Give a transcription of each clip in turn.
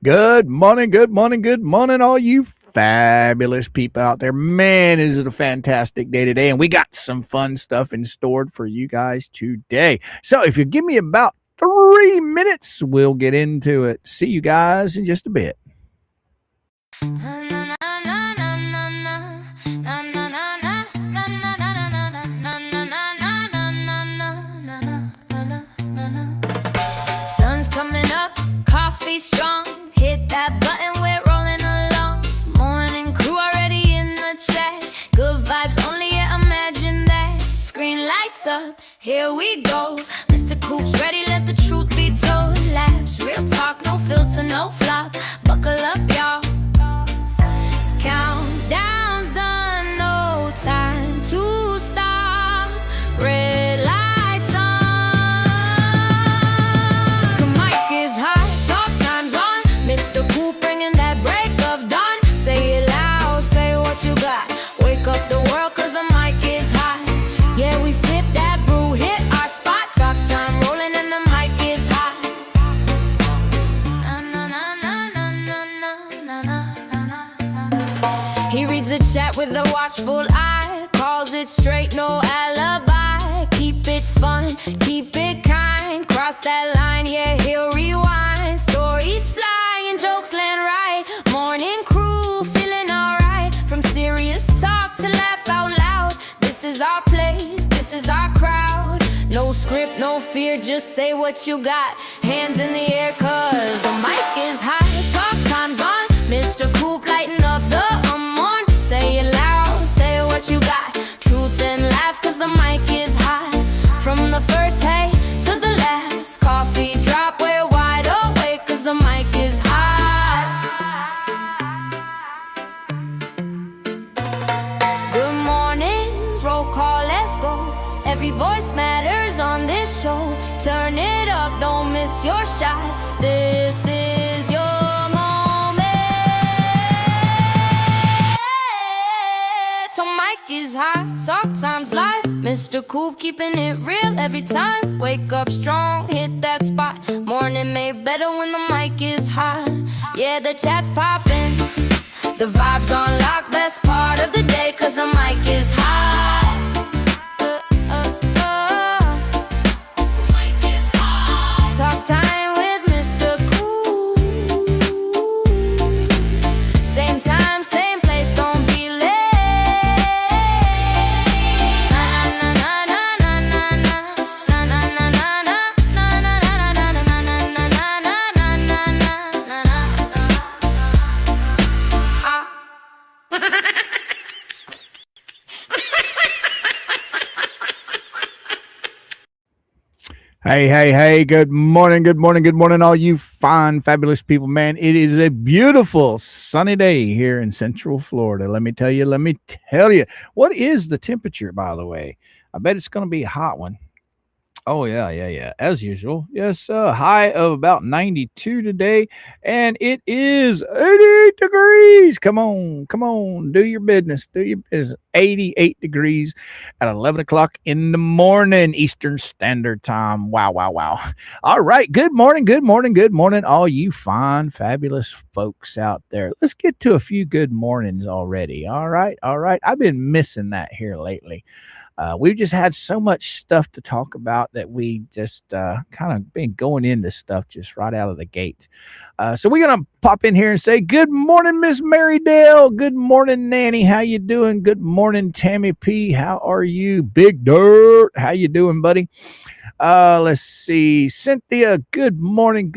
Good morning, good morning, good morning, all you fabulous people out there. Man, is it a fantastic day today, and we got some fun stuff in store for you guys today. So, if you give me about 3 minutes, we'll get into it. See you guys in just a bit. Sun's coming up, coffee strong. Hit that button, we're rolling along. Morning crew already in the chat. Good vibes only, yeah, imagine that. Screen lights up, here we go. Mr. Coop's ready, let the truth be told. Laughs, real talk, no filter, no flop. Buckle up, y'all. Countdown's done, no time to stop. Red lights on. The mic is hot, talk time's on. Mr. Coop bringing that break of dawn. Say it loud, say what you got. Wake up the world cause the mic is hot. Yeah, we sip that brew, hit our spot. Talk time rolling and the mic is hot. He reads the chat with a watchful eye. Calls it straight, no alibi. Keep it fun, keep it kind. Cross that line, yeah, he'll rewind. Stories flying, jokes land right. Morning crew, feeling alright. From serious talk to laugh out loud. This is our place, this is our crowd. No script, no fear, just say what you got. Hands in the air cause the mic is hot. Talk time's on, Mr. Coop lighting up the morn. Say it loud, say what you got. Truth and laughs cause the mic is hot. From the first hey to the last. Coffee drop, we're wide awake cause the mic is hot. Good mornings, roll call, let's go. Every voice matters on this show. Turn it up, don't miss your shot. This is your moment. So mic is hot, talk time's live. Mr. Coop keeping it real every time. Wake up strong, hit that spot. Morning made better when the mic is hot. Yeah, the chat's popping, the vibes on lock. Best part of the day cause the mic is hot. Talk time with Mr. Cool. Same time, same place, don't be late. Hey, good morning, good morning, good morning, all you fine, fabulous people. Man, it is a beautiful sunny day here in Central Florida. Let me tell you. What is the temperature, by the way? I bet it's going to be a hot one. Oh, yeah. As usual. Yes, high of about 92 today, and it is 88 degrees. Come on. Do your business. 88 degrees at 11 o'clock in the morning, Eastern Standard Time. Wow. All right. Good morning, all you fine, fabulous folks out there. Let's get to a few good mornings already. All right. I've been missing that here lately. We've just had so much stuff to talk about that we just kind of been going into stuff just right out of the gate. So we're going to pop in here and say, good morning, Miss Marydale. Good morning, Nanny. How you doing? Good morning, Tammy P. How are you? Big Dirt. How you doing, buddy? Let's see. Cynthia, good morning.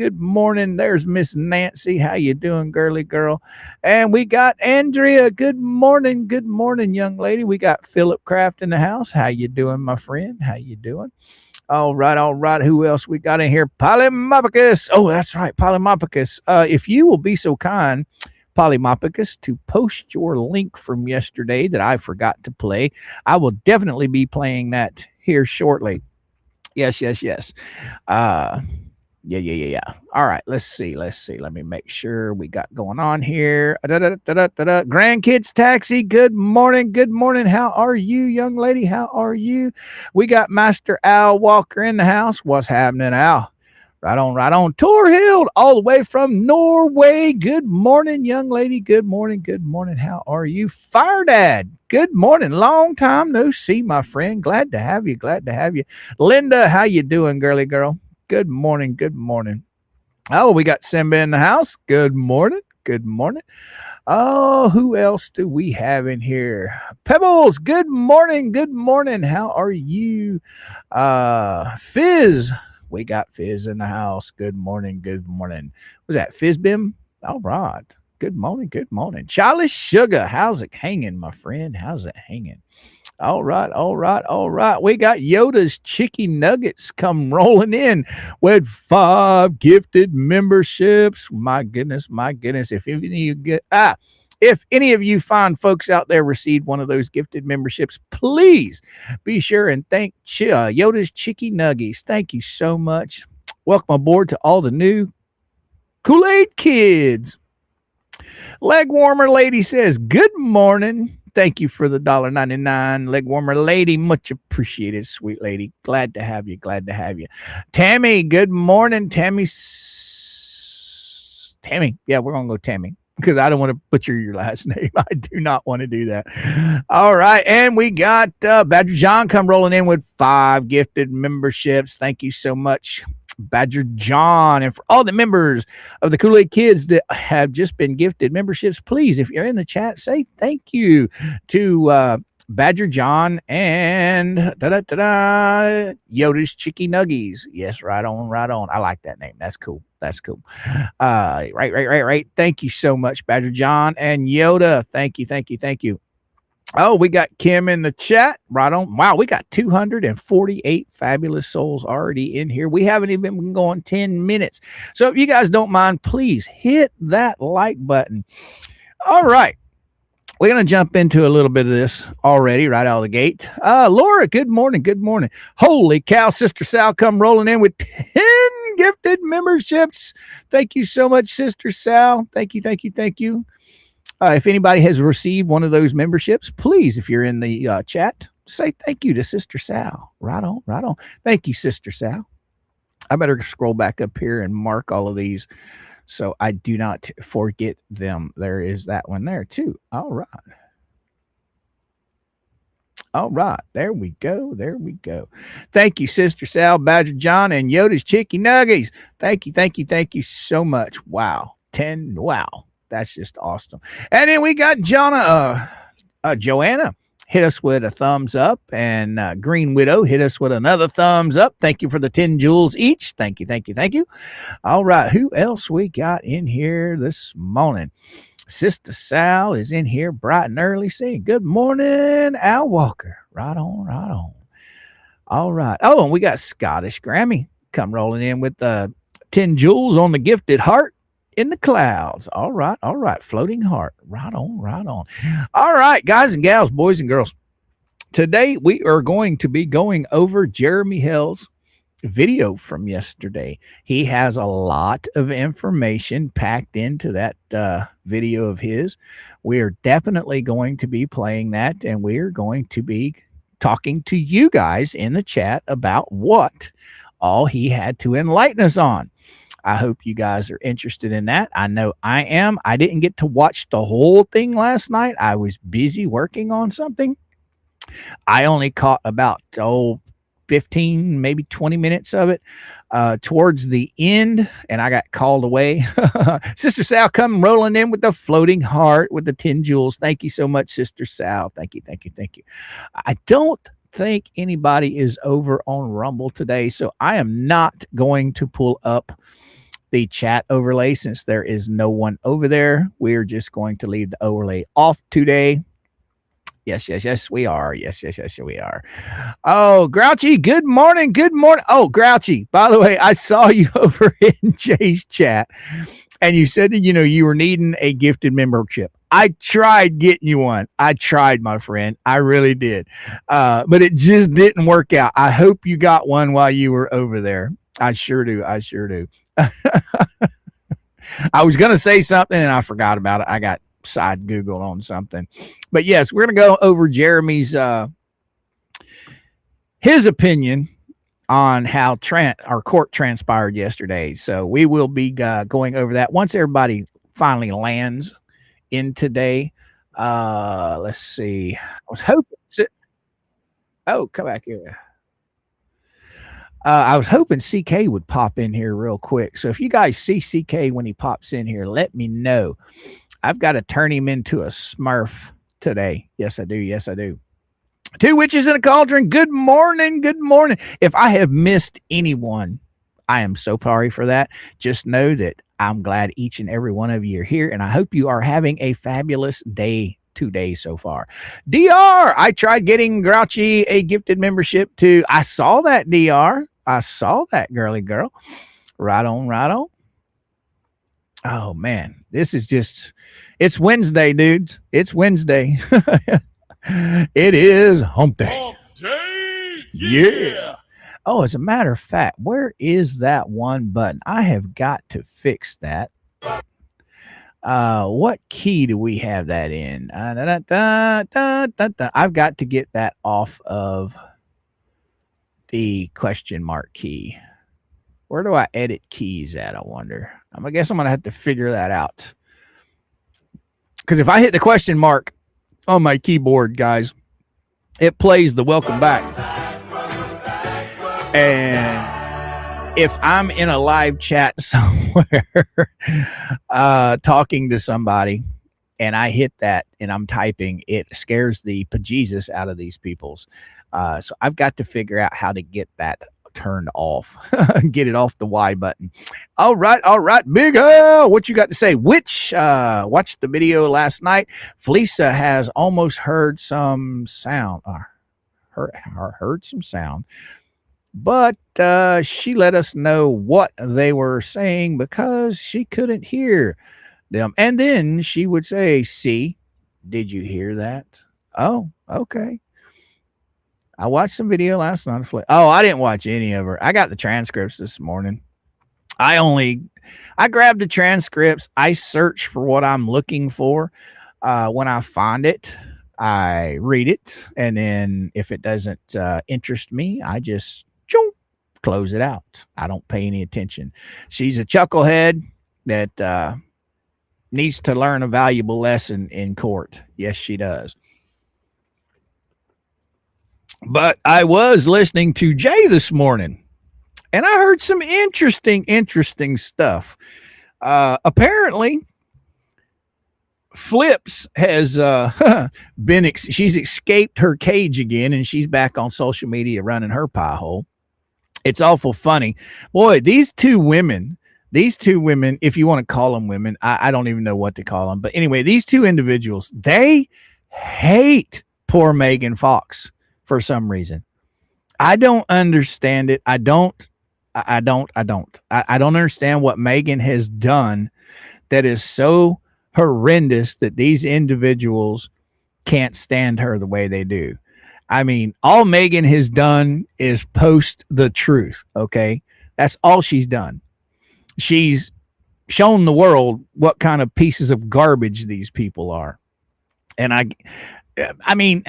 There's Miss Nancy. How you doing, girly girl? And we got Andrea. Good morning, young lady. We got Philip Craft in the house. How you doing, my friend? How you doing? All right. Who else we got in here? Polymopicus. Oh, that's right, Polymopicus. If you will be so kind, Polymopicus, to post your link from yesterday that I forgot to play, I will definitely be playing that here shortly. Yes. Yeah. All right, let's see. Let me make sure we got going on here. Grandkids Taxi, good morning. How are you, young lady? How are you? We got Master Al Walker in the house. What's happening, Al? Right on, right on. Torhild, all the way from Norway. Good morning, young lady. Good morning, good morning. How are you? Fire Dad, good morning. Long time no see, my friend. Glad to have you, glad to have you. Linda, how you doing, girly girl? Good morning, good morning. Oh, we got Simba in the house. Good morning, good morning. Oh, who else do we have in here? Pebbles, good morning, good morning. How are you? Fizz, we got Fizz in the house. Good morning. Good morning. Was that Fizzbim? All right. Good morning. Good morning. Charlie Sugar. How's it hanging, my friend? How's it hanging? All right. All right. All right. We got Yoda's Chicken Nuggets come rolling in with 5 gifted memberships. My goodness. My goodness. If any of you fine folks out there received one of those gifted memberships, please be sure and thank Yoda's Chicky Nuggies. Thank you so much. Welcome aboard to all the new Kool-Aid kids. Leg Warmer Lady says, good morning. Thank you for the $1.99. Leg Warmer Lady, much appreciated, sweet lady. Glad to have you. Glad to have you. Tammy, good morning. Tammy. Yeah, we're going to go Tammy, because I don't want to butcher your last name. I do not want to do that. All right. And we got Badger John come rolling in with 5 gifted memberships. Thank you so much, Badger John. And for all the members of the Kool-Aid Kids that have just been gifted memberships, please, if you're in the chat, say thank you to Badger John and Yoda's Chicky Nuggies. Yes, right on, right on. I like that name. That's cool. That's cool. Right. Thank you so much, Badger John and Yoda. Thank you, thank you, thank you. Oh, we got Kim in the chat. Right on. Wow, we got 248 fabulous souls already in here. We haven't even been going 10 minutes. So if you guys don't mind, please hit that like button. All right. We're going to jump into a little bit of this already right out of the gate. Laura, good morning. Good morning. Holy cow, Sister Sal come rolling in with 10 gifted memberships. Thank you so much, Sister Sal. Thank you, thank you, thank you. If anybody has received one of those memberships, please, if you're in the chat, say thank you to Sister Sal. Right on, right on. Thank you, Sister Sal. I better scroll back up here and mark all of these so I do not forget them. There is that one there too. All right. All right. There we go. There we go. Thank you, Sister Sal, Badger John, and Yoda's Chicky Nuggies. Thank you. Thank you. Thank you so much. Wow. 10. Wow. That's just awesome. And then we got Joanna hit us with a thumbs up, and Green Widow hit us with another thumbs up. Thank you for the 10 jewels each. Thank you, thank you, thank you. All right, who else we got in here this morning? Sister Sal is in here bright and early saying, good morning, Al Walker. Right on, right on. All right. Oh, and we got Scottish Grammy come rolling in with 10 jewels on the gifted heart in the clouds. All right. All right. Floating heart. Right on. Right on. All right, guys and gals, boys and girls. Today we are going to be going over Jeremy Hales' video from yesterday. He has a lot of information packed into that video of his. We are definitely going to be playing that, and we are going to be talking to you guys in the chat about what all he had to enlighten us on. I hope you guys are interested in that. I know I am. I didn't get to watch the whole thing last night. I was busy working on something. I only caught about 15, maybe 20 minutes of it towards the end, and I got called away. Sister Sal come rolling in with the floating heart with the 10 jewels. Thank you so much, Sister Sal. Thank you, thank you, thank you. I don't think anybody is over on Rumble today, so I am not going to pull up the chat overlay since there is no one over there. We're just going to leave the overlay off today. Yes, we are. Yes, we are. Oh, Grouchy, good morning. Good morning. Oh, Grouchy, by the way, I saw you over in Jay's chat, and you said that, you were needing a gifted membership. I tried getting you one. I tried, my friend. I really did. But it just didn't work out. I hope you got one while you were over there. I sure do. I was going to say something and I forgot about it. I got side Googled on something. But yes, we're going to go over Jeremy's his opinion on how our court transpired yesterday. So we will be going over that once everybody finally lands in today. Let's see. I was hoping. Oh, come back here. I was hoping CK would pop in here real quick. So if you guys see CK when he pops in here, let me know. I've got to turn him into a Smurf today. Yes, I do. Yes, I do. Two witches in a cauldron. Good morning. Good morning. If I have missed anyone, I am so sorry for that. Just know that I'm glad each and every one of you are here, and I hope you are having a fabulous day today so far. DR, I tried getting Grouchy a gifted membership to. I saw that, DR. I saw that, girly girl. Right on, right on. Oh, man. This is just, it's Wednesday, dudes. It's Wednesday. It is hump day. Hump day. Yeah. Oh, as a matter of fact, where is that one button? I have got to fix that. What key do we have that in? I've got to get that off of the question mark key. Where do I edit keys at, I wonder? I guess I'm going to have to figure that out. Because if I hit the question mark on my keyboard, guys, it plays the welcome back. And if I'm in a live chat somewhere talking to somebody and I hit that and I'm typing, it scares the bejesus out of these peoples. So I've got to figure out how to get that turned off, get it off the Y button. All right, Big L, what you got to say? Which watched the video last night. Felisa has almost heard some sound, heard some sound, but she let us know what they were saying because she couldn't hear them. And then she would say, "See, did you hear that? Oh, okay. I watched some video last night. Oh, I didn't watch any of her. I got the transcripts this morning. I grabbed the transcripts. I search for what I'm looking for. When I find it, I read it. And then if it doesn't interest me, I just close it out. I don't pay any attention. She's a chucklehead that needs to learn a valuable lesson in court. Yes, she does. But I was listening to Jay this morning, and I heard some interesting stuff. Apparently, Flips has she's escaped her cage again, and she's back on social media running her pie hole. It's awful funny. Boy, these two women, if you want to call them women, I don't even know what to call them. But anyway, these two individuals, they hate poor Megan Fox. For some reason, I don't understand it. I don't understand what Megan has done that is so horrendous that these individuals can't stand her the way they do. I mean, all Megan has done is post the truth. Okay. That's all she's done. She's shown the world what kind of pieces of garbage these people are. And I mean,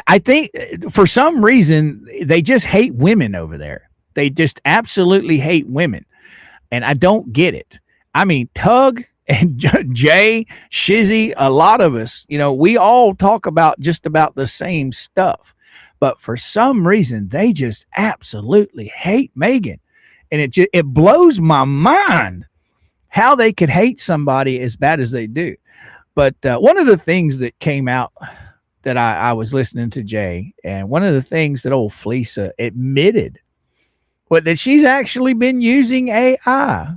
I think for some reason they just hate women over there. They just absolutely hate women. And I don't get it. I mean, Tug and Jay, Shizzy, a lot of us, we all talk about just about the same stuff. But for some reason, they just absolutely hate Megan. And it blows my mind how they could hate somebody as bad as they do. But one of the things that came out that I was listening to Jay, and one of the things that old Felisa admitted was that she's actually been using AI.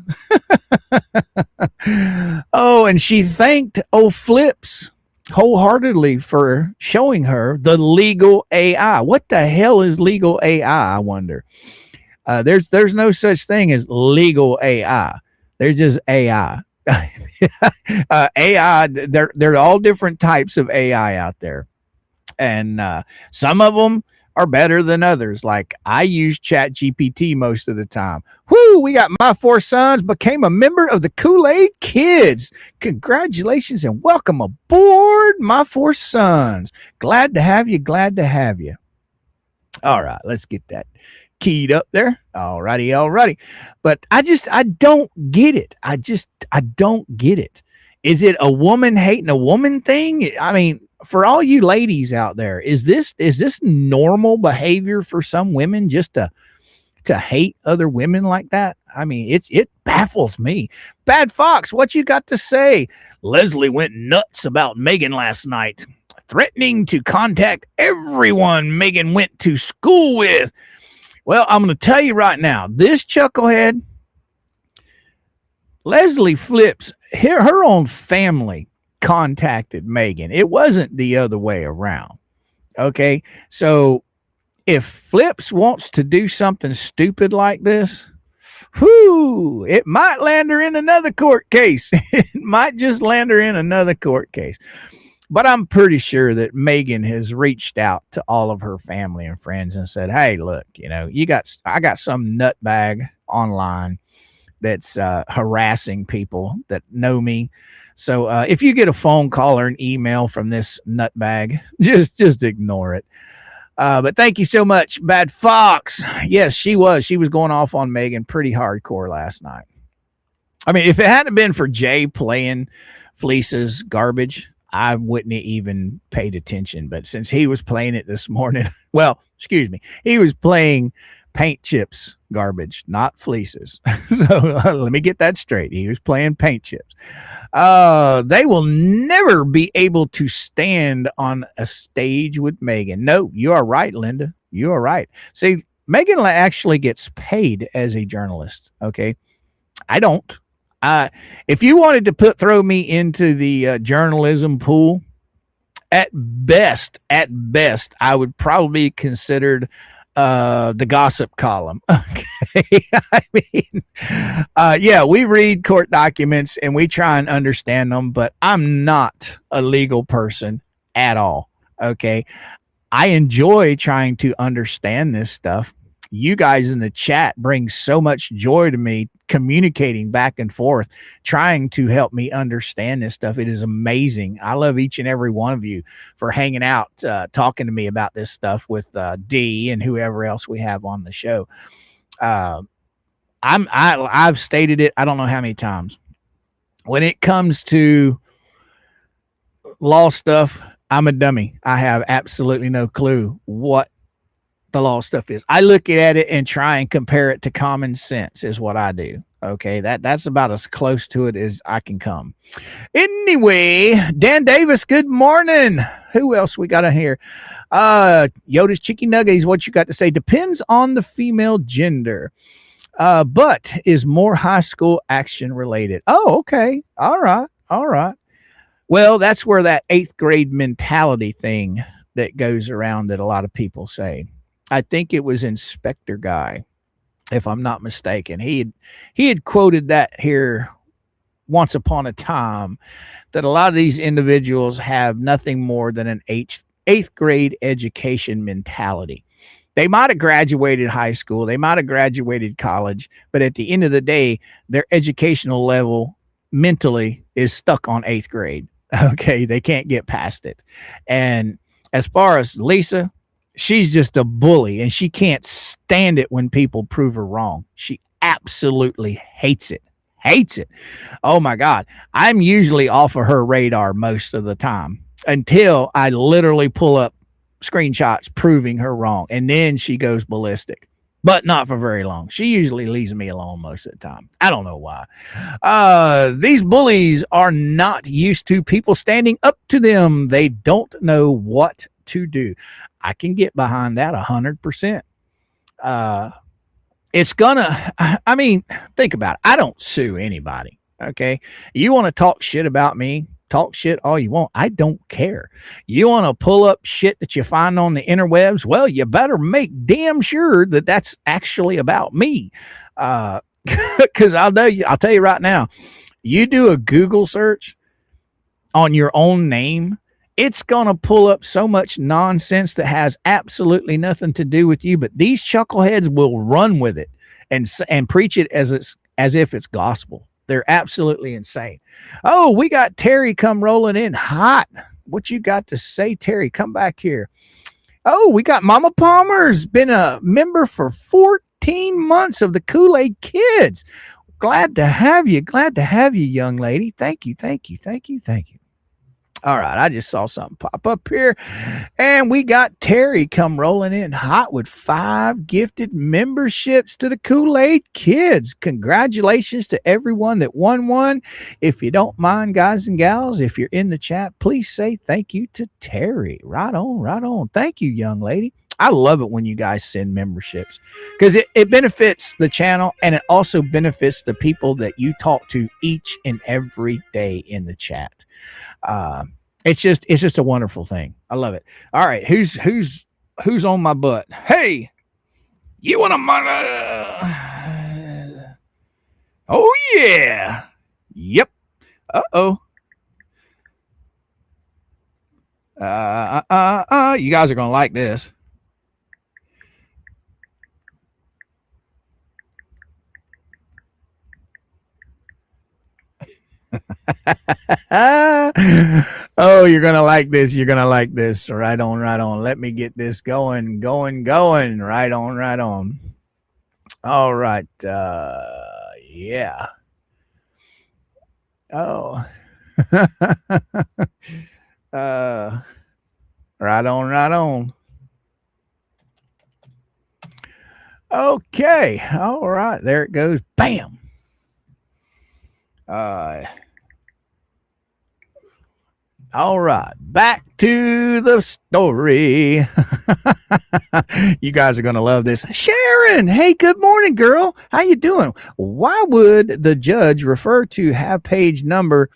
Oh, and she thanked old Flips wholeheartedly for showing her the legal AI. What the hell is legal AI, I wonder? There's no such thing as legal AI. There's just AI. AI, there are all different types of AI out there. And some of them are better than others. Like I use Chat GPT most of the time. Whoo, we got my four sons became a member of the Kool-Aid Kids. Congratulations and welcome aboard, my four sons. Glad to have you. Glad to have you. All right, let's get that keyed up there. All righty, all righty. But I don't get it. I don't get it. Is it a woman hating a woman thing? I mean, for all you ladies out there, is this normal behavior for some women just to hate other women like that? I mean, it baffles me. Bad Fox, what you got to say? Leslie went nuts about Megan last night, threatening to contact everyone Megan went to school with. Well, I'm going to tell you right now, this chucklehead, Leslie Flips, her own family contacted Megan. It wasn't the other way around. Okay. So if Flips wants to do something stupid like this, whoo, it might land her in another court case. It might just land her in another court case. But I'm pretty sure that Megan has reached out to all of her family and friends and said, "Hey, look, I got some nutbag online that's harassing people that know me. So if you get a phone call or an email from this nutbag, just ignore it." But thank you so much, Bad Fox. Yes, she was going off on Megan pretty hardcore last night. I mean, if it hadn't been for Jay playing Fleece's garbage, I wouldn't have even paid attention. But since he was playing it this morning, well, excuse me, he was playing Paint Chips garbage, not Fleece's. So let me get that straight. He was playing Paint Chips. They will never be able to stand on a stage with Megan. No, you are right, Linda. You are right. See, Megan actually gets paid as a journalist. Okay. I don't. If you wanted to throw me into the journalism pool, at best, I would probably be considered the gossip column. Okay. I mean, yeah, we read court documents and we try and understand them, but I'm not a legal person at all. Okay. I enjoy trying to understand this stuff. You guys in the chat bring so much joy to me, communicating back and forth, trying to help me understand this stuff. It is amazing. I love each and every one of you for hanging out, talking to me about this stuff with D and whoever else we have on the show. I've stated it, I don't know how many times. When it comes to law stuff, I'm a dummy. I have absolutely no clue what the law stuff is. I look at it and try and compare it to common sense is what I do. Okay, that's about as close to it as I can come. Anyway, Dan Davis, good morning. Who else we got in here? Yoda's Chicken Nuggets, what you got to say? Depends on the female gender, but is more high school action related. Oh, okay. All right. Well, that's where that 8th grade mentality thing that goes around that a lot of people say. I think it was Inspector Guy, if I'm not mistaken. He had quoted that here once upon a time, that a lot of these individuals have nothing more than an 8th grade education mentality. They might have graduated high school, they might have graduated college, but at the end of the day, their educational level mentally is stuck on 8th grade. Okay, they can't get past it. And as far as Lisa, she's just a bully, and she can't stand it when people prove her wrong. She absolutely hates it. Oh my God. I'm usually off of her radar most of the time until I literally pull up screenshots proving her wrong. And then she goes ballistic, but not for very long. She usually leaves me alone most of the time. I don't know why. These bullies are not used to people standing up to them. They don't know what to do. I can get behind that 100%. It's gonna, I mean, think about it. I don't sue anybody. Okay. You want to talk shit about me? Talk shit all you want. I don't care. You want to pull up shit that you find on the interwebs? Well, you better make damn sure that that's actually about me. Cause I'll tell you right now, you do a Google search on your own name, it's going to pull up so much nonsense that has absolutely nothing to do with you. But these chuckleheads will run with it and preach it as if it's gospel. They're absolutely insane. Oh, we got Terry come rolling in hot. What you got to say, Terry? Come back here. Oh, we got Mama Palmer's been a member for 14 months of the Kool-Aid Kids. Glad to have you. Glad to have you, young lady. Thank you. Thank you. Thank you. Thank you. All right, I just saw something pop up here, and we got Terry come rolling in hot with 5 gifted memberships to the Kool-Aid Kids. Congratulations to everyone that won one. If you don't mind, guys and gals, if you're in the chat, please say thank you to Terry. Right on, right on. Thank you, young lady. I love it when you guys send memberships because it benefits the channel, and it also benefits the people that you talk to each and every day in the chat. It's just a wonderful thing. I love it. All right, who's on my butt? Hey, you want to oh yeah, yep. Uh-oh. You guys are gonna like this. Oh, you're gonna like this. You're gonna like this. Right on, right on. Let me get this going. Right on, right on. All right. Yeah. Oh. Right on, right on. Okay. All right. There it goes. Bam. All right, back to the story. You guys are going to love this. Sharon, hey, good morning, girl. How you doing? Why would the judge refer to have page number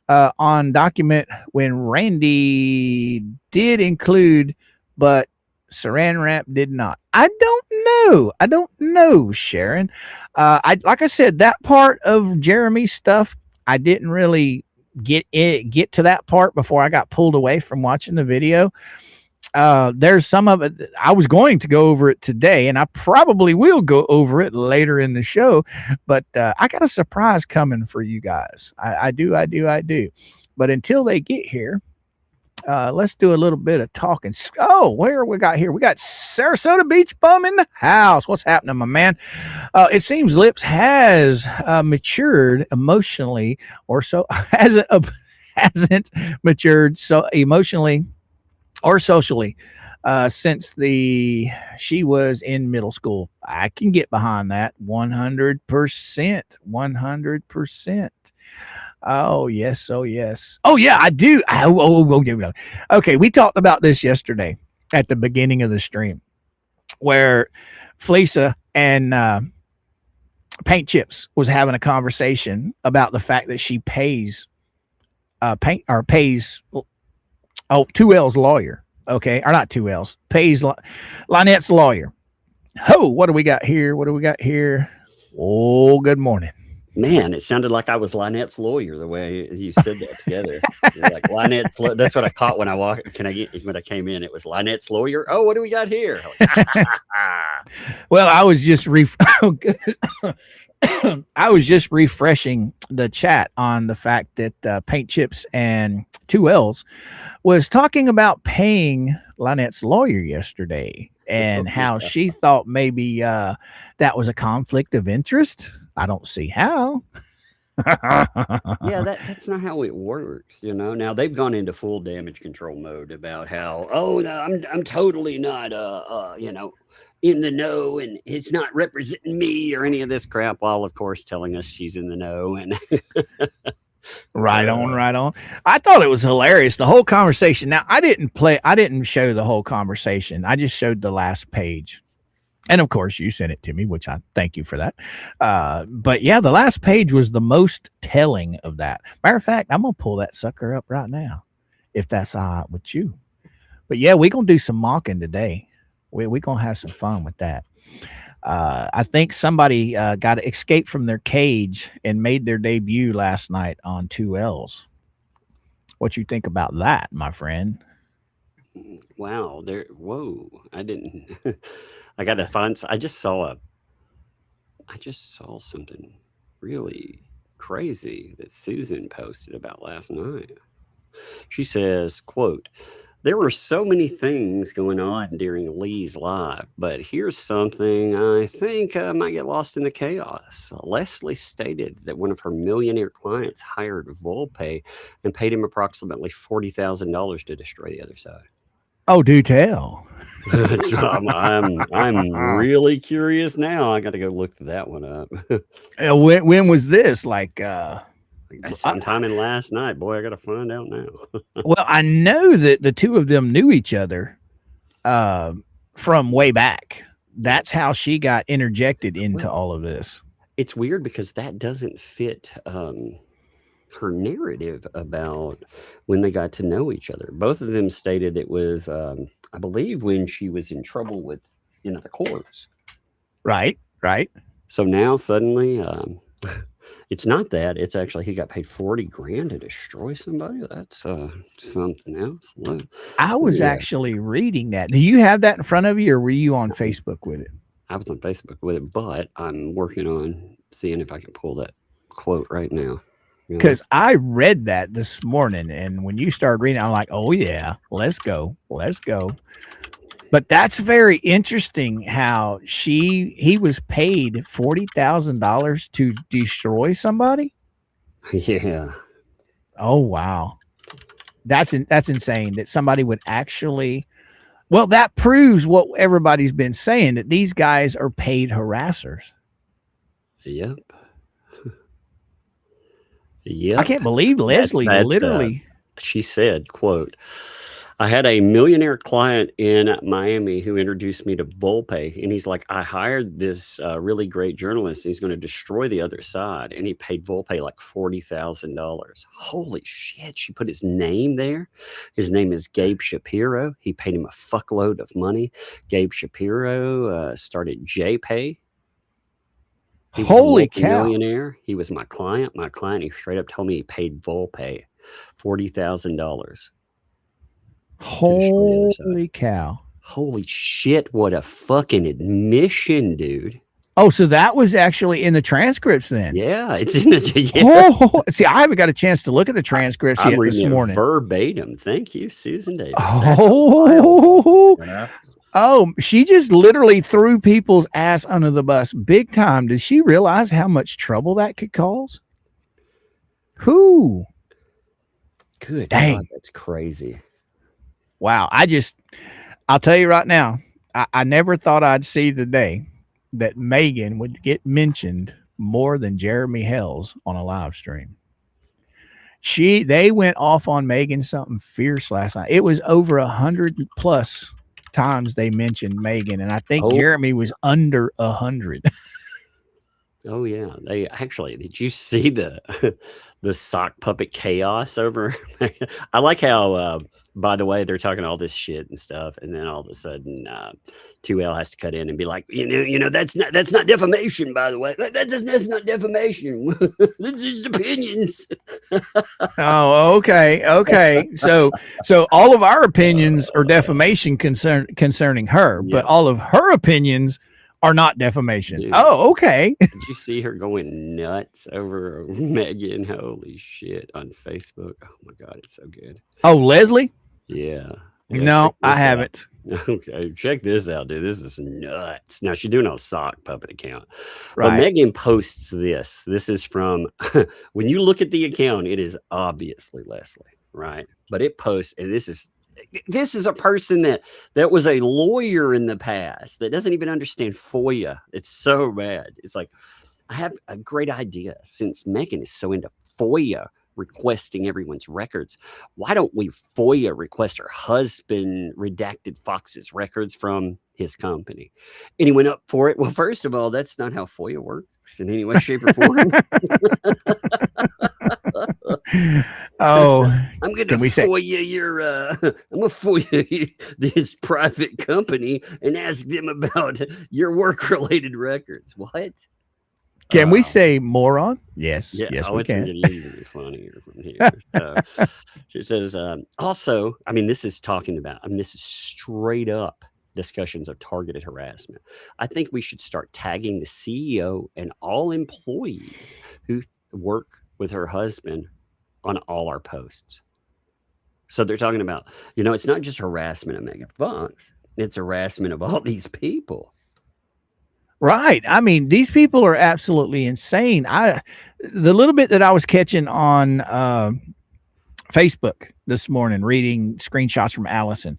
on document when Randy did include, but Saran Wrap did not? I don't know, Sharon. Like I said, that part of Jeremy's stuff, I didn't really get to that part before I got pulled away from watching the video. There's some of it I was going to go over it today, and I probably will go over it later in the show, but I got a surprise coming for you guys. I do. But until they get here, let's do a little bit of talking. Oh, where we got here? We got Sarasota Beach Bum in the house. What's happening, my man? It seems Lips has matured emotionally, or so hasn't matured so emotionally or socially since she was in middle school. I can get behind that 100%. 100%. Oh, yes. Oh, yes. Oh, yeah, I do. Okay, we talked about this yesterday at the beginning of the stream where Fleesa and Paint Chips was having a conversation about the fact that she pays 2L's lawyer. Okay, or not 2L's, pays Lynette's lawyer. What do we got here? Oh, good morning. Man, it sounded like I was Lynette's lawyer the way you said that together. Like Lynette's, that's what I caught when I came in. It was Lynette's lawyer. Oh, what do we got here? Well, I was just I was just refreshing the chat on the fact that Paint Chips and 2L's was talking about paying Lynette's lawyer yesterday and how she thought maybe that was a conflict of interest. I don't see how. Yeah, that's not how it works, Now they've gone into full damage control mode about how, I'm totally not in the know, and it's not representing me or any of this crap, while of course telling us she's in the know. And Right on. I thought it was hilarious, the whole conversation. Now I didn't show the whole conversation. I just showed the last page. And of course, you sent it to me, which I thank you for that. But yeah, the last page was the most telling of that. Matter of fact, I'm going to pull that sucker up right now, if that's all right with you. But yeah, we're going to do some mocking today. We're going to have some fun with that. I think somebody got to escape from their cage and made their debut last night on 2L's. What you think about that, my friend? Wow. Whoa. I didn't... I got to find. I just saw something really crazy that Susan posted about last night. She says, quote, There were so many things going on during Lee's live, but here's something I think might get lost in the chaos. Leslie stated that one of her millionaire clients hired Volpe and paid him approximately $40,000 to destroy the other side. Oh, do tell. I'm really curious now. I got to go look that one up. When was this? Like sometime in last night. Boy, I got to find out now. Well, I know that the two of them knew each other from way back. That's how she got interjected into all of this. It's weird because that doesn't fit her narrative about when they got to know each other. Both of them stated it was, I believe, when she was in trouble with, the courts. Right. So now suddenly, it's not that. It's actually he got paid $40,000 to destroy somebody. That's something else. I was actually reading that. Do you have that in front of you, or were you on Facebook with it? I was on Facebook with it, but I'm working on seeing if I can pull that quote right now. Because I read that this morning, and when you started reading, I'm like, oh yeah, let's go. But that's very interesting how he was paid $40,000 to destroy somebody. Yeah. Oh wow, that's insane that somebody would actually. Well, that proves what everybody's been saying, that these guys are paid harassers. Yep. Yeah, I can't believe Leslie literally. She said, quote, I had a millionaire client in Miami who introduced me to Volpe. And he's like, I hired this really great journalist. He's going to destroy the other side. And he paid Volpe like $40,000. Holy shit. She put his name there. His name is Gabe Shapiro. He paid him a fuckload of money. Gabe Shapiro started JPay. He was Holy cow. Millionaire. He was my client. He straight up told me he paid Volpe $40,000. Holy cow. Holy shit. What a fucking admission, dude. Oh, so that was actually in the transcripts then? Yeah, it's in the. Yeah. Oh, see, I haven't got a chance to look at the transcripts yet this morning. Verbatim. Thank you, Susan Davis. Oh, she just literally threw people's ass under the bus big time. Did she realize how much trouble that could cause? Who? Good. Dang. God, that's crazy. Wow. I'll tell you right now, I never thought I'd see the day that Megan would get mentioned more than Jeremy Hales on a live stream. They went off on Megan something fierce last night. It was over 100+ times they mentioned Megan, and I think Jeremy was under 100. Oh yeah, they actually. Did you see the sock puppet chaos over? I like how, by the way, they're talking all this shit and stuff, and then all of a sudden, 2L has to cut in and be like, that's not defamation. By the way, that's not defamation. That's just opinions. Oh, okay. So all of our opinions are defamation concerning her, but all of her opinions are not defamation. Dude, oh, okay. Did you see her going nuts over Megan? Holy shit, on Facebook. Oh my God, it's so good. Oh, Leslie? Yeah. No, I haven't. Okay, check this out, dude. This is nuts. Now she's doing a sock puppet account. Right. But Megan posts this. This is from when you look at the account, it is obviously Leslie, right? But it posts, and this is a person that was a lawyer in the past that doesn't even understand FOIA. It's so bad. It's like, I have a great idea. Since Megan is so into FOIA requesting everyone's records, why don't we FOIA request her husband redacted Fox's records from his company? And he went up for it. Well, first of all, that's not how FOIA works in any way, shape, or form. Oh, I'm going to FOIA this private company and ask them about your work-related records. What? Can we say moron? Yes. Yeah, yes, we can. It's even funnier from here. So, she says, also, this is straight up discussions of targeted harassment. I think we should start tagging the CEO and all employees who work with her husband on all our posts. So they're talking about, it's not just harassment of Megan Fox. It's harassment of all these people. Right. I mean, these people are absolutely insane. The little bit that I was catching on Facebook this morning, reading screenshots from Allison,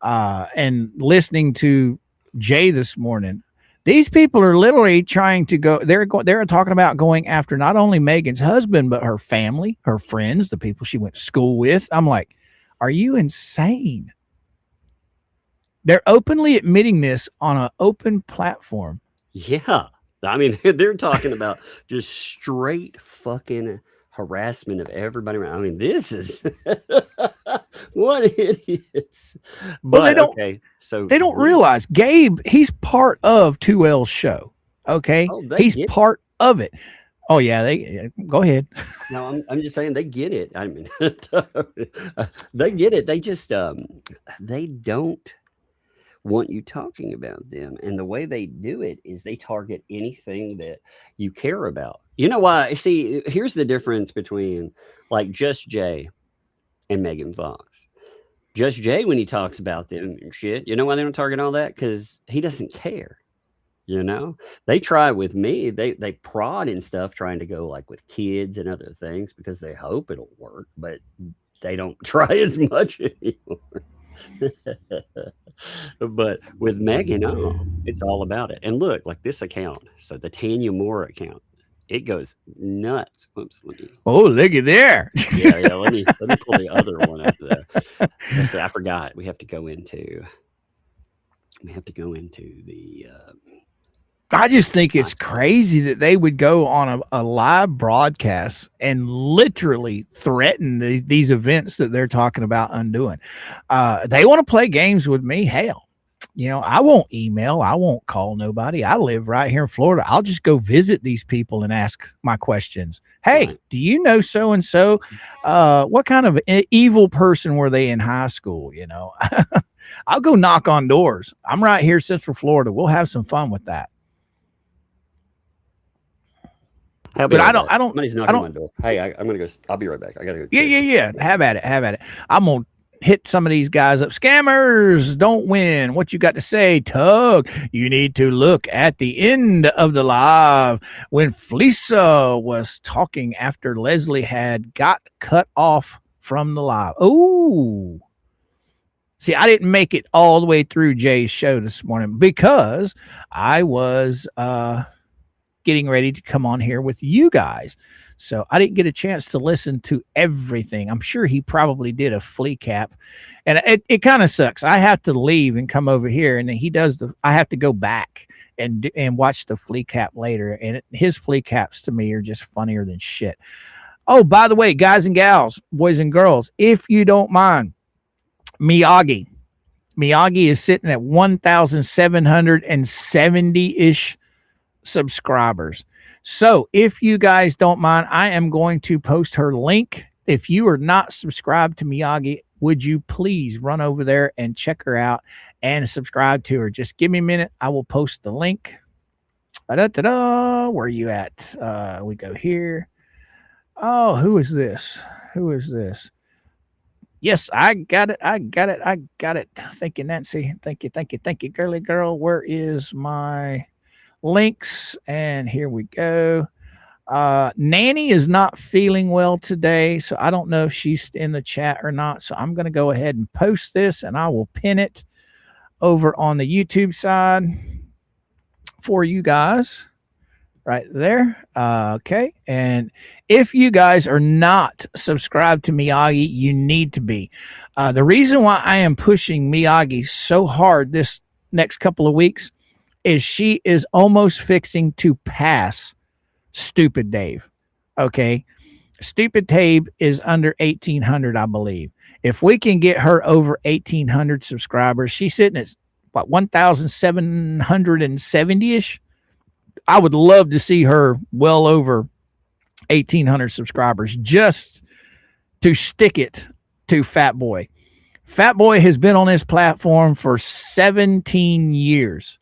and listening to Jay this morning, these people are literally trying to go. They're talking about going after not only Megan's husband, but her family, her friends, the people she went to school with. I'm like, are you insane? They're openly admitting this on an open platform. Yeah. I mean, they're talking about just straight fucking harassment of everybody around. I mean, this is what idiots. But they don't, okay, so they don't realize Gabe, he's part of 2L's show. Okay. He's part of it. Oh yeah, they go ahead. No, I'm just saying they get it. I mean, they get it. They just they don't want you talking about them, and the way they do it is they target anything that you care about. You know why? See, here's the difference between like Just Jay and Megan Fox. Just Jay, when he talks about them and shit, you know why they don't target all that? Because he doesn't care. They try with me. They prod and stuff, trying to go like with kids and other things because they hope it'll work, but they don't try as much anymore. But with Megan, it's all about it. And look, like this account, so the Tanya Moore account, it goes nuts. Oops, look at there. yeah. Let me pull the other one up there. I forgot. We have to go into the. I just think it's crazy that they would go on a live broadcast and literally threaten these events that they're talking about undoing. They want to play games with me. Hell, I won't email. I won't call nobody. I live right here in Florida. I'll just go visit these people and ask my questions. Hey, do you know so-and-so? What kind of evil person were they in high school? I'll go knock on doors. I'm right here, Central Florida. We'll have some fun with that. But I don't. Somebody's knocking on my door. Hey, I'm gonna go. I'll be right back. I gotta go. Yeah. Have at it. I'm gonna hit some of these guys up. Scammers don't win. What you got to say, Tug? You need to look at the end of the live when Felisa was talking after Leslie had got cut off from the live. Oh. See, I didn't make it all the way through Jay's show this morning because I was getting ready to come on here with you guys. So I didn't get a chance to listen to everything. I'm sure he probably did a flea cap, and it kind of sucks. I have to leave and come over here, and he does I have to go back and watch the flea cap later. And his flea caps to me are just funnier than shit. Oh, by the way, guys and gals, boys and girls, if you don't mind, Miyagi is sitting at 1,770-ish subscribers. So if you guys don't mind, I am going to post her link. If you are not subscribed to Miyagi, would you please run over there and check her out and subscribe to her? Just give me a minute. I will post the link. Where are you at? We go here. Oh, who is this? Yes, I got it. Thank you, Nancy. Thank you, girly girl. Where is my links? And here we go. Nanny is not feeling well today, so I don't know if she's in the chat or not. So I'm going to go ahead and post this, and I will pin it over on the YouTube side for you guys right there. Okay. And if you guys are not subscribed to Miyagi, you need to be. The reason why I am pushing Miyagi so hard this next couple of weeks is she is almost fixing to pass Stupid Dave. Okay. Stupid Dave is under 1,800, I believe. If we can get her over 1,800 subscribers, she's sitting at what, 1,770-ish. I would love to see her well over 1,800 subscribers just to stick it to Fat Boy. Fat Boy has been on this platform for 17 years,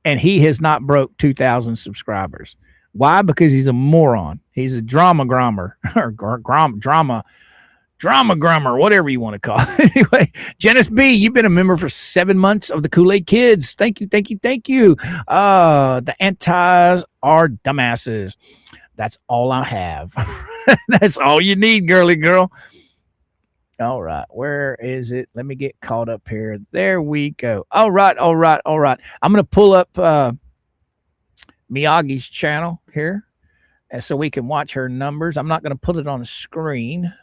and he has not broke 2,000 subscribers. Why? Because he's a moron. He's a drama drama grummer, whatever you want to call it. Anyway, Janice B, you've been a member for 7 months of the Kool-Aid Kids. Thank you. The antis are dumbasses. That's all I have. That's all you need, girly girl. All right. Where is it? Let me get caught up here. There we go. All right. I'm going to pull up Miyagi's channel here so we can watch her numbers. I'm not going to put it on the screen.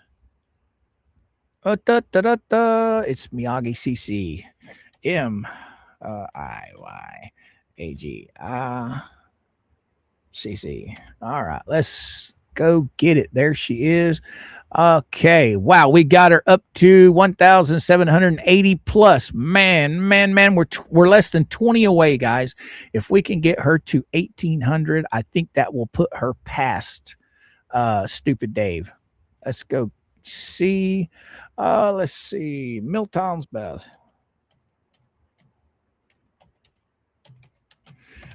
It's Miyagi CC. MIYAGI-CC. All right. Let's go get it. There she is. Okay. Wow. We got her up to 1,780 plus. Man. We're less than 20 away, guys. If we can get her to 1,800, I think that will put her past Stupid Dave. Let's go see. Let's see. Milltown's Beth.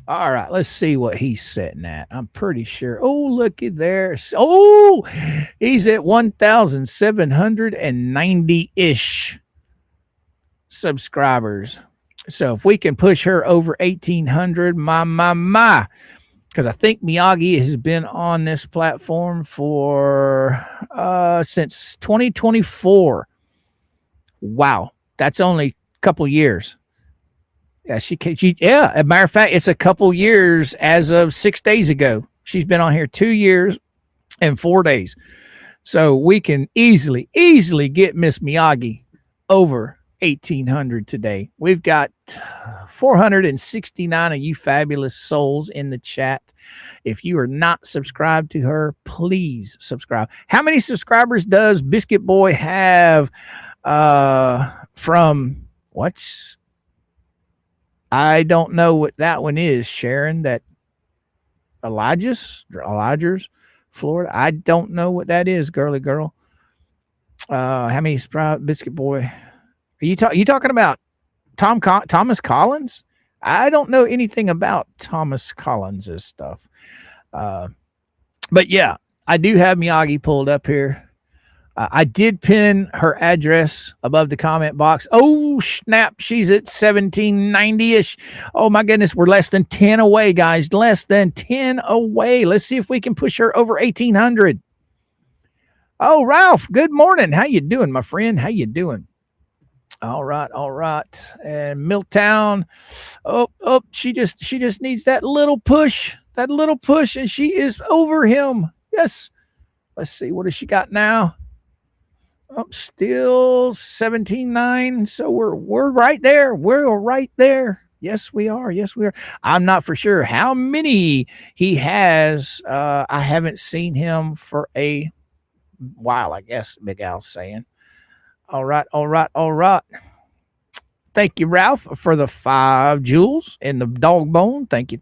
All right, let's see what he's sitting at. I'm pretty sure. Oh, looky there. Oh, he's at 1,790-ish subscribers. So if we can push her over 1,800, my. Because I think Miyagi has been on this platform for since 2024. Wow, that's only a couple years. Yeah, as a matter of fact, it's a couple years as of 6 days ago. She's been on here 2 years and 4 days. So we can easily get Miss Miyagi over 1,800 today. We've got 469 of you fabulous souls in the chat. If you are not subscribed to her, please subscribe. How many subscribers does Biscuit Boy have from what's... I don't know what that one is, Sharon. That Elijah's, Florida. I don't know what that is, girly girl. How many Biscuit Boy? Are you talking about Thomas Collins? I don't know anything about Thomas Collins' stuff. But yeah, I do have Miyagi pulled up here. I did pin her address above the comment box. Oh, snap. She's at 1,790-ish. Oh, my goodness. We're less than 10 away, guys. Less than 10 away. Let's see if we can push her over 1,800. Oh, Ralph, good morning. How you doing, my friend? How you doing? All right. And Milltown. Oh, she just needs that little push. And she is over him. Yes. Let's see. What has she got now? Still 17.9. So we're right there. We're right there. Yes, we are. I'm not for sure how many he has. I haven't seen him for a while, I guess Big Al's saying. All right. Thank you, Ralph, for the 5 jewels in the dog bone. Thank you.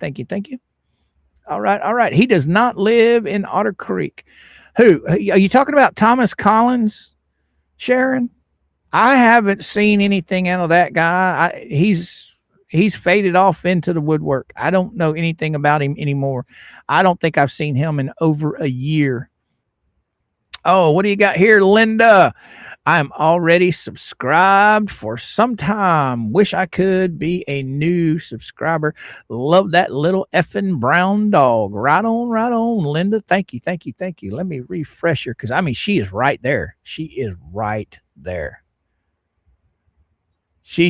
All right. He does not live in Otter Creek. Who? Are you talking about Thomas Collins, Sharon? I haven't seen anything out of that guy. He's faded off into the woodwork. I don't know anything about him anymore. I don't think I've seen him in over a year. Oh, what do you got here, Linda? I'm already subscribed for some time. Wish I could be a new subscriber. Love that little effing brown dog. Right on, Linda. Thank you. Let me refresh her because, she is right there. She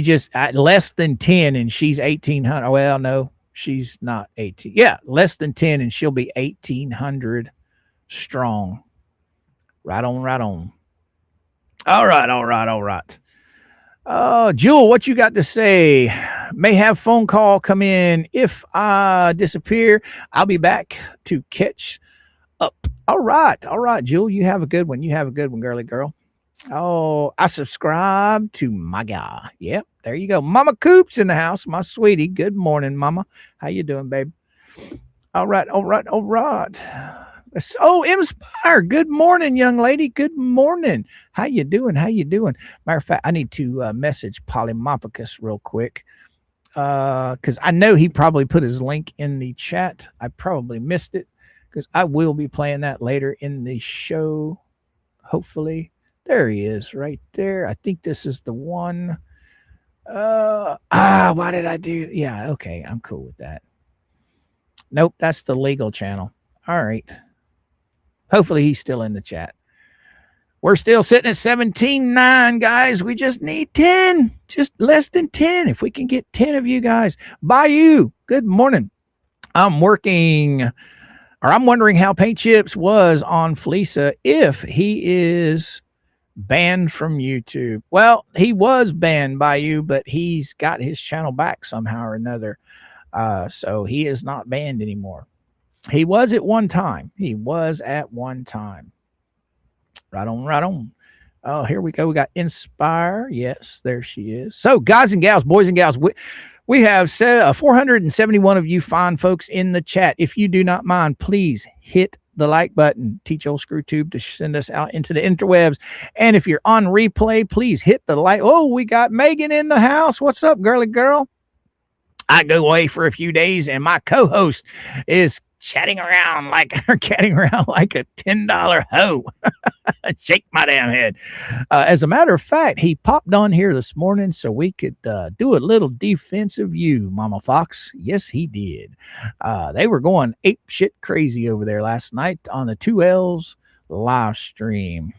just at less than 10 and she's 1,800. Well, no, she's not 18. Yeah, less than 10 and she'll be 1,800 strong. Right on. All right. Jewel, what you got to say? May have phone call come in. If I disappear, I'll be back to catch up. All right, Jewel, you have a good one. Girly girl. Oh, I subscribe to my guy. Yep, there you go. Mama Coop's in the house, my sweetie. Good morning, Mama. How you doing, babe? All right. Oh, Inspire. Good morning, young lady. Good morning. How you doing? Matter of fact, I need to message Polymopicus real quick because I know he probably put his link in the chat. I probably missed it because I will be playing that later in the show, hopefully. There he is right there. I think this is the one. Why did I do? Yeah, okay. I'm cool with that. Nope, that's the legal channel. All right. Hopefully he's still in the chat. We're still sitting at 17.9, guys. We just need 10, just less than 10. If we can get 10 of you guys. Bayou, good morning. I'm wondering how Paint Chips was on Felisa if he is banned from YouTube. Well, he was banned by you, but he's got his channel back somehow or another. So he is not banned anymore. He was at one time. Right on, right on. Oh, here we go. We got Inspire. Yes, there she is. So, guys and gals, boys and gals, we have 471 of you fine folks in the chat. If you do not mind, please hit the like button. Teach old ScrewTube to send us out into the interwebs. And if you're on replay, please hit the like. Oh, we got Megan in the house. What's up, girly girl? I go away for a few days, and my co-host is chatting around like a $10 hoe. Shake my damn head. As a matter of fact, he popped on here this morning so we could do a little defensive you, Mama Fox. Yes, he did. They were going ape shit crazy over there last night on the 2Ls live stream.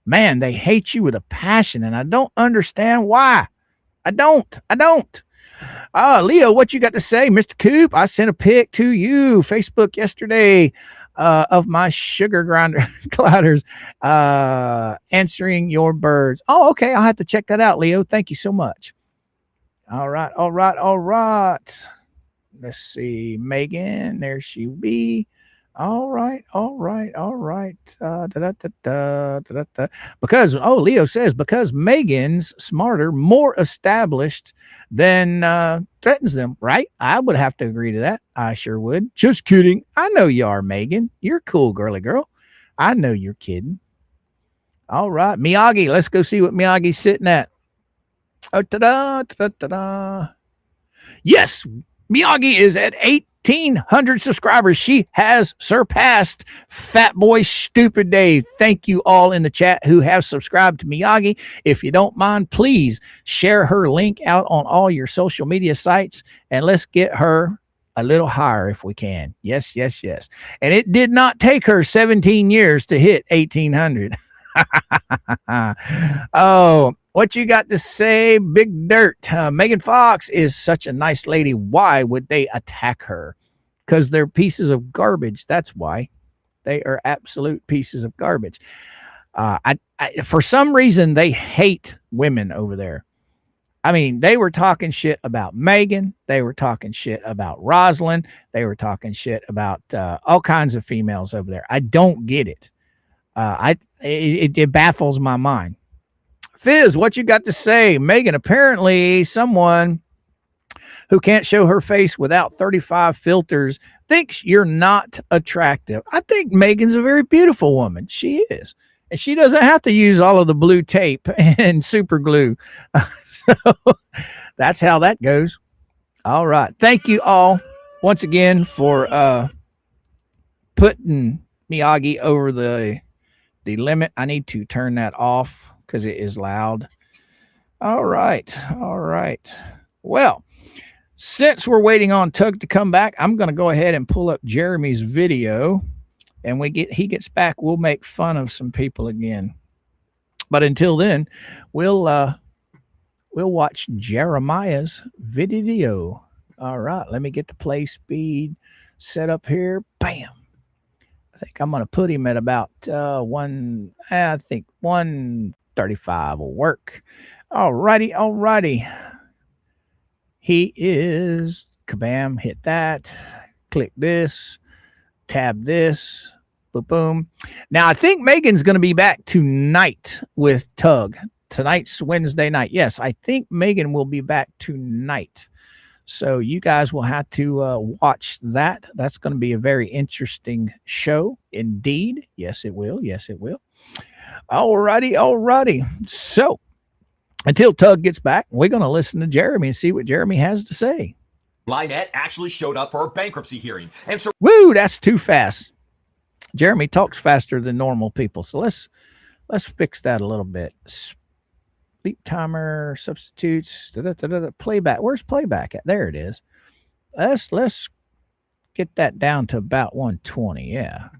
Man, they hate you with a passion, and I don't understand why. I don't. Leo, what you got to say? Mr. Coop, I sent a pic to you, Facebook yesterday, of my sugar grinder gliders answering your birds. Oh, okay. I'll have to check that out, Leo. Thank you so much. All right. Let's see. Megan, there she be. All right. Because, Leo says, because Megan's smarter, more established than threatens them, right? I would have to agree to that. I sure would. Just kidding. I know you are, Megan. You're cool, girly girl. I know you're kidding. All right. Miyagi, let's go see what Miyagi's sitting at. Oh, ta-da. Yes, Miyagi is at 1,800 subscribers. She has surpassed Fat Boy Stupid Dave. Thank you all in the chat who have subscribed to Miyagi. If you don't mind, please share her link out on all your social media sites, and let's get her a little higher if we can. Yes. And it did not take her 17 years to hit 1,800. Oh, what you got to say, Big Dirt? Megan Fox is such a nice lady. Why would they attack her? Because they're pieces of garbage. That's why. They are absolute pieces of garbage. For some reason, they hate women over there. I mean, they were talking shit about Megan. They were talking shit about Rosalind. They were talking shit about all kinds of females over there. I don't get it. It baffles my mind. Fizz, what you got to say? Megan, apparently someone who can't show her face without 35 filters thinks you're not attractive. I think Megan's a very beautiful woman. She is. And she doesn't have to use all of the blue tape and super glue. So that's how that goes. All right. Thank you all once again for putting Miyagi over the limit. I need to turn that off because it is loud. All right. Well, since we're waiting on Tug to come back, I'm going to go ahead and pull up Jeremy's video, and he gets back. We'll make fun of some people again. But until then, we'll watch Jeremiah's video. All right. Let me get the play speed set up here. Bam. I think I'm going to put him at about 135 will work. All righty. He is, kabam, hit that, click this, tab this, boom. Now, I think Megan's going to be back tonight with Tug. Tonight's Wednesday night. Yes, I think Megan will be back tonight. So you guys will have to watch that. That's going to be a very interesting show indeed. Yes, it will. All righty. So until Tug gets back, we're going to listen to Jeremy and see what Jeremy has to say. Lynette actually showed up for a bankruptcy hearing. And so, woo, that's too fast. Jeremy talks faster than normal people. So let's let's fix that a little bit. Sleep timer, substitutes, playback. Where's playback at? There it is. Let's get that down to about 120. Yeah.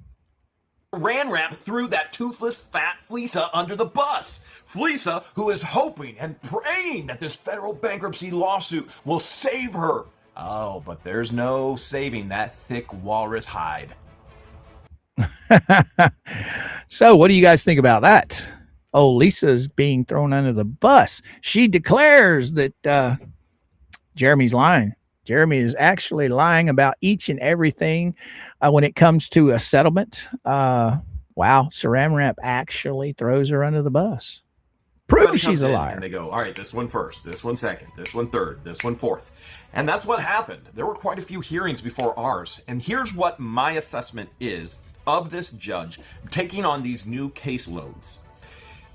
Saran wrap threw that toothless fat Fleesa under the bus. Fleesa, who is hoping and praying that this federal bankruptcy lawsuit will save her. Oh, but there's no saving that thick walrus hide. So what do you guys think about that? Oh, Lisa's being thrown under the bus. She declares that Jeremy's lying. Jeremy is actually lying about each and everything when it comes to a settlement. Wow, Saran Wrap actually throws her under the bus. Prove she's a liar. And they go, all right, this one first, this one second, this one third, this one fourth. And that's what happened. There were quite a few hearings before ours. And here's what my assessment is of this judge taking on these new caseloads.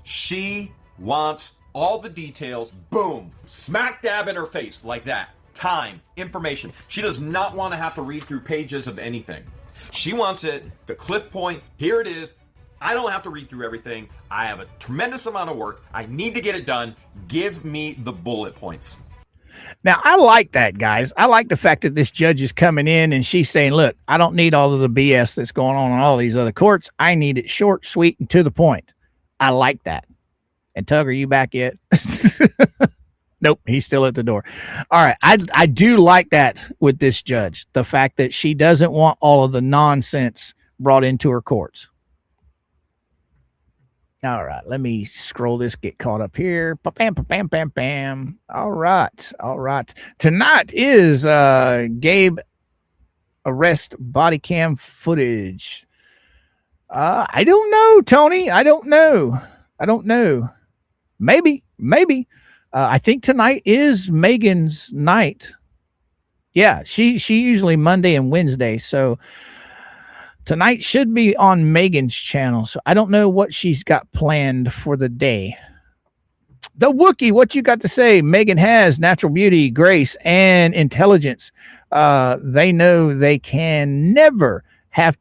She wants all the details, boom, smack dab in her face like that. Time, information. She does not want to have to read through pages of anything. She wants it, the cliff point, here it is. I don't have to read through everything. I have a tremendous amount of work. I need to get it done. Give me the bullet points. Now, I like that, guys. I like the fact that this judge is coming in and she's saying, look, I don't need all of the BS that's going on in all these other courts. I need it short, sweet, and to the point. I like that. And Tug, are you back yet? Nope, he's still at the door. All right, I do like that with this judge, the fact that she doesn't want all of the nonsense brought into her courts. All right, let me scroll this, get caught up here. Bam, bam, bam, bam. All right. Tonight is Gabe arrest body cam footage. I don't know, Tony. I don't know. Maybe. I think tonight is Megan's night. Yeah, she usually Monday and Wednesday, so tonight should be on Megan's channel. So I don't know what she's got planned for the day. The Wookiee, what you got to say? Megan has natural beauty, grace, and intelligence. They know they can never have,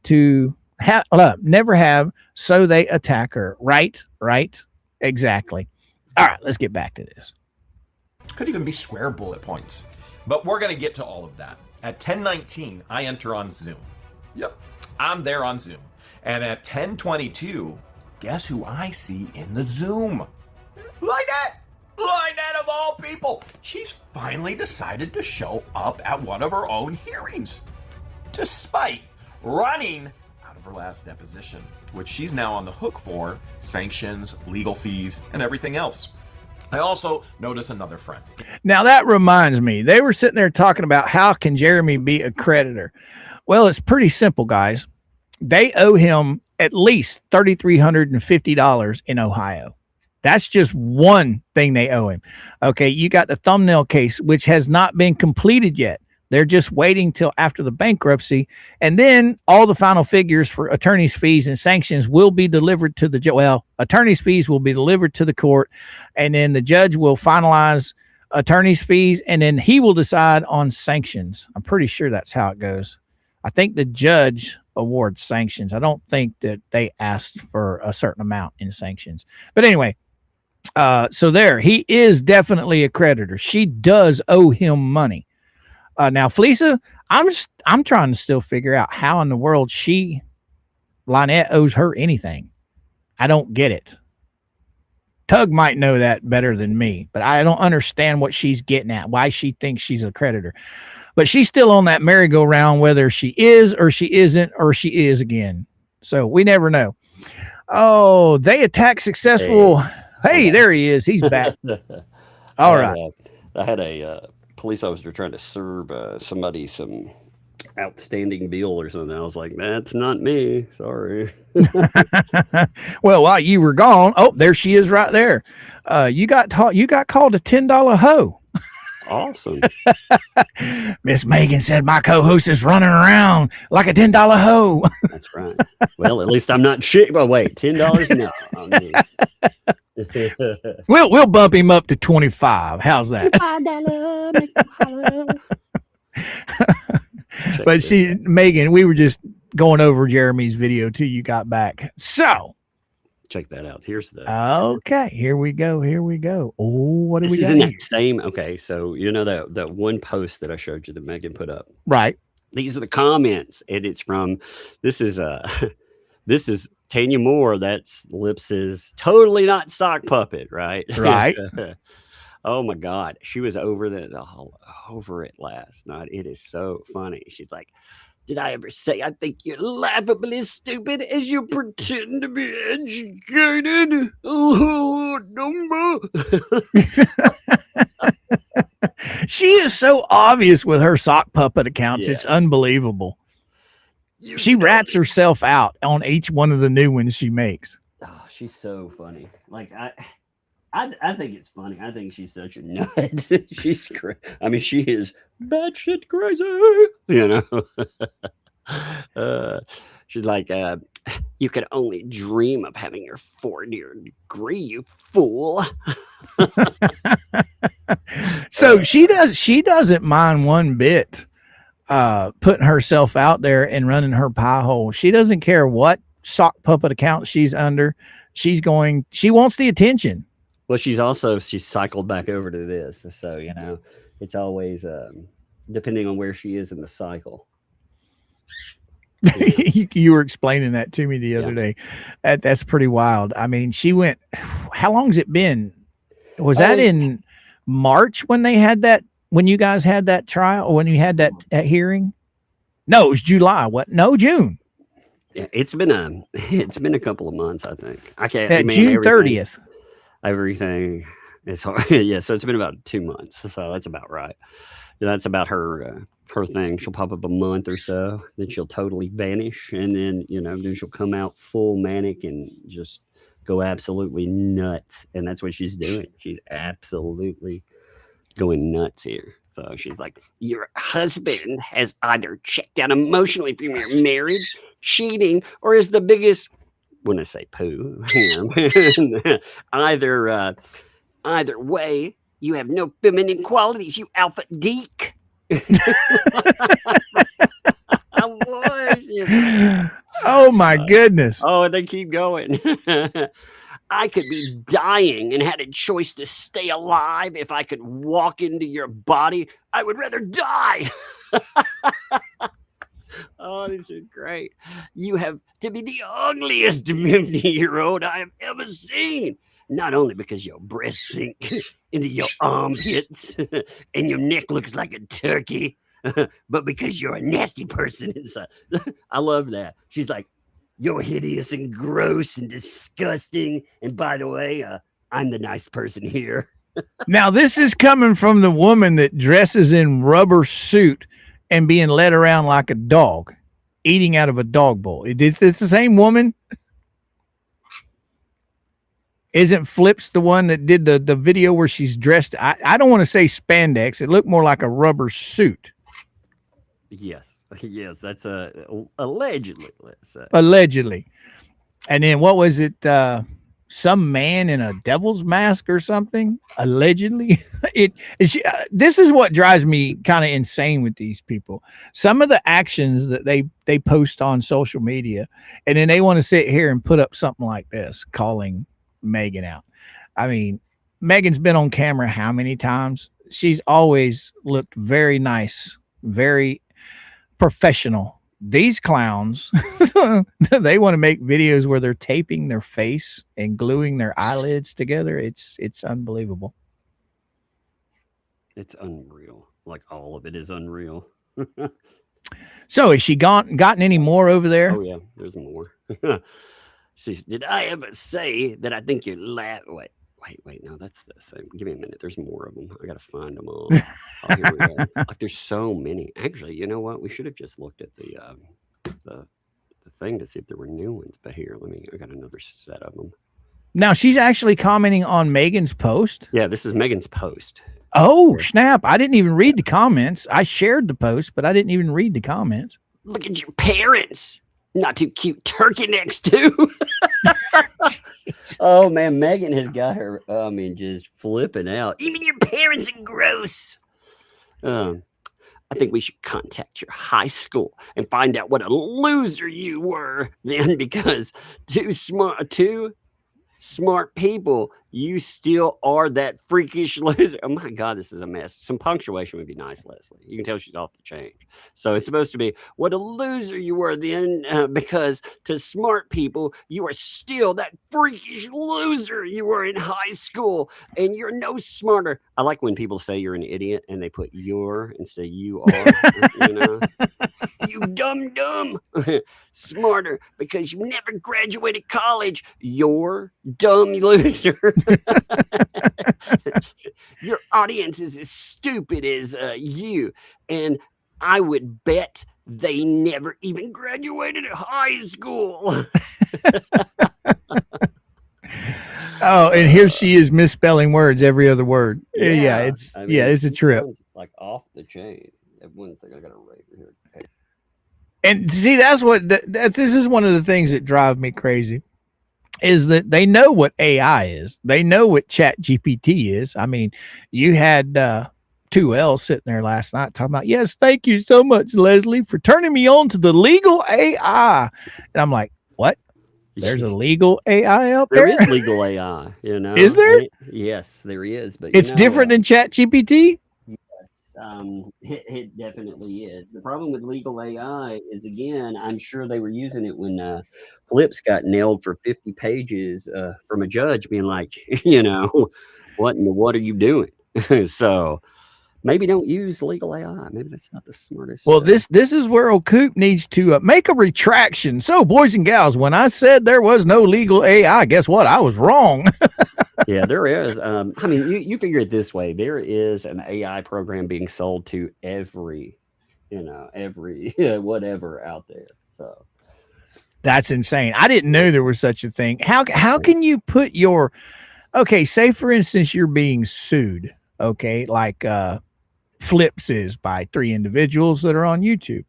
so they attack her. Right, exactly. All right, let's get back to this. Could even be square bullet points. But we're going to get to all of that. At 10:19, I enter on Zoom. Yep, I'm there on Zoom. And at 10:22, guess who I see in the Zoom? Lynette of all people. She's finally decided to show up at one of her own hearings, despite running out of her last deposition, which she's now on the hook for: sanctions, legal fees, and everything else. I also notice another friend. Now that reminds me, they were sitting there talking about how can Jeremy be a creditor. Well, it's pretty simple, guys. They owe him at least $3,350 in Ohio. That's just one thing they owe him. Okay, you got the thumbnail case, which has not been completed yet. They're just waiting till after the bankruptcy. And then all the final figures for attorney's fees and sanctions will be delivered to the judge. Well, attorney's fees will be delivered to the court, and then the judge will finalize attorney's fees, and then he will decide on sanctions. I'm pretty sure that's how it goes. I think the judge awards sanctions. I don't think that they asked for a certain amount in sanctions. But anyway, so there, he is definitely a creditor. She does owe him money. Now, Fleesa, I'm trying to still figure out how in the world Lynette owes her anything. I don't get it. Tug might know that better than me, but I don't understand what she's getting at, why she thinks she's a creditor. But she's still on that merry-go-round, whether she is or she isn't or she is again. So we never know. Oh, they attack successful. Hey, there he is. He's back. All right. I had a police officer trying to serve somebody some outstanding bill or something. I was like, that's not me. Sorry. Well, while you were gone, oh, there she is right there. You got called a $10 hoe. Awesome. Miss Megan said my co-host is running around like a $10 hoe. That's right. Well, at least I'm not shit. But wait, $10? No. We'll bump him up to 25. How's that? But see, Megan, we were just going over Jeremy's video till you got back. So check that out. Here's the. Okay, here we go. Here we go. Oh, what do This we is got in here? that same. Okay, so you know that one post that I showed you that Megan put up. Right. These are the comments, and it's from. This is this is Tanya Moore. That's Lips's totally not sock puppet, right? Right. Oh my God, she was over over it last night. It is so funny. She's like, "Did I ever say I think you're laughably stupid as you pretend to be educated? Oh, number." She is so obvious with her sock puppet accounts. It's Yes. unbelievable. You She know rats it. herself out on each one of the new ones she makes. Oh, she's so funny. Like I think it's funny. I think she's such a nut. She's I mean, she is batshit crazy. You know. She's like, you could only dream of having your 4-year degree, you fool. So she doesn't mind one bit putting herself out there and running her pie hole. She doesn't care what sock puppet account she's under. She wants the attention. Well, she's cycled back over to this. So, you know, it's always depending on where she is in the cycle. You were explaining that to me the other day. That's pretty wild. I mean, she went, how long's it been? Was that in March when you guys had that trial, or when you had that hearing? No, it was July. June. Yeah, it's been a couple of months, I think. I can't. June 30th. Everything is hard. Yeah, so it's been about 2 months. So that's about right. Yeah, that's about her thing. She'll pop up a month or so, then she'll totally vanish, and then then she'll come out full manic and just go absolutely nuts. And that's what she's doing. She's absolutely going nuts here. So she's like, your husband has either checked out emotionally from your marriage, cheating, or is the biggest, when I say poo, either way, you have no feminine qualities, you alpha deek. Oh my goodness. Oh, they keep going. I could be dying and had a choice to stay alive. If I could walk into your body, I would rather die. Oh, these are great. You have to be the ugliest 50-year-old I have ever seen. Not only because your breasts sink into your armpits and your neck looks like a turkey, but because you're a nasty person inside. I love that. She's like, you're hideous and gross and disgusting. And by the way, I'm the nice person here. Now, this is coming from the woman that dresses in rubber suit and being led around like a dog, eating out of a dog bowl. It's the same woman. Isn't Flips the one that did the video where she's dressed? I don't want to say spandex. It looked more like a rubber suit. Yes, that's allegedly. Let's say allegedly. And then what was it? Some man in a devil's mask or something. Allegedly, this is what drives me kind of insane with these people. Some of the actions that they post on social media, and then they want to sit here and put up something like this, calling Megan out. I mean, Megan's been on camera how many times? She's always looked very nice, very professional. These clowns, they want to make videos where they're taping their face and gluing their eyelids together. It's unbelievable. It's unreal. Like, all of it is unreal. So has she gotten any more over there? Oh yeah, there's more. Did I ever say that I think you're Wait, no, that's the same. Give me a minute. There's more of them. I gotta find them all. Oh, here we go. Like, there's so many. Actually, you know what? We should have just looked at the thing to see if there were new ones. But here, I got another set of them. Now she's actually commenting on Megan's post. Yeah, this is Megan's post. Oh, snap. I didn't even read the comments. I shared the post, but I didn't even read the comments. Look at your parents. Not too cute turkey next to. Oh man, Megan has got her, just flipping out. Even your parents are gross. I think we should contact your high school and find out what a loser you were then, because too smart people, you still are that freakish loser. Oh my God, this is a mess. Some punctuation would be nice, Leslie. You can tell she's off the chain. So it's supposed to be, what a loser you were then, because to smart people, you are still that freakish loser you were in high school, and you're no smarter. I like when people say you're an idiot and they put "you're" instead of "you are." You know, you dumb. Smarter because you never graduated college. You're dumb loser. Your audience is as stupid as you, and I would bet they never even graduated high school. Oh, and here she is misspelling words every other word. Yeah, it's it's a trip. Like off the chain. One second, I got to write here. Okay. And see, that's what this is one of the things that drive me crazy, is that they know what AI is. They know what Chat GPT is. I mean, you had 2L sitting there last night talking about, yes, thank you so much, Leslie, for turning me on to the legal AI. And I'm like, what? There's a legal AI out there? There is legal AI, you know. Is there? Yes, there is. But it's different than Chat GPT? It definitely is. The problem with legal AI is, again, I'm sure they were using it when Flips got nailed for 50 pages from a judge being like, you know, what are you doing? So maybe don't use legal AI. Maybe that's not the smartest. Well, this is where O'Coop needs to make a retraction. So, boys and gals, when I said there was no legal AI, guess what? I was wrong. Yeah, there is. I mean, you figure it this way. There is an AI program being sold to every whatever out there. So that's insane. I didn't know there was such a thing. How can you put your, okay, say for instance, you're being sued, okay, like Flips is by 3 individuals that are on YouTube.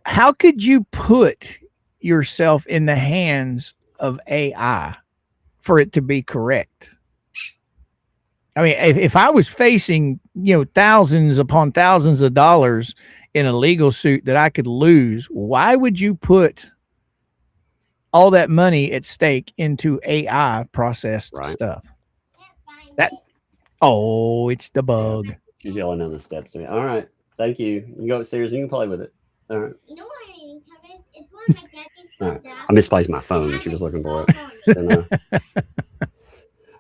How could you put yourself in the hands of AI for it to be correct? I mean, if I was facing, thousands upon thousands of dollars in a legal suit that I could lose, why would you put all that money at stake into AI processed stuff? It's the bug. She's yelling on the steps to me. All right, thank you. You can go upstairs and you can play with it. All right. You know what I mean? It's one of my daddy's all right. I misplaced my phone. She was looking for it.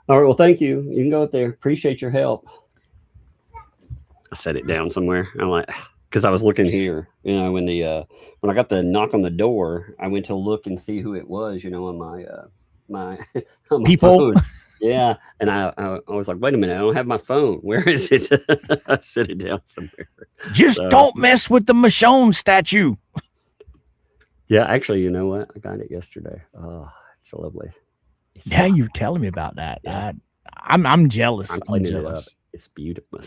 All right, well, thank you. You can go up there. Appreciate your help. I set it down somewhere. I'm like, because I was looking here, when I got the knock on the door, I went to look and see who it was, on my on my people. Phone. Yeah, and I was like, wait a minute, I don't have my phone. Where is it? I set it down somewhere. Just don't mess with the Michonne statue. Yeah, actually, you know what? I got it yesterday. Oh, it's so lovely. Yeah, you're telling me about that. Yeah. I'm jealous. I'm jealous. It's beautiful.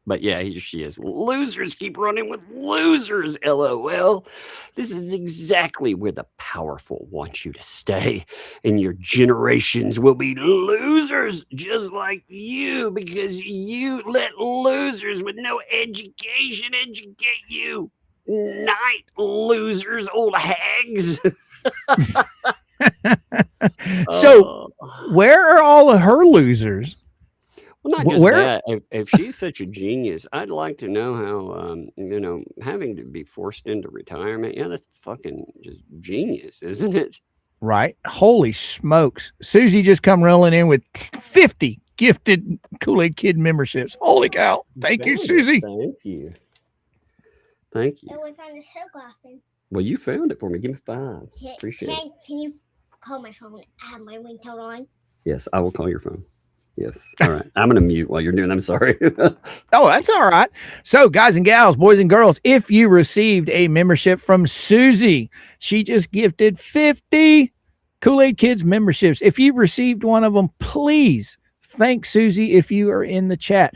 But yeah, she is. Losers keep running with losers, LOL. This is exactly where the powerful want you to stay. And your generations will be losers just like you, because you let losers with no education educate you. Night, losers, old hags. So, where are all of her losers? Well, not just that. If she's such a genius, I'd like to know how, having to be forced into retirement. Yeah, that's fucking just genius, isn't it? Right. Holy smokes. Susie just come rolling in with 50 gifted Kool-Aid Kid memberships. Holy cow. Thank you, Susie. Thank you. Thank you. It was on the show often. Well, you found it for me. Give me 5. Appreciate it. Can you call my phone? I have my ringtone on. Yes, I will call your phone. Yes. All right. I'm going to mute while you're doing that. I'm sorry. Oh, that's all right. So, guys and gals, boys and girls, if you received a membership from Susie, she just gifted 50 Kool-Aid Kids memberships. If you received one of them, please thank Susie if you are in the chat.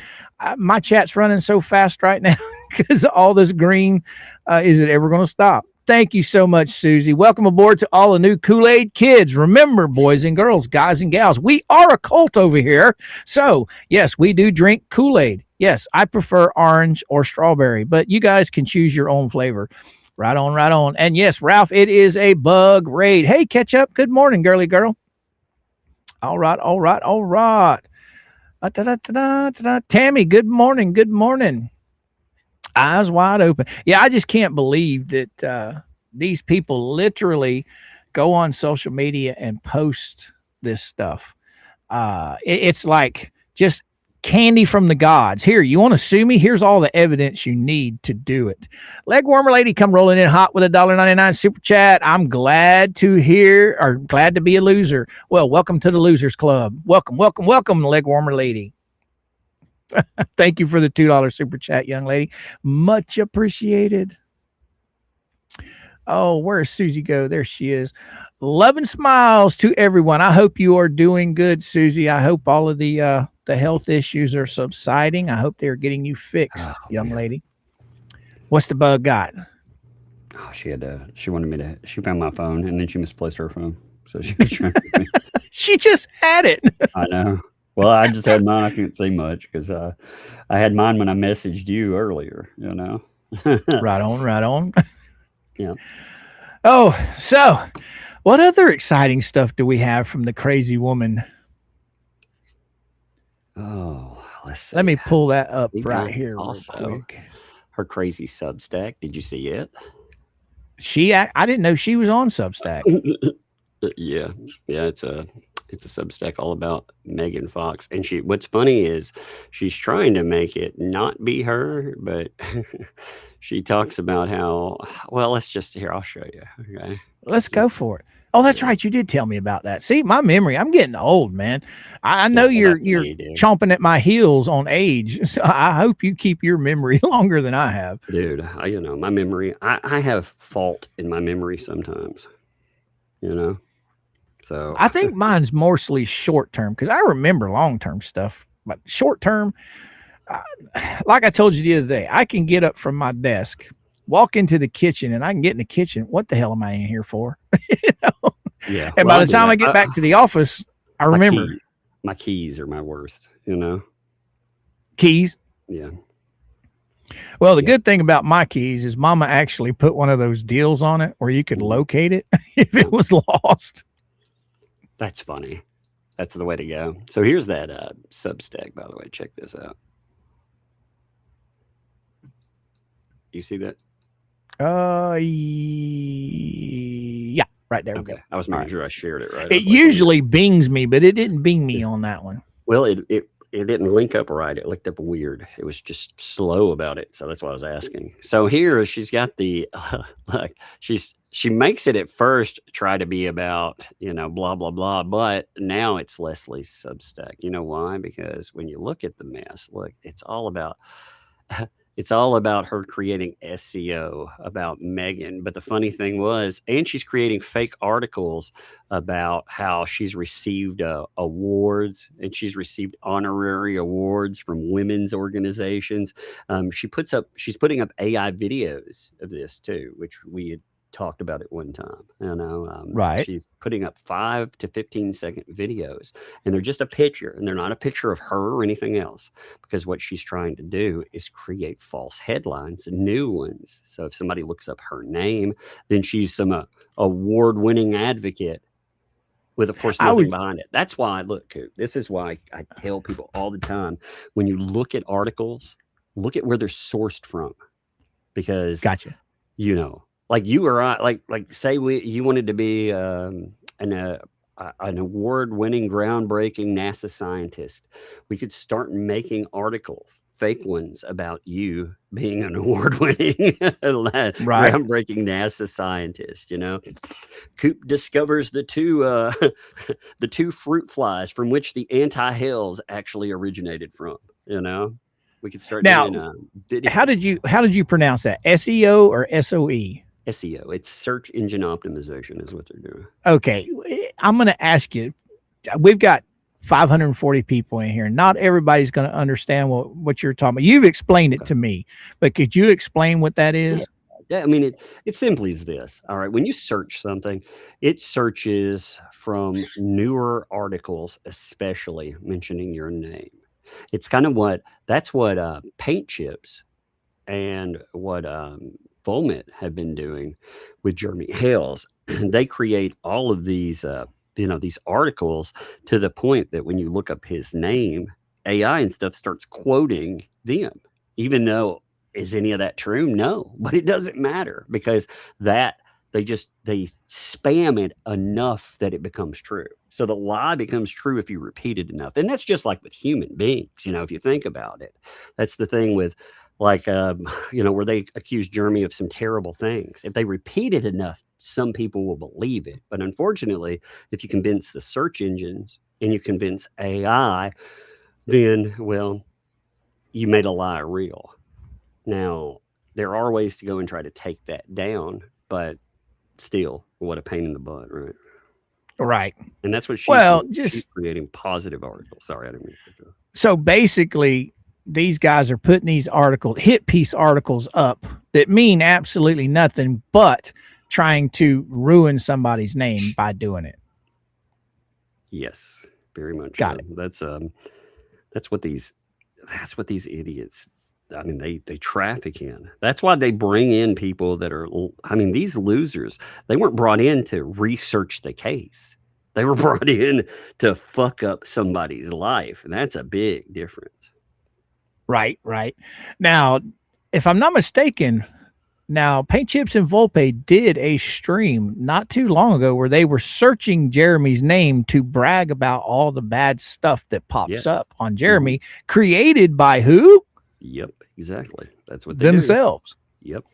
My chat's running so fast right now because all this green. Is it ever going to stop? Thank you so much, Susie. Welcome aboard to all the new Kool-Aid Kids. Remember, boys and girls, guys and gals, we are a cult over here. So, yes, we do drink Kool-Aid. Yes, I prefer orange or strawberry, but you guys can choose your own flavor. Right on, right on. And yes, Ralph, it is a bug raid. Hey, catch up. Good morning, girly girl. All right. Tammy, good morning. Good morning. Eyes wide open. Yeah, I just can't believe that these people literally go on social media and post this stuff. It's like just candy from the gods. Here, you want to sue me? Here's all the evidence you need to do it. Leg warmer lady come rolling in hot with $1.99 super chat. I'm glad to hear or glad to be a loser. Well, welcome to the Losers Club. Welcome, leg warmer lady. Thank you for the $2 super chat, young lady. Much appreciated. Oh, where's Susie go? There she is. Love and smiles to everyone. I hope you are doing good, Susie. I hope all of the health issues are subsiding. I hope they're getting you fixed, young lady. What's the bug got? Oh, she wanted me to, she found my phone and then she misplaced her phone. So she was trying to, she just had it. I know. Well, I just had mine. I can't say much because I had mine when I messaged you earlier, you know. Right on. Yeah. Oh, so what other exciting stuff do we have from the crazy woman? Oh, let's see. Let me pull that up We right got here real also quick. her crazy Substack. Did you see it? I didn't know she was on Substack. Yeah. It's a Substack all about Megan Fox, and what's funny is she's trying to make it not be her, but she talks about how, well, I'll show you. Okay. Let's go for it. Oh, that's right. You did tell me about that. See, my memory, I'm getting old, man. I know you're chomping at my heels on age. So I hope you keep your memory longer than I have. Dude, my memory, I have fault in my memory sometimes, you know? So I think mine's mostly short term because I remember long term stuff, but short term, like I told you the other day, I can get up from my desk, walk into the kitchen, and I can get in the kitchen. What the hell am I in here for? You know? Yeah. And by the time I get back to the office, I remember. My keys are my worst, you know? Keys? Yeah. Well, the good thing about my keys is Mama actually put one of those deals on it where you could locate it if it was lost. That's funny. That's the way to go. So here's that Substack, by the way. Check this out. You see that? Yeah, right there. Okay. I was making sure I shared it right. It usually bings me, but it didn't bing me on that one. Well, it didn't link up right. It linked up weird. It was just slow about it. So that's why I was asking. So here she's got the like she makes it at first try to be about, blah, blah, blah. But now it's Leslie's Substack. You know why? Because when you look at the mess, look, it's all about her creating SEO about Megan. But the funny thing was, and she's creating fake articles about how she's received awards and she's received honorary awards from women's organizations. She's putting up AI videos of this too, which we had talked about at one time. Right. She's putting up 5 to 15-second videos, and they're just a picture, and they're not a picture of her or anything else, because what she's trying to do is create false headlines, new ones. So if somebody looks up her name, then she's some award-winning advocate with, of course, nothing behind it. That's why this is why I tell people all the time, when you look at articles, look at where they're sourced from, because gotcha. Like you or I, like say you wanted to be an award-winning, groundbreaking NASA scientist. We could start making articles, fake ones, about you being an award-winning, groundbreaking NASA scientist. Coop discovers the two fruit flies from which the anti-hales actually originated from. We could start doing how did you pronounce that? SEO or SOE? SEO. It's search engine optimization is what they're doing. Okay. I'm going to ask you, we've got 540 people in here. Not everybody's going to understand what you're talking about. You've explained it to me, but could you explain what that is? Yeah. I mean, it simply is this. All right. When you search something, it searches from newer articles, especially mentioning your name. It's kind of that's what paint chips and what Volmet have been doing with Jeremy Hales. They create all of these these articles to the point that when you look up his name, AI and stuff starts quoting them, even though is any of that true? No, but it doesn't matter because they spam it enough that it becomes true. So the lie becomes true if you repeat it enough. And that's just like with human beings, if you think about it. That's the thing with like, where they accuse Jeremy of some terrible things. If they repeat it enough, some people will believe it. But unfortunately, if you convince the search engines and you convince AI, then, well, you made a lie real. Now, there are ways to go and try to take that down, but still, what a pain in the butt, right? Right. And that's what she's creating positive articles. Sorry, I didn't mean to. So basically, these guys are putting these hit piece articles up that mean absolutely nothing, but trying to ruin somebody's name by doing it. Yes, very much. Got it. That's what these idiots, I mean, they traffic in. That's why they bring in people that are, these losers, they weren't brought in to research the case. They were brought in to fuck up somebody's life. And that's a big difference. Right. Now, if I'm not mistaken, Paint Chips and Volpe did a stream not too long ago where they were searching Jeremy's name to brag about all the bad stuff that pops up on Jeremy, created by who? Yep, exactly. That's what they themselves. Do. Yep.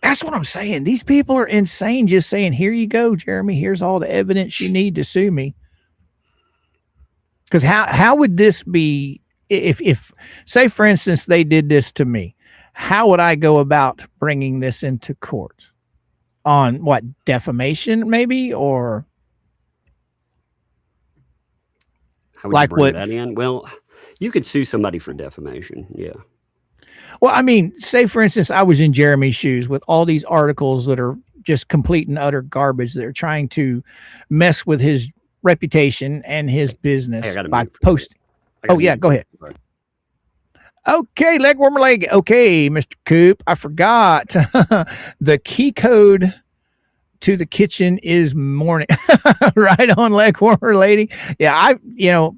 That's what I'm saying. These people are insane just saying, here you go, Jeremy. Here's all the evidence you need to sue me. Because how would this be if, say, for instance, they did this to me? How would I go about bringing this into court? On what, defamation maybe? Or how would like you bring that in? Well, you could sue somebody for defamation. Yeah. Well, I mean, say, for instance, I was in Jeremy's shoes with all these articles that are just complete and utter garbage. They're trying to mess with his reputation and his business by posting. Oh, yeah, go ahead. Right. Okay, leg warmer leg. Okay, Mr. Coop, I forgot. The key code to the kitchen is morning. Right on, leg warmer lady. Yeah,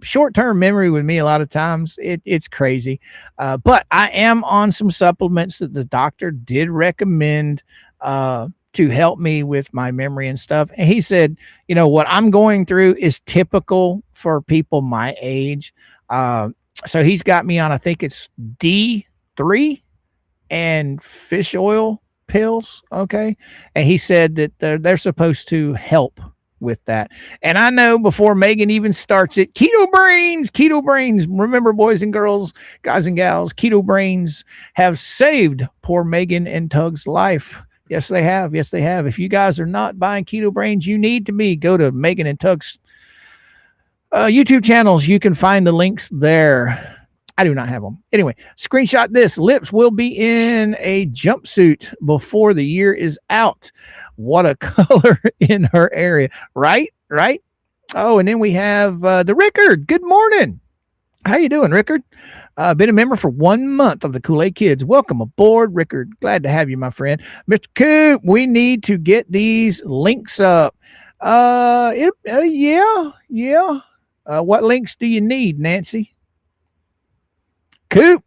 short-term memory with me a lot of times, it's crazy. But I am on some supplements that the doctor did recommend to help me with my memory and stuff. And he said, what I'm going through is typical for people my age. So he's got me on, I think it's D3 and fish oil pills. Okay. And he said that they're supposed to help with that. And I know before Megan even starts it, keto brains. Remember, boys and girls, guys and gals, keto brains have saved poor Megan and Tug's life. Yes, they have. Yes, they have. If you guys are not buying keto brains, you need to be. Go to Megan and Tug's YouTube channels. You can find the links there. I do not have them. Anyway, screenshot this. Lips will be in a jumpsuit before the year is out. What a color in her area. Right? Oh, and then we have the Rickard. Good morning. How you doing, Rickard? Been a member for 1 month of the Kool-Aid Kids. Welcome aboard, Rickard. Glad to have you, my friend. Mr. Coop, we need to get these links up. Yeah. What links do you need, Nancy? Coop,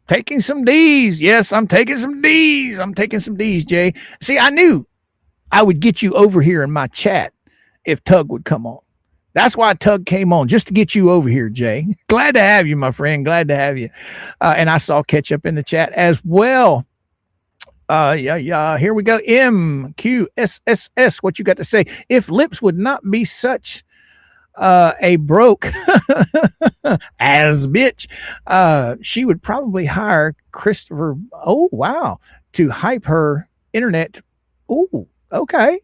taking some D's. Yes, I'm taking some D's. Jay. See, I knew I would get you over here in my chat if Tug would come on. That's why Tug came on, just to get you over here, Jay. Glad to have you, my friend. Glad to have you. And I saw Ketchup in the chat as well. Yeah. Here we go. MQSSS. What you got to say? If Lips would not be such a broke as bitch, she would probably hire Christopher. Oh, wow. To hype her internet. Oh, okay.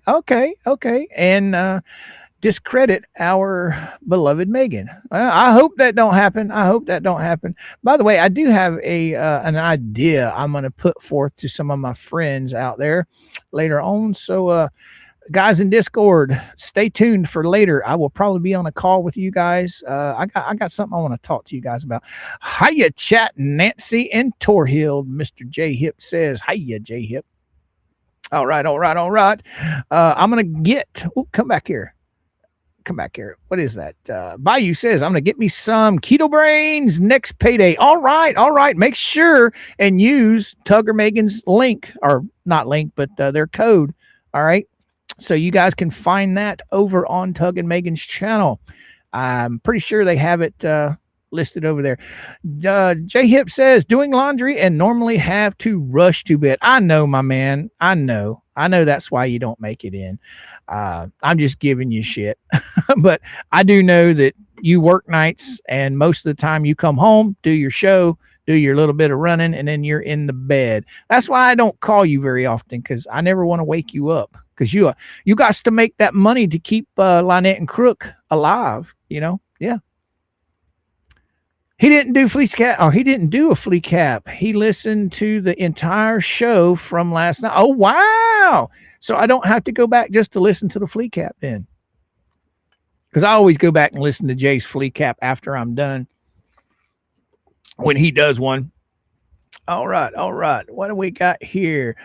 And discredit our beloved Megan. I hope that don't happen. By the way, I do have an idea I'm going to put forth to some of my friends out there later on. So, guys in Discord, stay tuned for later. I will probably be on a call with you guys. I got something I want to talk to you guys about. Hiya, chat, Nancy and Torhill. Mr. J Hip says, hiya, J Hip. All right. I'm going to come back here. come back here. What is that? Bayou says, I'm going to get me some keto brains next payday. All right. Make sure and use Tug or Megan's link, or not link, but their code. All right. So you guys can find that over on Tug and Megan's channel. I'm pretty sure they have it listed over there. J Hip says, doing laundry and normally have to rush to bed. I know, my man. I know that's why you don't make it in. I'm just giving you shit. But I do know that you work nights, and most of the time you come home, do your show, do your little bit of running, and then you're in the bed. That's why I don't call you very often, because I never want to wake you up, because you got to make that money to keep Lynette and Crook alive, you know? Yeah. He didn't do fleece cap, or he didn't do a flea cap. He listened to the entire show from last night. Oh, wow. So I don't have to go back just to listen to the flea cap then. Because I always go back and listen to Jay's flea cap after I'm done, when he does one. All right. What do we got here?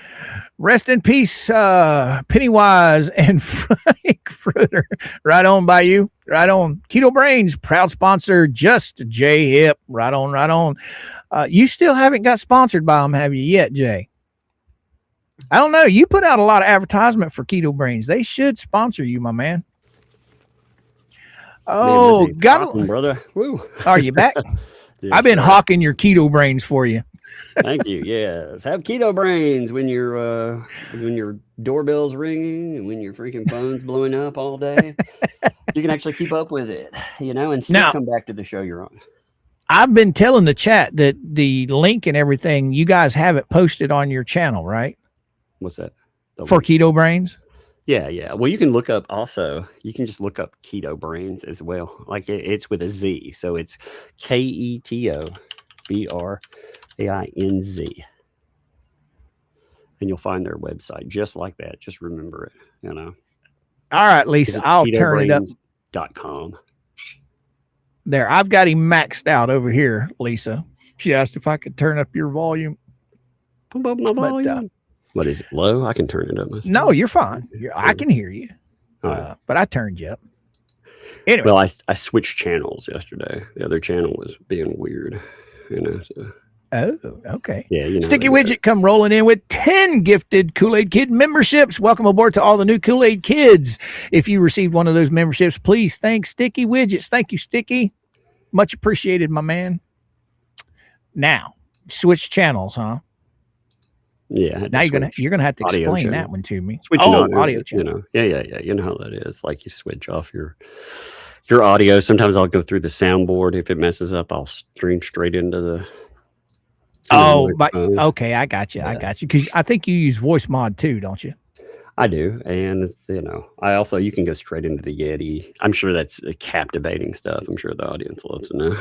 Rest in peace, Pennywise and Frankfurter. Right on, Bayou. Right on. Keto Brains, proud sponsor, Just J Hip. Right on. You still haven't got sponsored by them, have you yet, Jay? I don't know. You put out a lot of advertisement for Keto Brains. They should sponsor you, my man. Oh, got it, brother. Woo. Are you back? Yes, I've been hawking your Keto Brains for you. Thank you. Yes, have keto brains when your doorbell's ringing and when your freaking phone's blowing up all day. You can actually keep up with it, you know, and still come back to the show you're on. I've been telling the chat that the link and everything, you guys have it posted on your channel, right? What's that? For Keto Brains? Yeah. Well, you can look up also. You can just look up Keto Brains as well. Like it's with a Z, so it's KETOBRAINZ. And you'll find their website just like that. Just remember it, you know. All right, Lisa, I'll turn it up. .com. There, I've got him maxed out over here, Lisa. She asked if I could turn up your volume. Pump up my volume. What is it, low? I can turn it up. No, you're fine. I can hear you. But I turned you up. Anyway. Well, I switched channels yesterday. The other channel was being weird, you know. So. Oh, okay. Yeah, you know, Sticky Widget come rolling in with 10 gifted Kool-Aid Kid memberships. Welcome aboard to all the new Kool-Aid Kids. If you received one of those memberships, please thank Sticky Widgets. Thank you, Sticky. Much appreciated, my man. Now, switch channels, huh? Yeah. Now you're gonna have to explain that one to me. Switching audio channel. You know, yeah. You know how that is. Like you switch off your audio. Sometimes I'll go through the soundboard. If it messes up, I'll stream straight into the. But okay, I got you. Yeah. I got you, because I think you use voice mod too, don't you? I do, and you know, you can go straight into the Yeti. I'm sure that's captivating stuff. I'm sure the audience loves to know.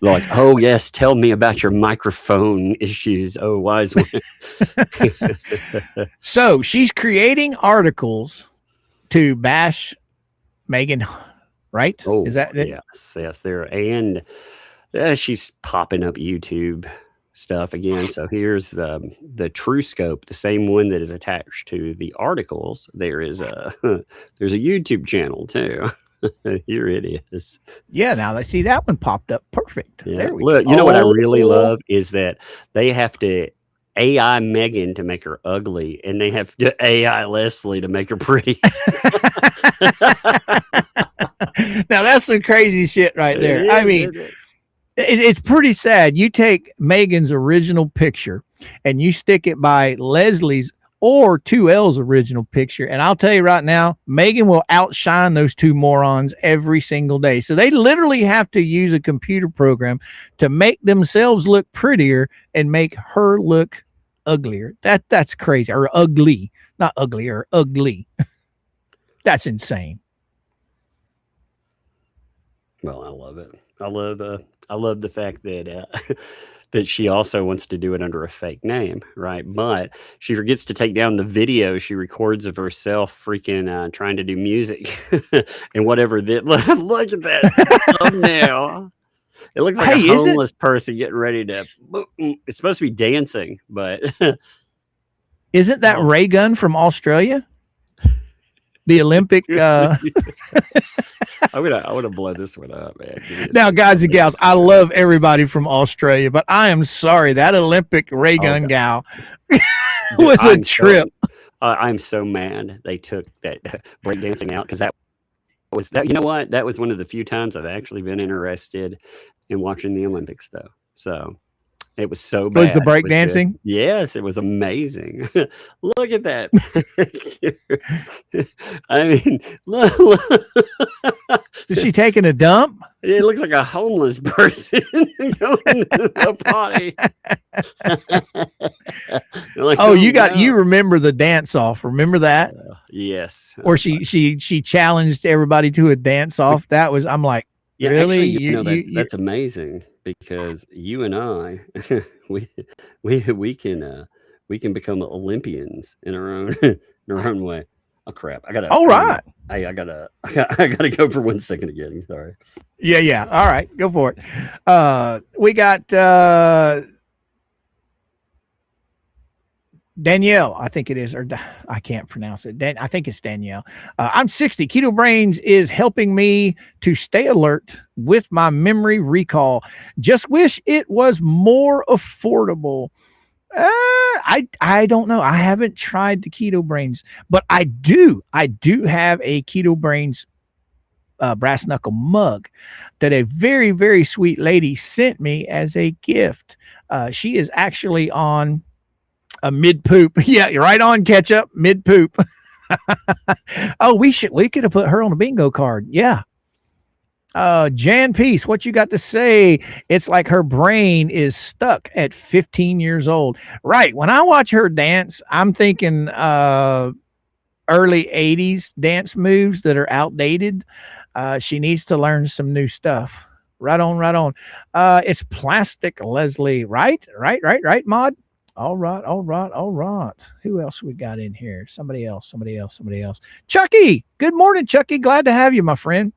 Like, oh yes, tell me about your microphone issues. Oh, wise one. So she's creating articles to bash Megan, right? Oh, is that it? Yes, there, and she's popping up YouTube stuff again. So here's the True Scope, the same one that is attached to the articles. There's a YouTube channel too. Here it is. Yeah, now I see that one popped up. Perfect. Yeah. There we Look, go. You know what I really love is that they have to AI Megan to make her ugly, and they have to AI Leslie to make her pretty. Now that's some crazy shit right there. I mean, it's pretty sad. You take Megan's original picture and you stick it by Leslie's or 2L's original picture, and I'll tell you right now, Megan will outshine those two morons every single day. So they literally have to use a computer program to make themselves look prettier and make her look uglier. That's crazy. Or ugly, not uglier, ugly. That's insane. Well, I love it. I love the fact that that she also wants to do it under a fake name, right? But she forgets to take down the video she records of herself freaking trying to do music and whatever. Look at that thumbnail. It looks like a homeless person getting ready to. It's supposed to be dancing, but isn't that Ray Gun from Australia? the Olympic. I would have blown this one up, man. Give me a Now, second. guys and gals, I love everybody from Australia, but I am sorry that Olympic ray gun God. gal was a trip. I'm so mad they took that breakdancing out, because that was that. You know what? That was one of the few times I've actually been interested in watching the Olympics, though. So it was so bad. Was the It good. breakdancing? Yes, it was amazing. Look at that. I mean, look. Is she taking a dump? It looks like a homeless person going to the potty. Like, Oh, you remember the dance off? Remember that? Yes. Or she challenged everybody to a dance off. That was, I'm like, Yeah, really? actually, that's amazing, because you and I, we can become Olympians in our own way. Oh crap! I gotta. All right. I gotta go for 1 second again. Sorry. Yeah. All right, go for it. We got Danielle, I think it is, or I can't pronounce it. I think it's Danielle. I'm 60. Keto Brains is helping me to stay alert with my memory recall. Just wish it was more affordable. I don't know. I haven't tried the Keto Brains, but I do have a Keto Brains brass knuckle mug that a very, very sweet lady sent me as a gift. She is actually on a mid poop. Yeah, you're right on, Ketchup. Mid poop. Oh, we could have put her on a bingo card. Yeah. Jan Peace, what you got to say? It's like her brain is stuck at 15 years old. Right. When I watch her dance, I'm thinking early 80s dance moves that are outdated. She needs to learn some new stuff. Right on. It's plastic, Leslie. Right, Mod. All right. Who else we got in here? Somebody else. Chucky. Good morning, Chucky. Glad to have you, my friend.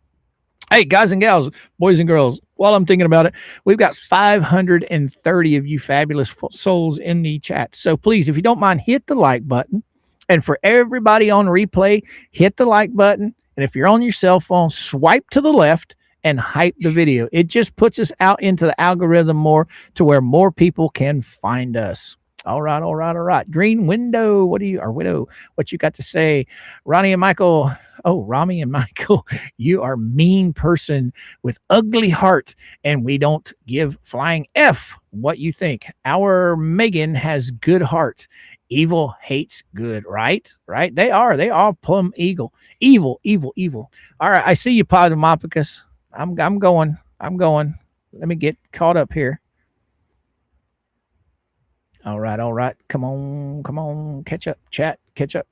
Hey, guys and gals, boys and girls, while I'm thinking about it, we've got 530 of you fabulous souls in the chat. So please, if you don't mind, hit the like button. And for everybody on replay, hit the like button. And if you're on your cell phone, swipe to the left and hype the video. It just puts us out into the algorithm more, to where more people can find us. All right. Green Window, Widow, what you got to say? Ronnie and Michael. Oh, Rami and Michael, you are mean person with ugly heart, and we don't give flying F what you think. Our Megan has good heart. Evil hates good, right? They are plumb evil. All right, I see you, Podomopicus. I'm going. Let me get caught up here. All right. Come on. Catch up, chat. Catch up.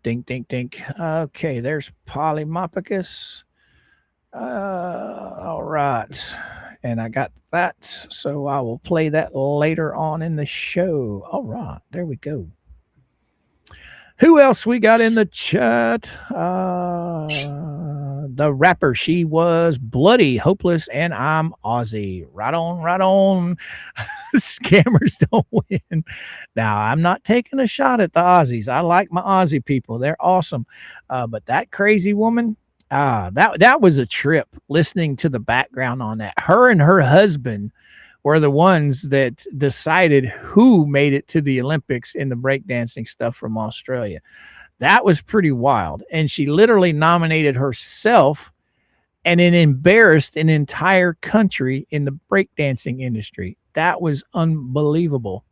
Dink. Okay, there's Polymopicus. All right. And I got that, so I will play that later on in the show. All right, there we go. Who else we got in the chat? The rapper, she was bloody, hopeless, and I'm Aussie. Right on. Scammers don't win. Now, I'm not taking a shot at the Aussies. I like my Aussie people. They're awesome. But that crazy woman, that was a trip, listening to the background on that. Her and her husband were the ones that decided who made it to the Olympics in the breakdancing stuff from Australia. That was pretty wild. And she literally nominated herself and then embarrassed an entire country in the breakdancing industry. That was unbelievable.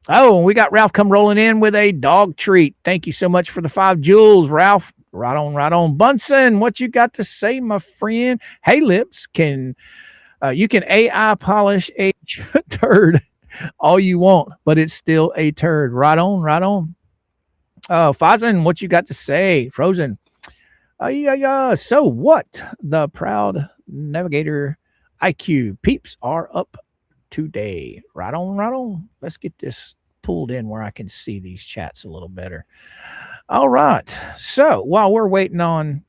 Oh, and we got Ralph come rolling in with a dog treat. Thank you so much for the 5 jewels, Ralph. Right on. Bunsen, what you got to say, my friend? Hey, Lips, you can AI polish a turd all you want, but it's still a turd. Right on. Fazen, what you got to say? Frozen. Yeah. So what? The proud navigator IQ peeps are up today. Right on. Let's get this pulled in where I can see these chats a little better. All right. So while we're waiting on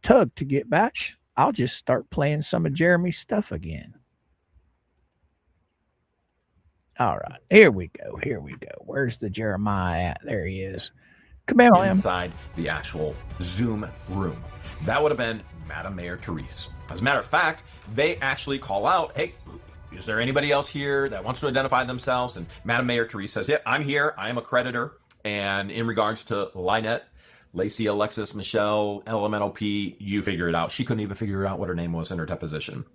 Tug to get back, I'll just start playing some of Jeremy's stuff again. All right. Here we go. Where's the Jeremiah at? There he is. Kamehameha. inside the actual Zoom room. That would have been Madam Mayor Therese. As a matter of fact, they actually call out, hey, is there anybody else here that wants to identify themselves? And Madam Mayor Therese says, yeah, I'm here. I am a creditor. And in regards to Lynette, Lacey, Alexis, Michelle, LMNOP, you figure it out. She couldn't even figure out what her name was in her deposition.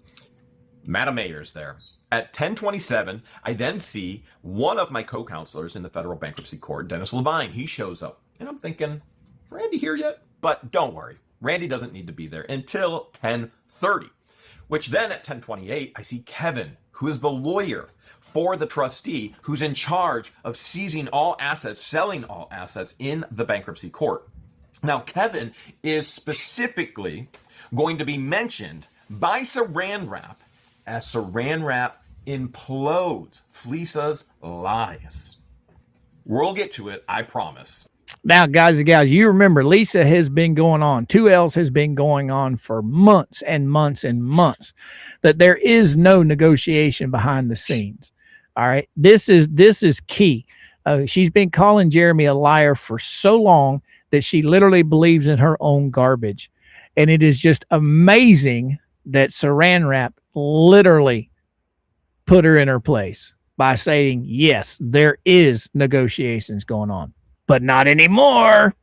Madam Mayor's there. At 10:27, I then see one of my co-counselors in the federal bankruptcy court, Dennis Levine. He shows up. And I'm thinking, Randy here yet? But don't worry. Randy doesn't need to be there until 10:30. Which then at 10:28, I see Kevin, who is the lawyer for the trustee, who's in charge of seizing all assets, selling all assets in the bankruptcy court. Now, Kevin is specifically going to be mentioned by Saran Wrap as Saran Wrap implodes Felisa's lies. We'll get to it, I promise. Now, guys and gals, you remember Lisa has been going on, 2Ls has been going on for months and months and months, that there is no negotiation behind the scenes. All right. This is key. She's been calling Jeremy a liar for so long that she literally believes in her own garbage. And it is just amazing that Saran Wrap literally put her in her place by saying, yes, there is negotiations going on, but not anymore.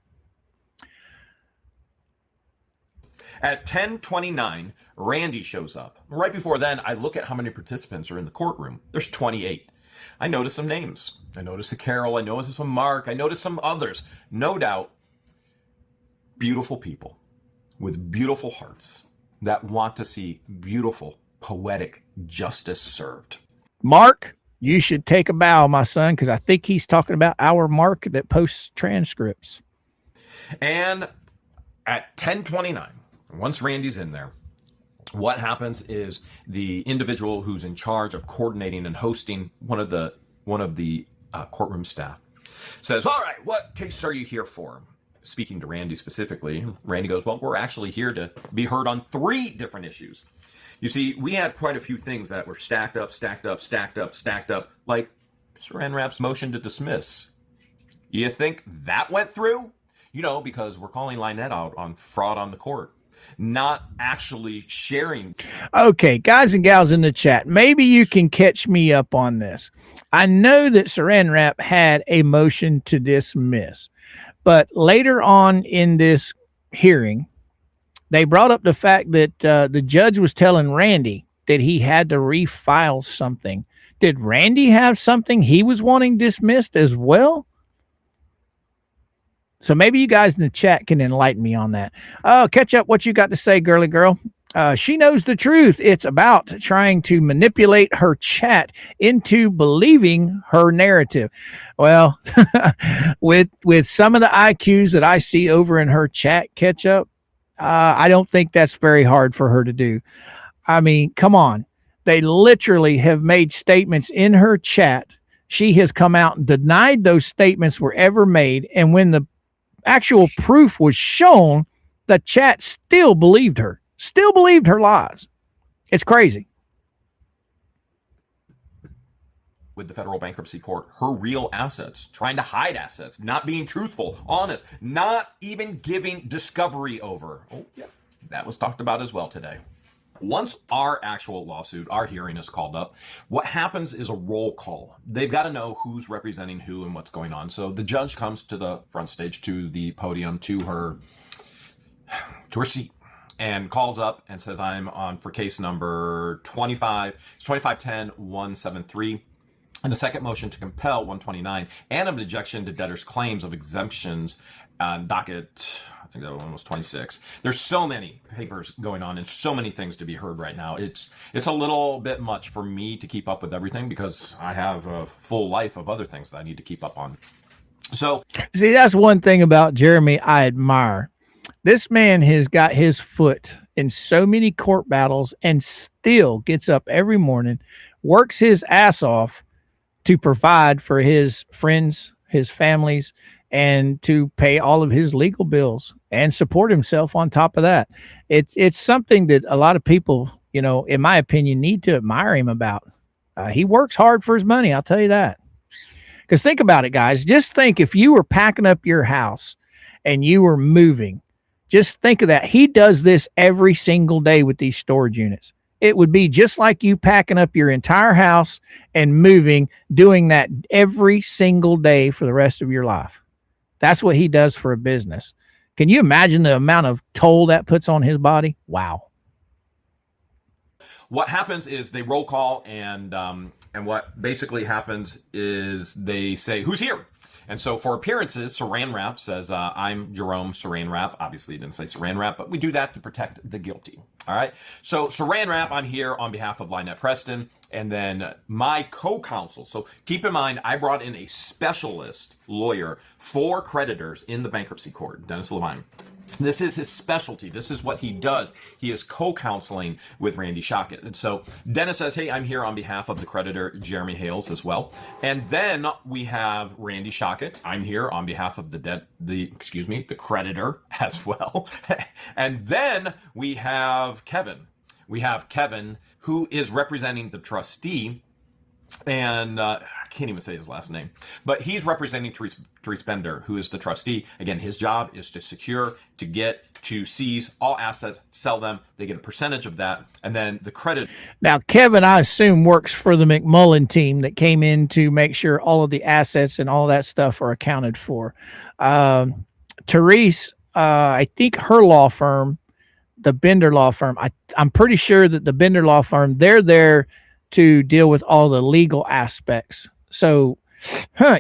At 10:29, Randy shows up. Right before then, I look at how many participants are in the courtroom. There's 28. I notice some names. I notice a Carol. I notice some Mark. I notice some others. No doubt, beautiful people with beautiful hearts that want to see beautiful, poetic justice served. Mark, you should take a bow, my son, because I think he's talking about our Mark that posts transcripts. And at 10:29, once Randy's in there, what happens is the individual who's in charge of coordinating and hosting one of the courtroom staff says, all right, what case are you here for? Speaking to Randy specifically, Randy goes, well, we're actually here to be heard on 3 different issues. You see, we had quite a few things that were stacked up, like Saran Wrap's motion to dismiss. You think that went through? You know, because we're calling Lynette out on fraud on the court, not actually sharing. Okay, guys and gals in the chat, maybe you can catch me up on this. I know that Saran Wrap had a motion to dismiss, but later on in this hearing, they brought up the fact that the judge was telling Randy that he had to refile something. Did Randy have something he was wanting dismissed as well? So maybe you guys in the chat can enlighten me on that. Catch up what you got to say, girly girl. She knows the truth. It's about trying to manipulate her chat into believing her narrative. Well, with some of the IQs that I see over in her chat, catch up, I don't think that's very hard for her to do. I mean, come on. They literally have made statements in her chat. She has come out and denied those statements were ever made. And when the actual proof was shown, the chat still believed her lies. It's crazy. With the federal bankruptcy court, her real assets, trying to hide assets, not being truthful, honest, not even giving discovery over. Oh, yeah, that was talked about as well today. Once our actual lawsuit, our hearing is called up, what happens is a roll call. They've got to know who's representing who and what's going on. So the judge comes to the front stage, to the podium, to her seat, and calls up and says, I'm on for case number 25. It's 2510-173. And the second motion to compel 129 and an objection to debtor's claims of exemptions on docket, I think that one was 26. There's so many papers going on and so many things to be heard right now. It's a little bit much for me to keep up with everything because I have a full life of other things that I need to keep up on. So, see, that's one thing about Jeremy I admire. This man has got his foot in so many court battles and still gets up every morning, works his ass off to provide for his friends, his families, and to pay all of his legal bills and support himself on top of that. It's something that a lot of people, you know, in my opinion, need to admire him about. He works hard for his money. I'll tell you that. Because think about it, guys. Just think if you were packing up your house and you were moving, just think of that. He does this every single day with these storage units. It would be just like you packing up your entire house and moving, doing that every single day for the rest of your life. That's what he does for a business. Can you imagine the amount of toll that puts on his body? Wow. What happens is they roll call, and what basically happens is they say, who's here? And so for appearances, Saran Wrap says, I'm Jerome Saran Wrap. Obviously, he didn't say Saran Wrap, but we do that to protect the guilty. All right. So Saran Wrap, I'm here on behalf of Lynette Preston, and then my co-counsel. So keep in mind, I brought in a specialist lawyer for creditors in the bankruptcy court, Dennis Levine. This is his specialty. This is what he does. He is co-counseling with Randy Shockett. And so Dennis says, hey, I'm here on behalf of the creditor, Jeremy Hales, as well. And then we have Randy Shockett. I'm here on behalf of the creditor as well. And then we have Kevin. We have Kevin, who is representing the trustee. And I can't even say his last name, but he's representing Therese Bender, who is the trustee. Again, his job is to secure, to seize all assets, sell them. They get a percentage of that. And then the credit. Now, Kevin, I assume, works for the McMullen team that came in to make sure all of the assets and all that stuff are accounted for. Therese, I think her law firm, the Bender law firm, I'm pretty sure that the Bender law firm, they're there to deal with all the legal aspects. So,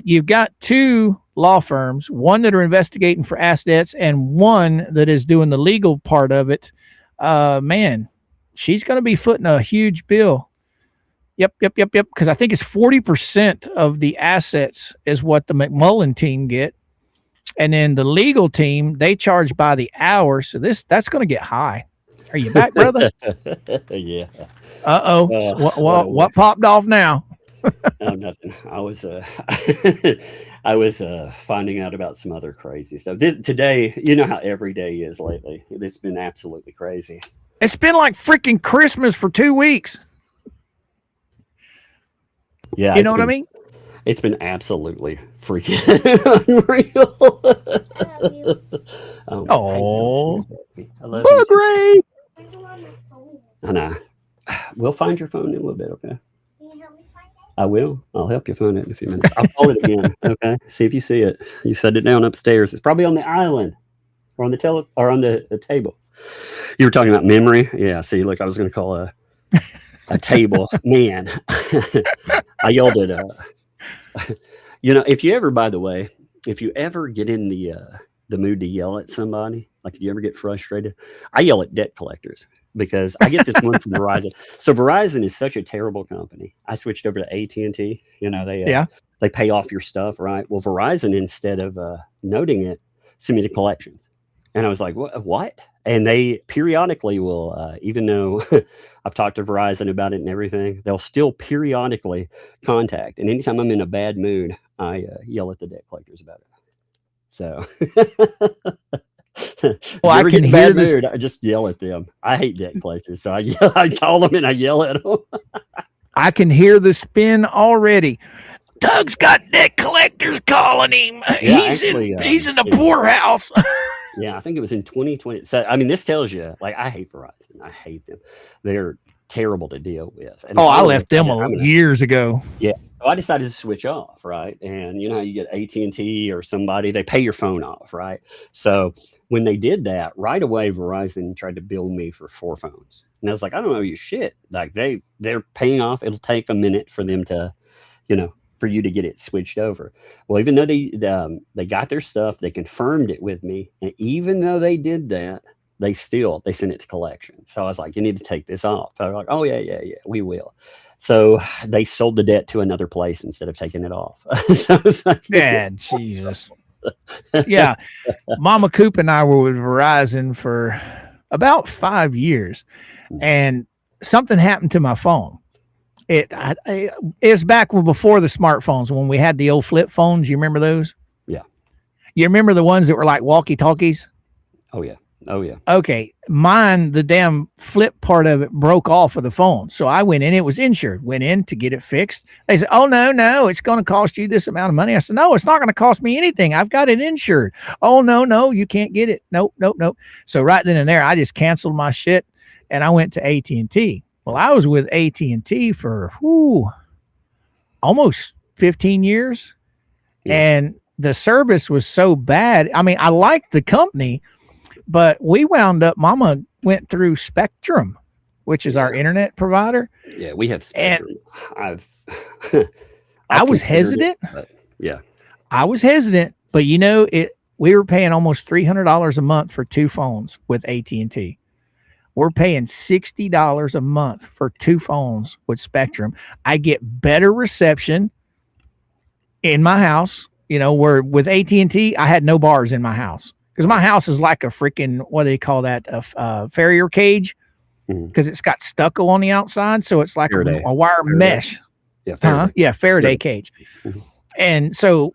you've got two law firms, one that are investigating for assets and one that is doing the legal part of it. Man, she's going to be footing a huge bill. Yep. Because I think it's 40% of the assets is what the McMullen team get. And then the legal team, they charge by the hour. So that's going to get high. Are you back, brother? Yeah. What popped off now? Oh, nothing. I was I was finding out about some other crazy stuff. Today, you know how every day is lately. It's been absolutely crazy. It's been like freaking Christmas for 2 weeks. Yeah. You know what I mean? It's been absolutely freaking unreal. Oh, I love Bug you. Ray. I know. We'll find your phone in a little bit, okay? Can you help me find it? I will. I'll help you find it in a few minutes. I'll call it again, okay? See if you see it. You set it down upstairs. It's probably on the island or on the on the table. You were talking about memory? Yeah, see, look, I was going to call a table. Man, I yelled at if you ever, by the way, if you ever get in the mood to yell at somebody, like if you ever get frustrated, I yell at debt collectors because I get this one from Verizon. So Verizon is such a terrible company. I switched over to AT&T. They pay off your stuff, right? Well, Verizon, instead of noting it, sent me to collections. And I was like, what? And they periodically will, even though I've talked to Verizon about it and everything, they'll still periodically contact. And anytime I'm in a bad mood, I yell at the debt collectors about it. So, well, I can hear this. Mood, I just yell at them. I hate debt collectors, so I call them and I yell at them. I can hear the spin already. Doug's got debt collectors calling him. Yeah, he's in the poorhouse. Yeah, I think it was in 2020. So, I mean, this tells you, like, I hate Verizon. I hate them. They're terrible to deal with. And I left them years ago. Yeah. So I decided to switch off, right? And you know how you get AT&T or somebody, they pay your phone off, right? So when they did that, right away, Verizon tried to bill me for 4 phones. And I was like, I don't owe you shit. Like, they're paying off. It'll take a minute for them to, for you to get it switched over. Well, even though they got their stuff, they confirmed it with me. And even though they did that, they sent it to collection. So I was like, you need to take this off. I was like, oh yeah, we will. So they sold the debt to another place instead of taking it off. So I was like, yeah, Jesus. Yeah. Mama Coop and I were with Verizon for about 5 years, and something happened to my phone. It's back before the smartphones, when we had the old flip phones. You remember those? Yeah. You remember the ones that were like walkie-talkies? Oh, yeah. Oh yeah. Okay, mine, the damn flip part of it broke off of the phone. So I went in, it was insured, went in to get it fixed. They said, oh, no, it's going to cost you this amount of money. I said, no, it's not going to cost me anything. I've got it insured. Oh, no, you can't get it. Nope. So right then and there, I just canceled my shit and I went to AT&T. Well, I was with AT&T for almost 15 years. And the service was so bad. I mean, I liked the company, but we wound up, Mama went through Spectrum, which is our internet provider. Yeah, we have Spectrum. And I've I was hesitant. Yeah. I was hesitant, but you know, we were paying almost $300 a month for 2 phones with AT&T. We're paying $60 a month for 2 phones with Spectrum. I get better reception in my house, you know, where with AT&T, I had no bars in my house. Because my house is like a freaking, what do they call that? A farrier cage. Because it's got stucco on the outside. So it's like a wire mesh. Yeah, Faraday cage. And so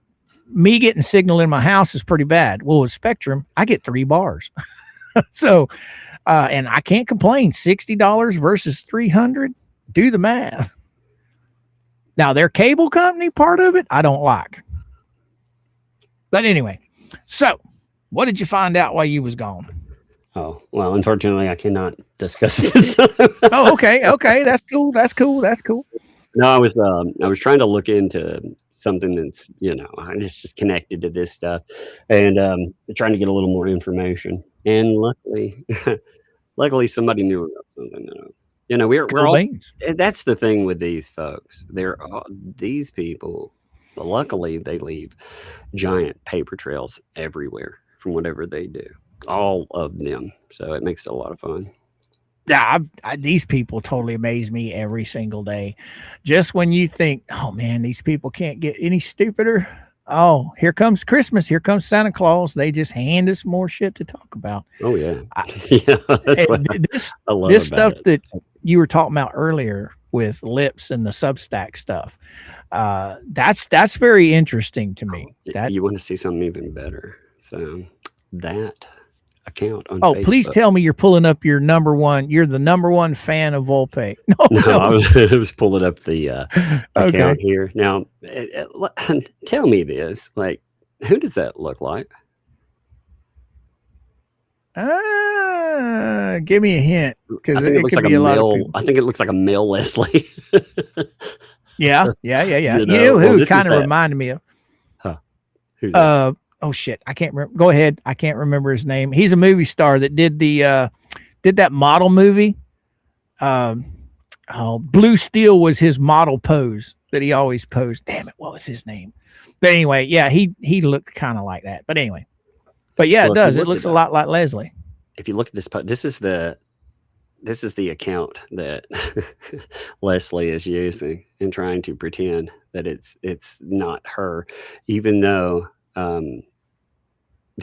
me getting signal in my house is pretty bad. Well, with Spectrum, I get 3 bars. So, and I can't complain. $60 versus $300. Do the math. Now, their cable company part of it, I don't like. But anyway, so what did you find out while you was gone? Oh, well, unfortunately, I cannot discuss this. Oh, okay. That's cool. No, I was trying to look into something that's, you know, I just connected to this stuff and trying to get a little more information. And luckily somebody knew about something. You know, we're all, that's the thing with these folks. These people, luckily they leave giant paper trails everywhere from whatever they do, all of them. So it makes it a lot of fun. Yeah, these people totally amaze me every single day. Just when you think, oh man, these people can't get any stupider. Oh, here comes Christmas. Here comes Santa Claus. They just hand us more shit to talk about. Oh yeah. That's what I love this about stuff that you were talking about earlier with lips and the Substack stuff. That's very interesting to me. You want to see something even better. So that account on Facebook. Please tell me you're pulling up your number one. You're the number one fan of Volpe. No. I was pulling up the account here. Now, tell me this. Like, who does that look like? Give me a hint, because it could be a lot of people. I think it looks like a male Leslie. Yeah. You know who kind of reminded me of? Who's that? Oh shit, I can't remember. Go ahead. I can't remember his name. He's a movie star that did that model movie. Blue Steel was his model pose that he always posed. Damn it, what was his name? But anyway, yeah, he looked kind of like that. But anyway, yeah, it does. It looks a lot like Leslie. If you look at this, this is the account that Leslie is using and trying to pretend that it's not her, even though.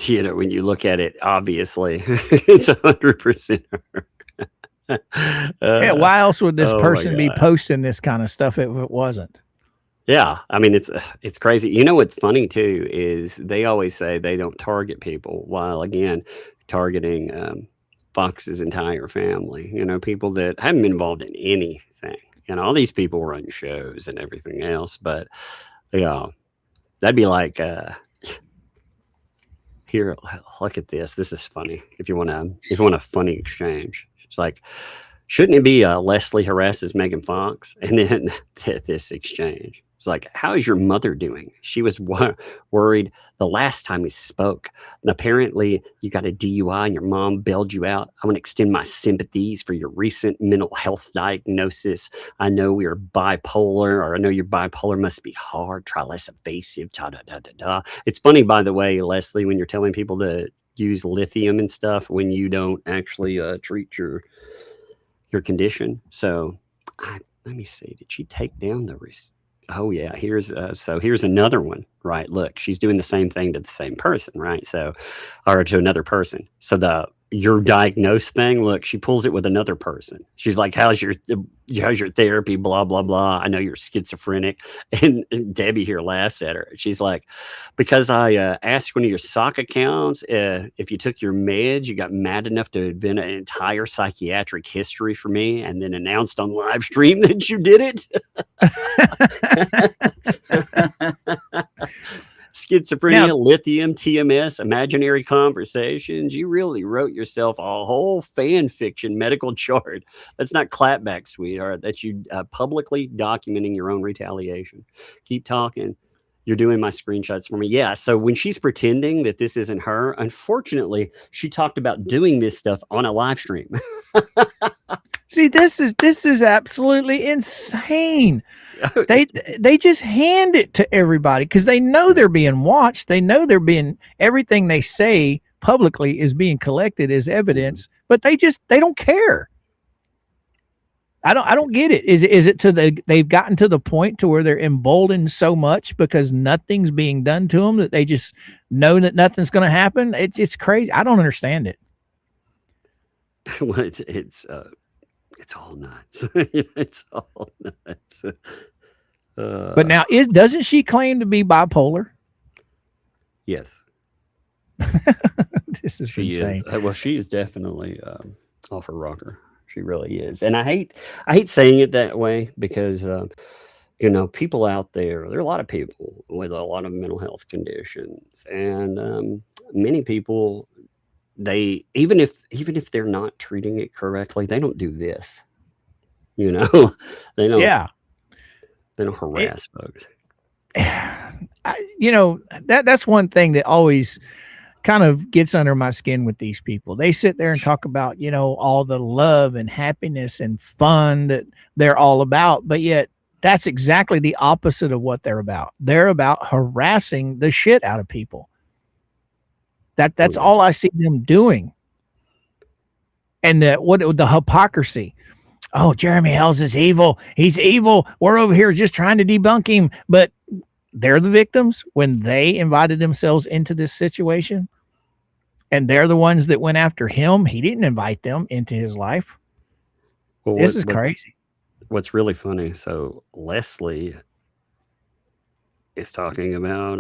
You know, when you look at it, obviously it's 100% her. Yeah, why else would this person be posting this kind of stuff if it wasn't? Yeah, I mean, it's crazy. You know what's funny too is they always say they don't target people, while again targeting Fox's entire family. You know, people that haven't been involved in anything. You know, all these people run shows and everything else, but yeah, that'd be like. Here, look at this. This is funny. If you want a funny exchange, it's like, shouldn't it be Leslie harasses Megan Fox? And then this exchange. It's like, how is your mother doing? She was worried the last time we spoke. And apparently you got a DUI and your mom bailed you out. I want to extend my sympathies for your recent mental health diagnosis. I know we're bipolar, or I know your bipolar must be hard. Try less evasive. It's funny, by the way, Leslie, when you're telling people to use lithium and stuff when you don't actually treat your condition. So let me see. Did she take down the risk? Oh yeah, here's another one, right? Look, she's doing the same thing to the same person, right? So, or to another person. So your diagnosed thing, look, she pulls it with another person. She's like, how's your therapy? Blah, blah, blah. I know you're schizophrenic. And Debbie here laughs at her. She's like, because I asked one of your sock accounts if you took your meds, you got mad enough to invent an entire psychiatric history for me and then announced on live stream that you did it. Schizophrenia, lithium, TMS, imaginary conversations. You really wrote yourself a whole fan fiction medical chart. That's not clapback, sweetheart. That's you publicly documenting your own retaliation. Keep talking. You're doing my screenshots for me. Yeah. So when she's pretending that this isn't her, unfortunately, she talked about doing this stuff on a live stream. See, this is absolutely insane. They just hand it to everybody because they know they're being watched. They know everything they say publicly is being collected as evidence, but they don't care. I don't get it. Is it they've gotten to the point to where they're emboldened so much because nothing's being done to them that they just know that nothing's going to happen? It's crazy. I don't understand it. Well, it's all nuts. It's all nuts. But now doesn't she claim to be bipolar? Yes. This is she insane. Well, she is definitely off her rocker. She really is. And I hate saying it that way because people out there are a lot of people with a lot of mental health conditions, and many people, they even if they're not treating it correctly, they don't do this. They don't. Yeah. They don't harass folks. That's one thing that always kind of gets under my skin with these people. They sit there and talk about, all the love and happiness and fun that they're all about, but yet that's exactly the opposite of what they're about. They're about harassing the shit out of people. That's all I see them doing. And the hypocrisy. Oh, Jeremy Hales is evil. He's evil. We're over here just trying to debunk him. But they're the victims when they invited themselves into this situation. And they're the ones that went after him. He didn't invite them into his life. Well, this is crazy. What's really funny. So Leslie is talking about,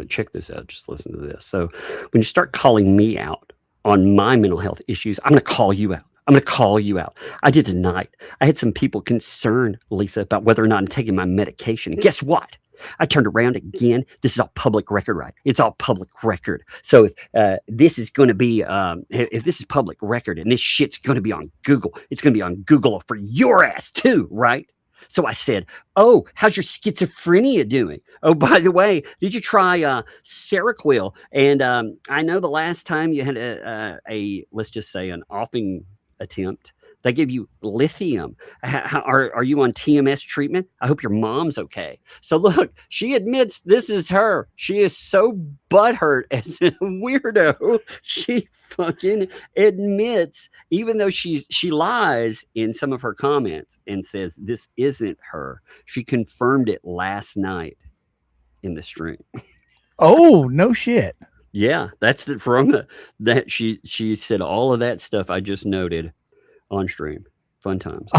check this out. Just listen to this. So when you start calling me out on my mental health issues, I'm going to call you out. I'm going to call you out. I did tonight. I had some people concerned, Lisa, about whether or not I'm taking my medication. And guess what? I turned around again. This is all public record, right? It's all public record. So if this is going to be, if this is public record and this shit's going to be on Google, it's going to be on Google for your ass too, right? So I said, oh, how's your schizophrenia doing? Oh, by the way, did you try Seroquel? And I know the last time you had let's just say an offing attempt, they give you lithium. Are you on TMS treatment? I hope your mom's okay. So look, she admits this is her. She is so butthurt as a weirdo. She fucking admits, even though she lies in some of her comments and says this isn't her. She confirmed it last night in the stream. Oh, no shit. Yeah, that's that she said all of that stuff I just noted on stream. Fun times.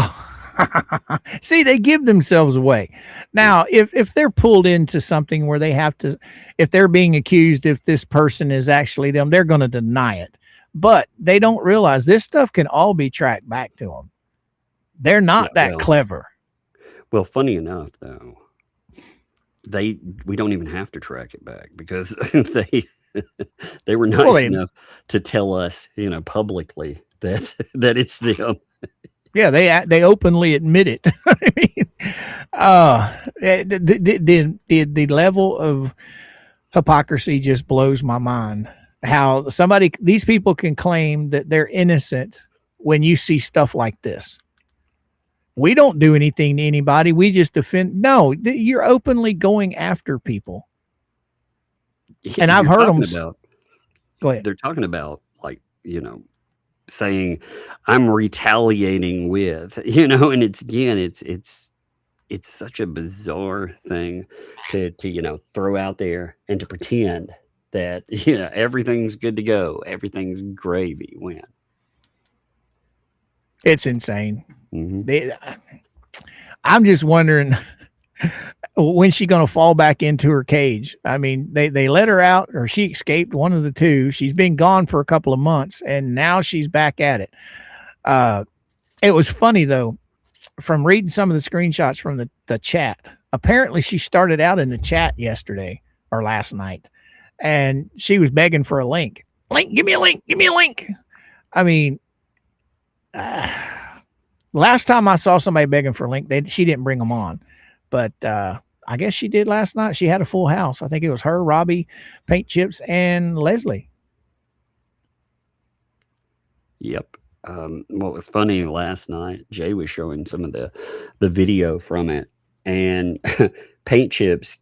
See, they give themselves away. Now, if they're pulled into something where they have to, if they're being accused, if this person is actually them, they're going to deny it. But they don't realize this stuff can all be tracked back to them. They're not that clever. Well, funny enough, though, we don't even have to track it back because they were nice enough to tell us, publicly that it's them. Yeah, they openly admit it. I mean, the level of hypocrisy just blows my mind. How these people can claim that they're innocent when you see stuff like this. We don't do anything to anybody. We just defend. No, you're openly going after people. And I've heard them. Go ahead. They're talking about saying I'm retaliating with, and it's such a bizarre thing to throw out there and to pretend that everything's good to go, everything's gravy when. It's insane. Mhm. I'm just wondering when she's going to fall back into her cage. I mean, they let her out, or she escaped, one of the two. She's been gone for a couple of months, and now she's back at it. It was funny, though, from reading some of the screenshots from the chat. Apparently, she started out in the chat yesterday or last night, and she was begging for a link. Link, give me a link, give me a link. I mean, last time I saw somebody begging for a link, she didn't bring them on. But I guess she did last night. She had a full house. I think it was her, Robbie, Paint Chips, and Leslie. Yep. What was funny last night, Jay was showing some of the video from it, and Paint Chips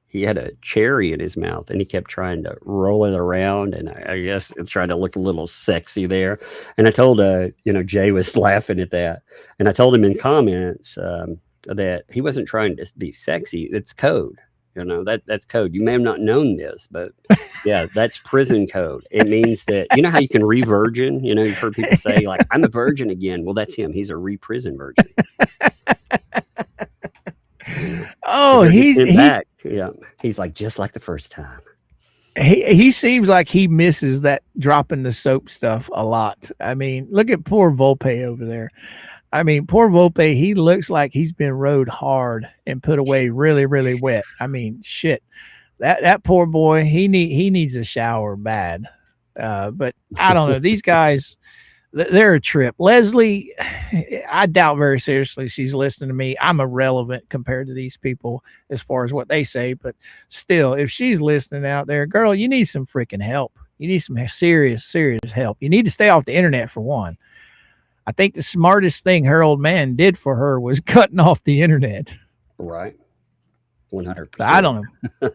he had a cherry in his mouth, and he kept trying to roll it around, and I guess it's trying to look a little sexy there. And I told Jay was laughing at that, and I told him in comments that he wasn't trying to be sexy. It's code. That's code. You may have not known this, but yeah, that's prison code. It means that, how you can re-virgin, you've heard people say like, I'm a virgin again. Well, that's him. He's a re-prison virgin. Oh, he's back. Yeah. He's like, just like the first time. He seems like he misses that dropping the soap stuff a lot. I mean, look at poor Volpe over there. I mean, poor Volpe, he looks like he's been rode hard and put away really, really wet. I mean, shit. That poor boy, he needs a shower bad. But I don't know. These guys, they're a trip. Leslie, I doubt very seriously she's listening to me. I'm irrelevant compared to these people as far as what they say. But still, if she's listening out there, girl, you need some freaking help. You need some serious, serious help. You need to stay off the internet for one. I think the smartest thing her old man did for her was cutting off the internet. Right. 100%. I don't know.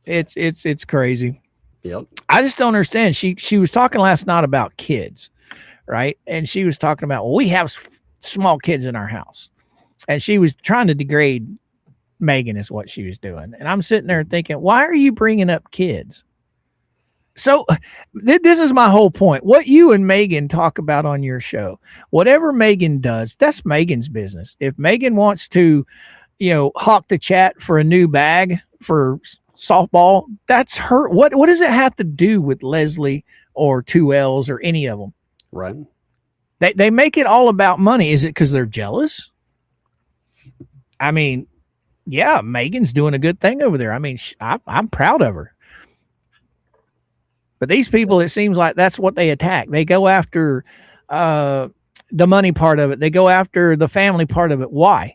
It's crazy. Yep. I just don't understand. She was talking last night about kids, right? And she was talking about, well, we have small kids in our house. And she was trying to degrade Megan is what she was doing. And I'm sitting there thinking, why are you bringing up kids? So this is my whole point. What you and Megan talk about on your show, whatever Megan does, that's Megan's business. If Megan wants to, hawk the chat for a new bag for softball, that's her. What does it have to do with Leslie or 2Ls or any of them? Right. They make it all about money. Is it because they're jealous? I mean, yeah, Megan's doing a good thing over there. I mean, I'm proud of her. But these people, it seems like that's what they attack. They go after the money part of it. They go after the family part of it. Why?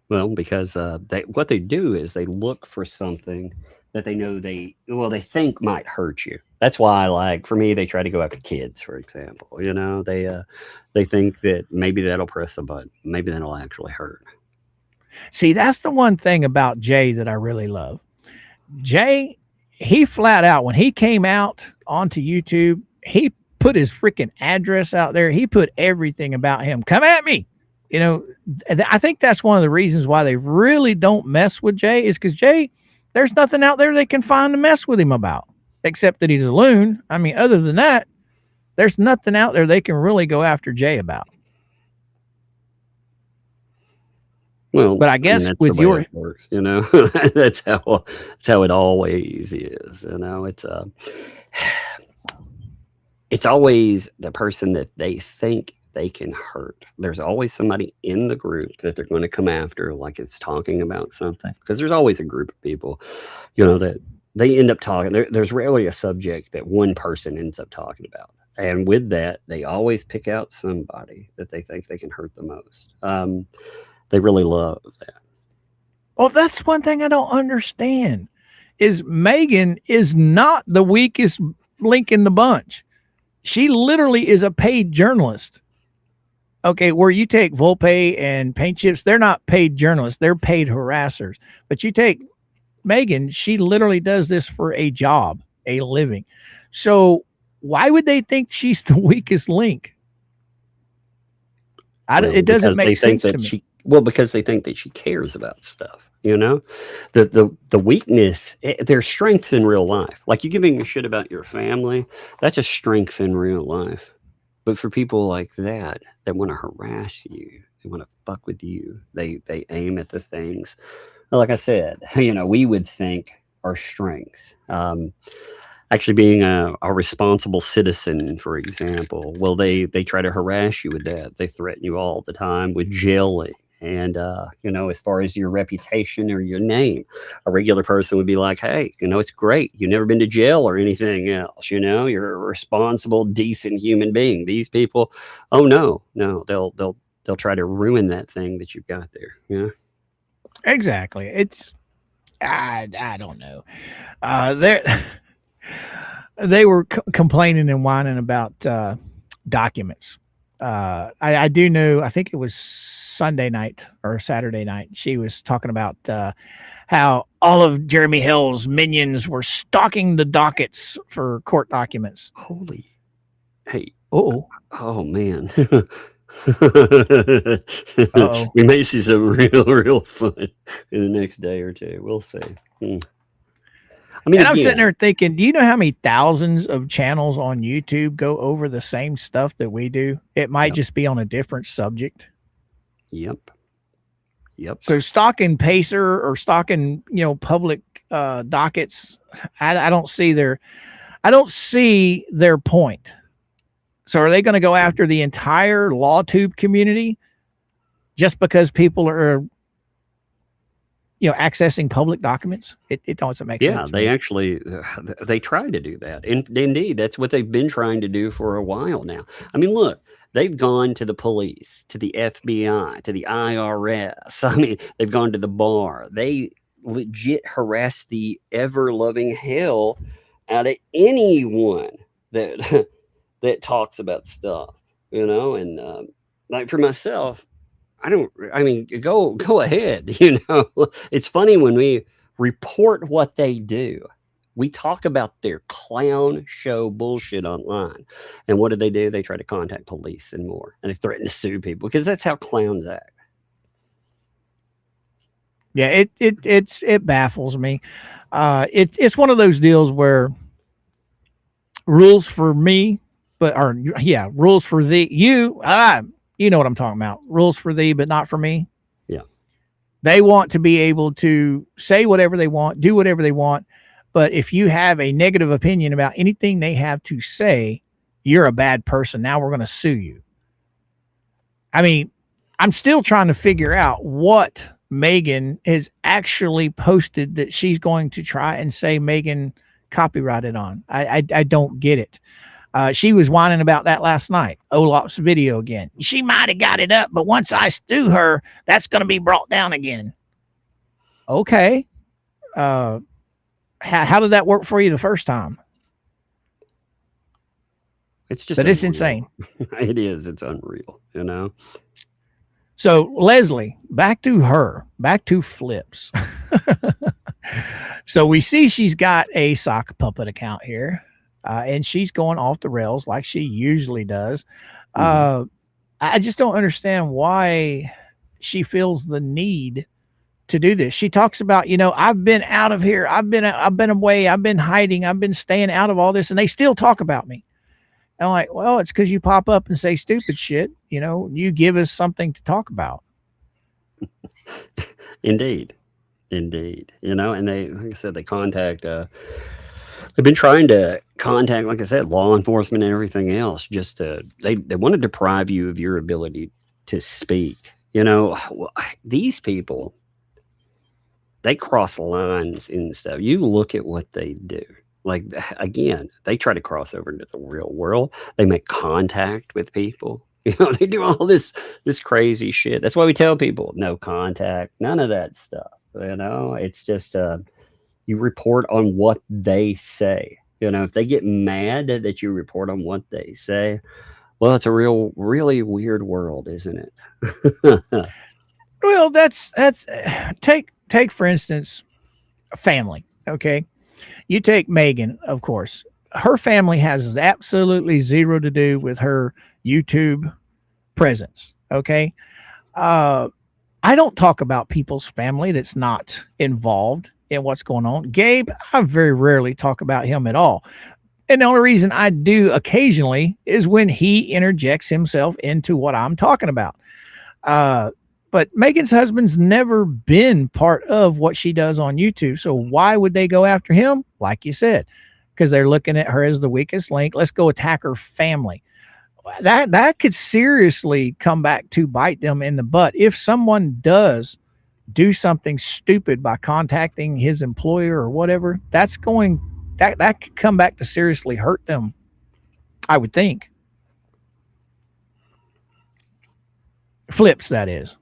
Well, because what they do is they look for something that they know they think might hurt you. That's why, like, for me, they try to go after kids, for example. They think that maybe that'll press a button. Maybe that'll actually hurt. See, that's the one thing about Jay that I really love. Jay, he flat out, when he came out onto YouTube, he put his freaking address out there. He put everything about him. Come at me. I think that's one of the reasons why they really don't mess with Jay, is because Jay, there's nothing out there they can find to mess with him about, except that he's a loon. I mean, other than that, there's nothing out there they can really go after Jay about. Well, but I guess that's with the way your it works, that's how it always is. It's always the person that they think they can hurt. There's always somebody in the group that they're going to come after, like it's talking about something. Because there's always a group of people, that they end up talking. There's rarely a subject that one person ends up talking about. And with that, they always pick out somebody that they think they can hurt the most. They really love that. Well, that's one thing I don't understand is Megan is not the weakest link in the bunch. She literally is a paid journalist. Okay, where you take Volpe and Paint Chips, they're not paid journalists. They're paid harassers. But you take Megan, she literally does this for a job, a living. So why would they think she's the weakest link? It doesn't make sense to me. Well, because they think that she cares about stuff. You know, the weakness, there's strengths in real life. Like you giving a shit about your family, that's a strength in real life. But for people like that want to harass you, they want to fuck with you, they aim at the things, like I said, you know, we would think are strengths. Actually being a responsible citizen, for example, well, they try to harass you with that. They threaten you all the time with jailing. And, you know, as far as your reputation or your name, a regular person would be like, hey, you know, it's great. You've never been to jail or anything else. You know, you're a responsible, decent human being. These people, oh, no, they'll try to ruin that thing that you've got there. You know? Exactly. It's, I don't know. They were complaining and whining about documents. I do know, I think it was Sunday night or Saturday night, she was talking about how all of Jeremy Hales' minions were stalking the dockets for court documents. Holy, hey, oh man. Uh-oh. We may see some real fun in the next day or two. We'll see. I mean, and I'm sitting there thinking, do you know how many thousands of channels on YouTube go over the same stuff that we do? It might just be on a different subject. Yep. So stalking Pacer or stalking, you know, public dockets, I don't see their point. So are they going to go after the entire LawTube community just because people are, you know, accessing public documents? It doesn't make sense. Yeah, they actually, they try to do that. And indeed, that's what they've been trying to do for a while now. I mean, look, they've gone to the police, to the FBI, to the IRS. I mean, they've gone to the bar. They legit harass the ever-loving hell out of anyone that that talks about stuff, you know? And like for myself, I mean, go ahead, you know. It's funny when we report what they do. We talk about their clown show bullshit online. And what do? They try to contact police and more. And they threaten to sue people because that's how clowns act. Yeah, it baffles me. It's one of those deals where rules for me, rules for you. You know what I'm talking about. Rules for thee, but not for me. Yeah. They want to be able to say whatever they want, do whatever they want. But if you have a negative opinion about anything they have to say, you're a bad person. Now we're going to sue you. I mean, I'm still trying to figure out what Megan has actually posted that she's going to try and say Megan copyrighted on. I don't get it. She was whining about that last night. Olaf's video again. She might have got it up, but once I sue her, that's going to be brought down again. Okay. How did that work for you the first time? It's just, but it's insane. It is. It's unreal, you know? So Leslie, back to Flips. So we see she's got a sock puppet account here. And she's going off the rails like she usually does. I just don't understand why she feels the need to do this. She talks about, you know, I've been out of here. I've been away. I've been hiding. I've been staying out of all this. And they still talk about me. And I'm like, well, it's because you pop up and say stupid shit. You know, you give us something to talk about. Indeed. You know, and they, like I said, they contact, they've been trying to contact, like I said, law enforcement and everything else. Just to, they want to deprive you of your ability to speak. You know, these people, they cross lines and stuff. You look at what they do. Like, again, they try to cross over into the real world. They make contact with people. You know, they do all this crazy shit. That's why we tell people no contact, none of that stuff. You know, it's just you report on what they say. You know, if they get mad that you report on what they say, well, it's a really weird world, isn't it? Well, that's take for instance, a family. Okay, you take Megan, of course. Her family has absolutely zero to do with her YouTube presence. Okay, I don't talk about people's family that's not involved in what's going on. Gabe, I very rarely talk about him at all. And the only reason I do occasionally is when he interjects himself into what I'm talking about. But Megan's husband's never been part of what she does on YouTube. So why would they go after him? Like you said, because they're looking at her as the weakest link. Let's go attack her family. That could seriously come back to bite them in the butt. If someone does do something stupid by contacting his employer or whatever, that could come back to seriously hurt them, I would think. Flips, that is.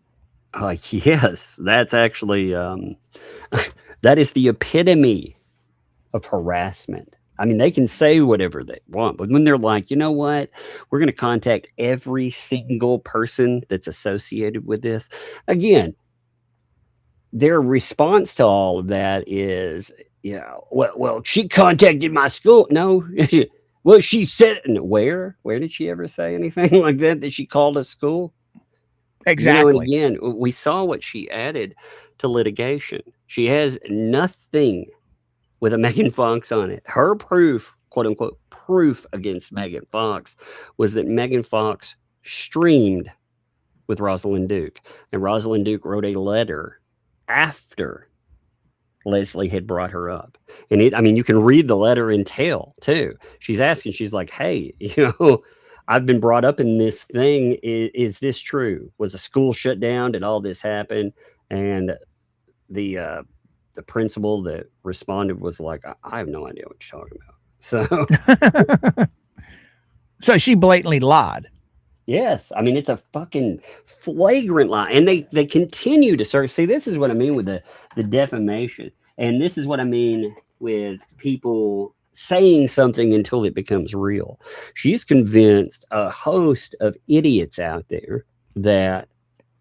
Yes, that's actually that is the epitome of harassment. I mean, they can say whatever they want, but when they're like, you know what, we're going to contact every single person that's associated with this. Again, their response to all of that is, well, she contacted my school. No, well, she said, where did she ever say anything like that she called a school? Exactly. And again, we saw what she added to litigation. She has nothing with a Megan Fox on it. Her proof, quote unquote, proof against Megan Fox was that Megan Fox streamed with Rosalind Duke. And Rosalind Duke wrote a letter after Leslie had brought her up. And you can read the letter in tell too. She's asking, she's like, hey, I've been brought up in this thing. Is this true? Was the school shut down? Did all this happen? And the principal that responded was like, I have no idea what you're talking about. So she blatantly lied. Yes. I mean, it's a fucking flagrant lie. And they continue to search. See, this is what I mean with the defamation. And this is what I mean with people saying something until it becomes real. She's convinced a host of idiots out there that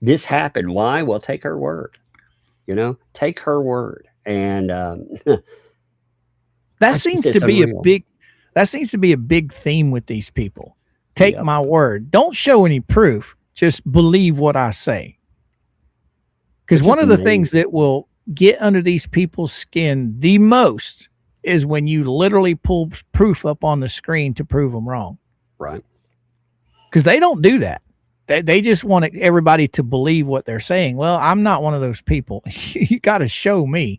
this happened. Why? Well, take her word. Take her word. And that seems to be a big theme with these people. Take my word. Don't show any proof. Just believe what I say. Because one of the things that will get under these people's skin the most is when you literally pull proof up on the screen to prove them wrong. Right. Because they don't do that. They just want everybody to believe what they're saying. Well, I'm not one of those people. You got to show me.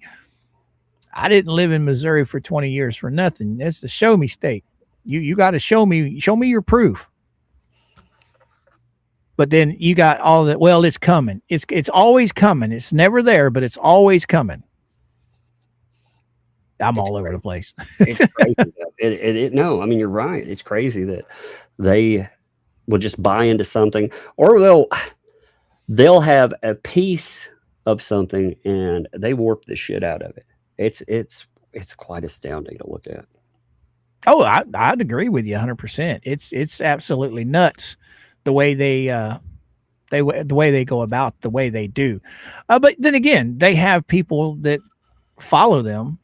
I didn't live in Missouri for 20 years for nothing. It's the show me state. You got to show me your proof. But then you got all that. Well, it's coming. It's always coming. It's never there, but it's always coming. I'm all over the place. It's crazy. No, I mean, you're right. It's crazy that they will just buy into something, or they'll have a piece of something and they warp the shit out of it. It's quite astounding to look at. Oh, I'd agree with you 100%. It's absolutely nuts the way they go about the way they do. But then again, they have people that follow them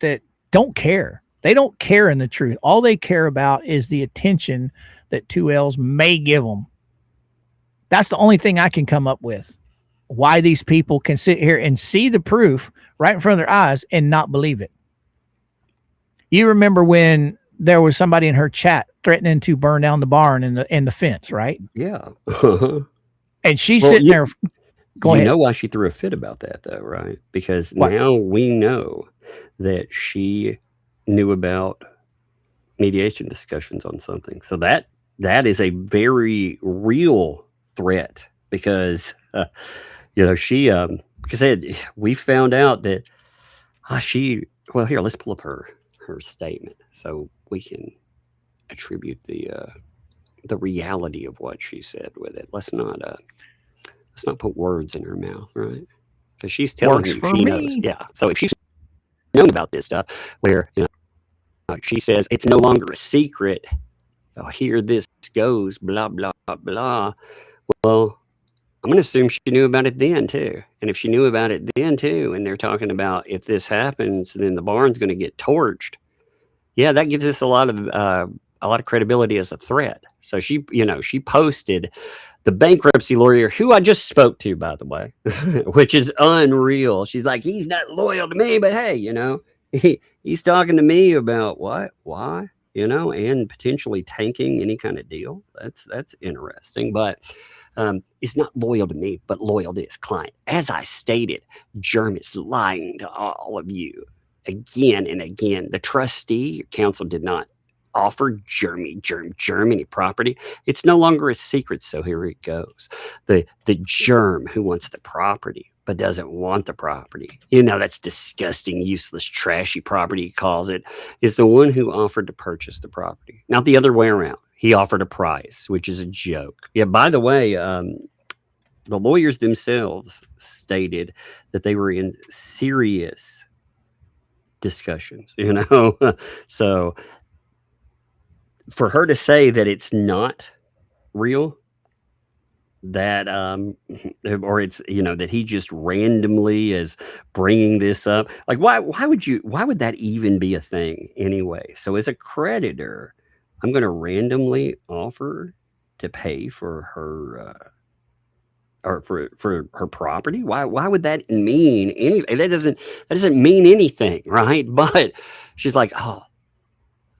that don't care. They don't care in the truth. All they care about is the attention that 2Ls may give them. That's the only thing I can come up with. Why these people can sit here and see the proof right in front of their eyes and not believe it. You remember when there was somebody in her chat threatening to burn down the barn and the fence, right? Yeah. And she's sitting there. Go ahead. You know why she threw a fit about that, though, right? Because now we know that she knew about mediation discussions on something. So that is a very real threat because, she, because we found out that here, let's pull up her statement so we can attribute the reality of what she said with it. Let's not put words in her mouth, right? Because she's telling you she knows. Yeah. So if she's known about this stuff, where she says it's no longer a secret. Oh, here this goes, blah blah blah. Well, I'm going to assume she knew about it then too. And if she knew about it then too, and they're talking about if this happens, then the barn's going to get torched. Yeah, that gives us a lot of credibility as a threat. So she posted the bankruptcy lawyer, who I just spoke to, by the way, which is unreal. She's like, he's not loyal to me, but hey, you know, he's talking to me about what, why, you know, and potentially tanking any kind of deal. That's interesting, but is not loyal to me, but loyal to his client. As I stated, Jerm is lying to all of you again and again. The trustee, your counsel, did not offer Jerm any property. It's no longer a secret, so here it goes. The Jerm who wants the property but doesn't want the property, you know, that's disgusting, useless, trashy property, he calls it, is the one who offered to purchase the property. Not the other way around. He offered a price, which is a joke. Yeah, by the way, the lawyers themselves stated that they were in serious discussions, you know. So for her to say that it's not real, that or it's, you know, that he just randomly is bringing this up, like why would that even be a thing anyway? So as a creditor, I'm going to randomly offer to pay for her or for her property. Why would that mean anything? That doesn't mean anything, right? But she's like, oh,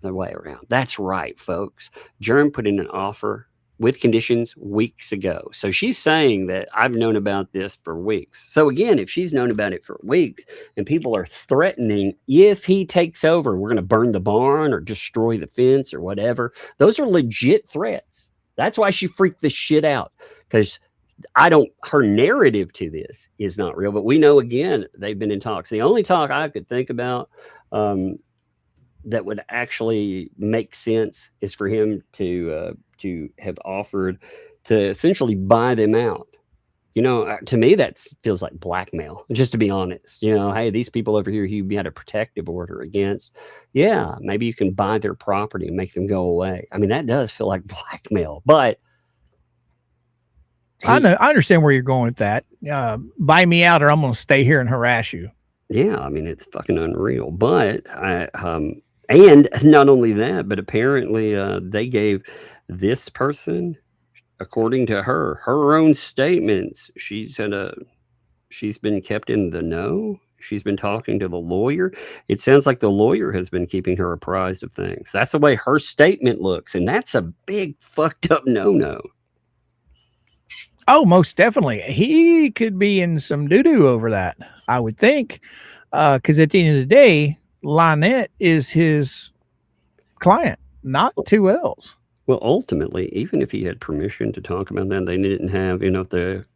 the way around. That's right, folks. Jerm put in an offer with conditions weeks ago. So she's saying that I've known about this for weeks. So again, if she's known about it for weeks and people are threatening, if he takes over, we're going to burn the barn or destroy the fence or whatever, those are legit threats. That's why she freaked this shit out, because her narrative to this is not real. But we know, again, they've been in talks. The only talk I could think about that would actually make sense is for him to have offered to essentially buy them out. You know, to me, that feels like blackmail, just to be honest. You know, hey, these people over here you had a protective order against. Yeah, maybe you can buy their property and make them go away. I mean, that does feel like blackmail, but I understand where you're going with that. Buy me out or I'm going to stay here and harass you. Yeah, I mean, it's fucking unreal. But and not only that, but apparently they gave this person, according to her own statements, she's been kept in the know. She's been talking to the lawyer. It sounds like the lawyer has been keeping her apprised of things. That's the way her statement looks, and that's a big fucked up no-no. Oh, most definitely. He could be in some doo-doo over that, I would think, because at the end of the day, Lynette is his client, not 2Ls. Well, ultimately, even if he had permission to talk about that, they didn't have, you know, if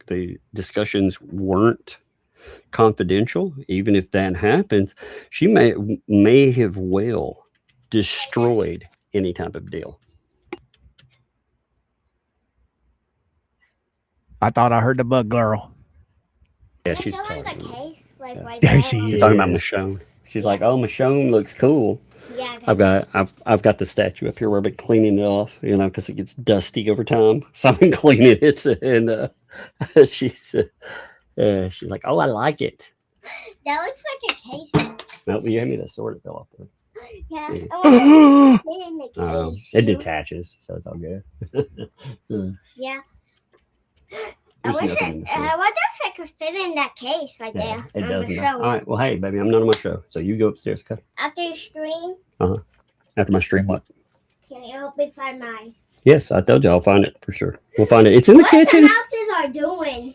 the discussions weren't confidential, even if that happens, she may have well destroyed any type of deal. I thought I heard the bug girl. Yeah, she's talking. talking. The case, like Yeah. right There there. she You're is. talking about Michonne. She's like, oh, Michonne looks cool. Yeah. I've got the statue up here where I've been cleaning it off, you know, because it gets dusty over time. So I've been cleaning it, and she's like, oh, I like it. That looks like a case. No, you hand me the sword, it fell off there. Yeah. Yeah. I want to put it in the case. It detaches, so it's all good. Yeah. There's nothing in the sword. I wonder if I could fit in that case right Yeah, there. it on the doesn't. show. All right, well, hey, baby, I'm not on my show, so you go upstairs, okay? After you stream, After my stream, what? can you help me find mine? Yes, I told you I'll find it for sure. We'll find it. It's in the What kitchen. the houses are doing?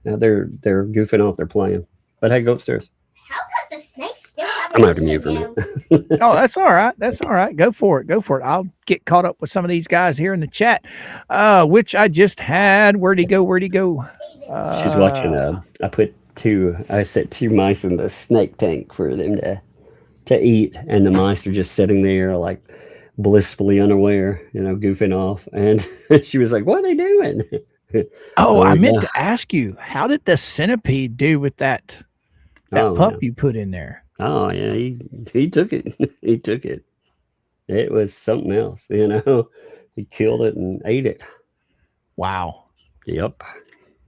Now they're goofing off. They're playing. But hey, go upstairs. How come the snakes still have I'm gonna have to mute for a minute. Oh, that's all right. That's all right. Go for it. Go for it. I'll get caught up with some of these guys here in the chat, which I just had. Where'd he go? Where'd he go? She's watching. I set 2 mice in the snake tank for them to eat, and the mice are just sitting there like blissfully unaware, you know, goofing off. And she was like, "What are they doing?" Oh, I meant yeah. to ask you, how did the centipede do with that pup Yeah. you put in there? Oh yeah, he took it. He took it. It was something else, you know. He killed it and ate it. Wow. Yep,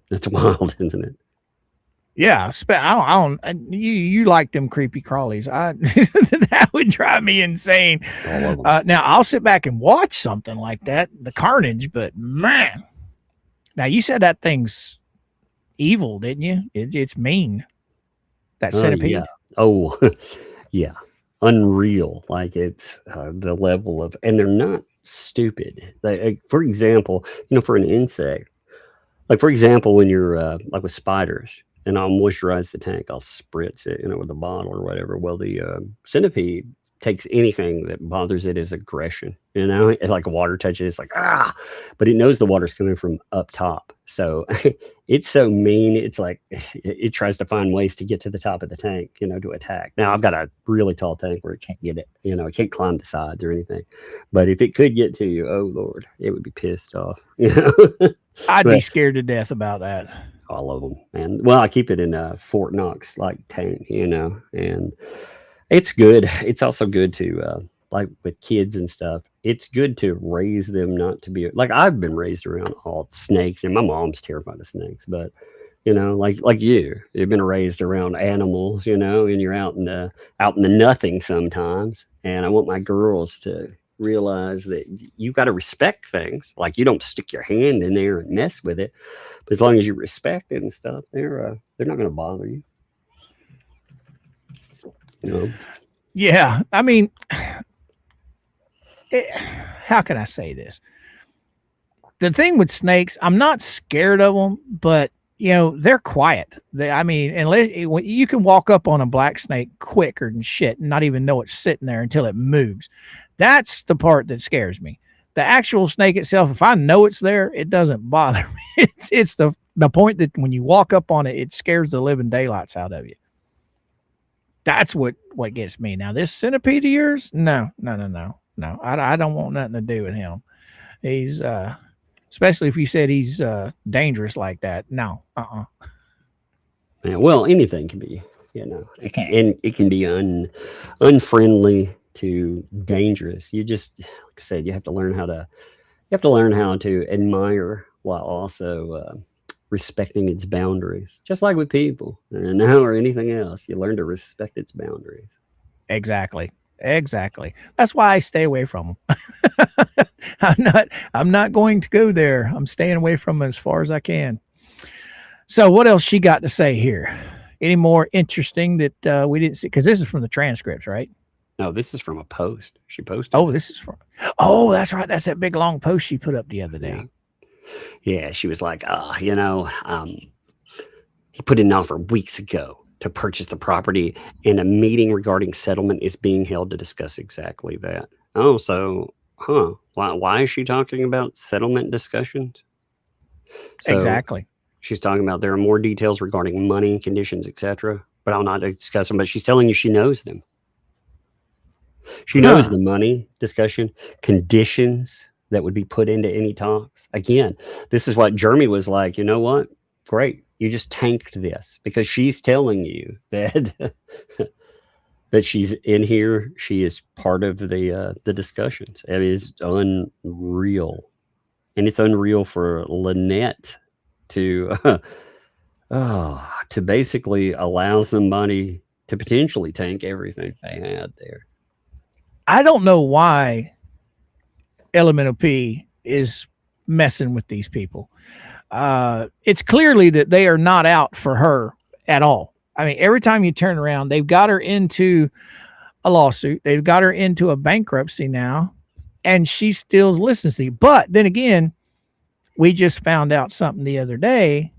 that's wild, isn't it? Yeah, I don't. You like them creepy crawlies? That would drive me insane. All of them. Now I'll sit back and watch something like that, the carnage. But man, Now you said that thing's evil, didn't you? It's mean. That centipede. Yeah. Oh, yeah. Unreal. Like it's the level of, and they're not stupid. Like, for example, for an insect, like for example, when you're like with spiders, and I'll moisturize the tank, I'll spritz it, with a bottle or whatever. Well, the centipede takes anything that bothers it as aggression. It's like water touches, it's like but it knows the water's coming from up top. So it's so mean. It's like it tries to find ways to get to the top of the tank, to attack. Now I've got a really tall tank where it can't get it, it can't climb the sides or anything. But if it could get to you, oh Lord, it would be pissed off. I'd be scared to death about that. All of them. And well, I keep it in a Fort Knox like tank, and it's good. It's also good to like with kids and stuff. It's good to raise them not to be like I've been raised around all snakes, and my mom's terrified of snakes. But like you've been raised around animals, and you're out in the nothing sometimes. And I want my girls to realize that you got to respect things. Like you don't stick your hand in there and mess with it, but as long as you respect it and stuff, they're not going to bother you. Yeah, I mean, how can I say this? The thing with snakes, I'm not scared of them, but they're quiet. Unless you can walk up on a black snake quicker than shit and not even know it's sitting there until it moves. That's the part that scares me. The actual snake itself, if I know it's there, it doesn't bother me. It's the point that when you walk up on it, it scares the living daylights out of you. That's what gets me. Now, this centipede of yours, no. I don't want nothing to do with him. He's, especially if you said he's dangerous like that. No, Yeah, well, anything can be, it can be unfriendly to dangerous. You just, like I said, you have to learn how to admire while also respecting its boundaries, just like with people and now or anything else. You learn to respect its boundaries. Exactly. That's why I stay away from them. I'm not going to go there. I'm staying away from them as far as I can. So what else she got to say here? Any more interesting that we didn't see? Because this is from the transcripts, right? No, this is from a post she posted. Oh, that's right. That's that big long post she put up the other day. Yeah, she was like, he put in an offer weeks ago to purchase the property, and a meeting regarding settlement is being held to discuss exactly that. Oh, so, why is she talking about settlement discussions? So exactly. She's talking about there are more details regarding money, conditions, etc., but I'll not discuss them. But she's telling you she knows them. She knows the money discussion, conditions that would be put into any talks. Again, this is what Jeremy was like, you know what? Great. You just tanked this because she's telling you that that she's in here. She is part of the discussions. It is unreal. And it's unreal for Lynette to basically allow somebody to potentially tank everything they had there. I don't know why Elemental P is messing with these people. It's clearly that they are not out for her at all. I mean, every time you turn around, they've got her into a lawsuit. They've got her into a bankruptcy now, and she still listens to you. But then again, we just found out something the other day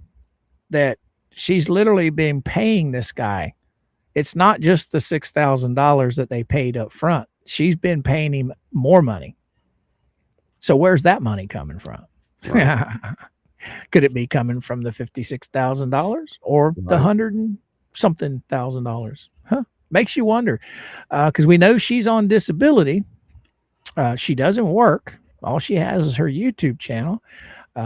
that she's literally been paying this guy. It's not just the $6,000 that they paid up front. She's been paying him more money. So where's that money coming from? Right. Could it be coming from the $56,000 or the $100-something thousand? Makes you wonder. Because we know she's on disability. She doesn't work. All she has is her YouTube channel.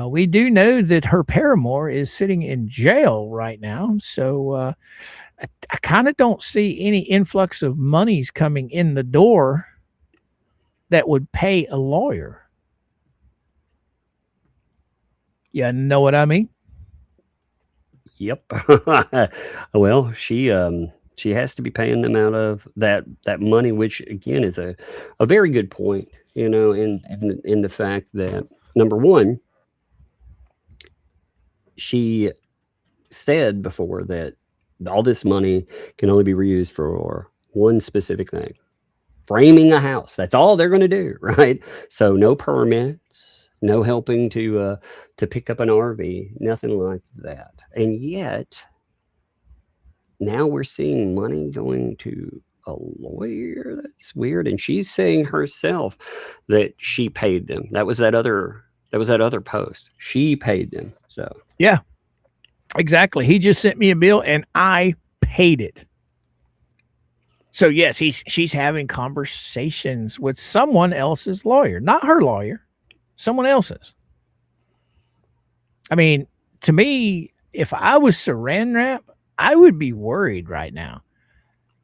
We do know that her paramour is sitting in jail right now. So I kind of don't see any influx of monies coming in the door that would pay a lawyer. You know what I mean? Yep. Well, she has to be paying them out of that money, which again is a very good point, in the fact that number one, she said before that all this money can only be reused for one specific thing: framing a house. That's all they're going to do, right? So no permits, no helping to pick up an RV, nothing like that. And yet now we're seeing money going to a lawyer. That's weird. And she's saying herself that she paid them. That was that other post. She paid them. So Yeah, exactly. He just sent me a bill and I paid it. So yes, she's having conversations with someone else's lawyer, not her lawyer, someone else's. I mean, to me, if I was Saran Wrap, I would be worried right now.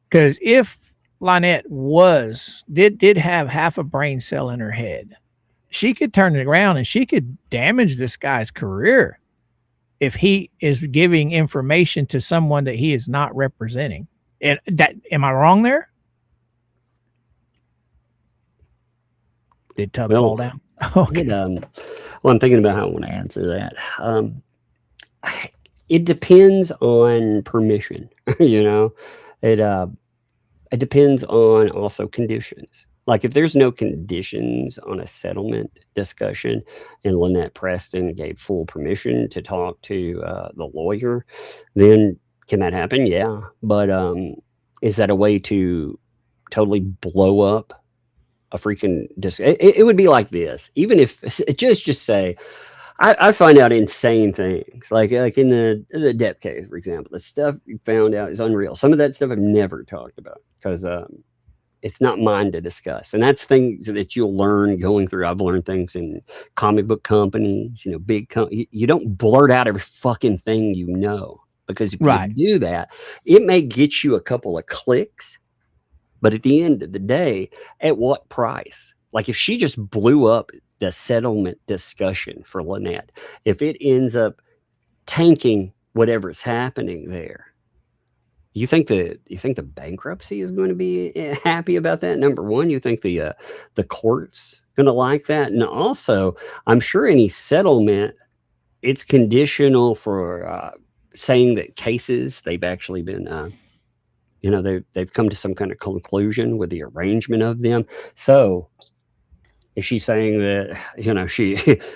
Because if Lynette did have half a brain cell in her head, she could turn it around and she could damage this guy's career if he is giving information to someone that he is not representing. And that, am I wrong there? Did Tub fall down? Okay. well, I'm thinking about how I want to answer that. It depends on permission. It depends on also conditions. Like if there's no conditions on a settlement discussion and Lynette Preston gave full permission to talk to the lawyer, then can that happen? Yeah. But is that a way to totally blow up a freaking it would be like this. Even if just say, I find out insane things like in the Depp case, for example. The stuff you found out is unreal. Some of that stuff I've never talked about because it's not mine to discuss. And that's things that you'll learn going through. I've learned things in comic book companies, big you don't blurt out every fucking thing because if you do that, it may get you a couple of clicks, but at the end of the day, at what price? Like if she just blew up the settlement discussion for Lynette, if it ends up tanking whatever's happening there, you think the bankruptcy is going to be happy about that? Number one, you think the court's going to like that? And also, I'm sure any settlement, it's conditional for saying that cases they've actually been, they've come to some kind of conclusion with the arrangement of them. So is she saying that,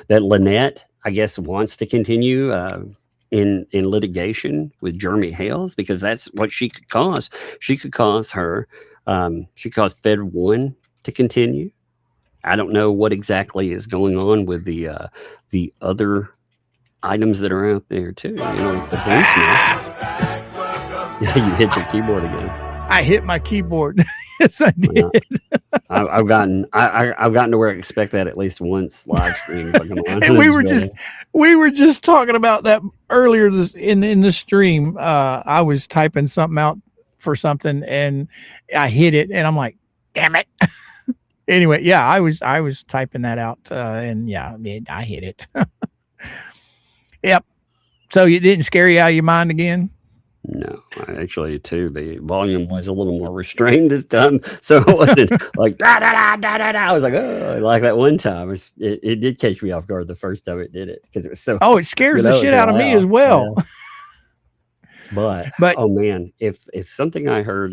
that Lynette, I guess, wants to continue in litigation with Jeremy Hales? Because that's what she could cause. She could cause her, she caused Fed 1 to continue. I don't know what exactly is going on with the other items that are out there too. The you hit your keyboard again. I hit my keyboard. Yes, I did. I've gotten to where I expect that at least once live stream. And we were just talking about that earlier in the stream. I was typing something out for something and I hit it and I'm like, damn it. Anyway, yeah, I was typing that out and yeah, I hit it. Yep. So you didn't scare you out of your mind again? No, actually, too, the volume was a little more restrained this time, so it wasn't like da da da da da da. I was like, oh, like that one time. It did catch me off guard the first time it did it because it was so. Oh, it scares the shit out of me as well. Yeah. But oh man, if something I heard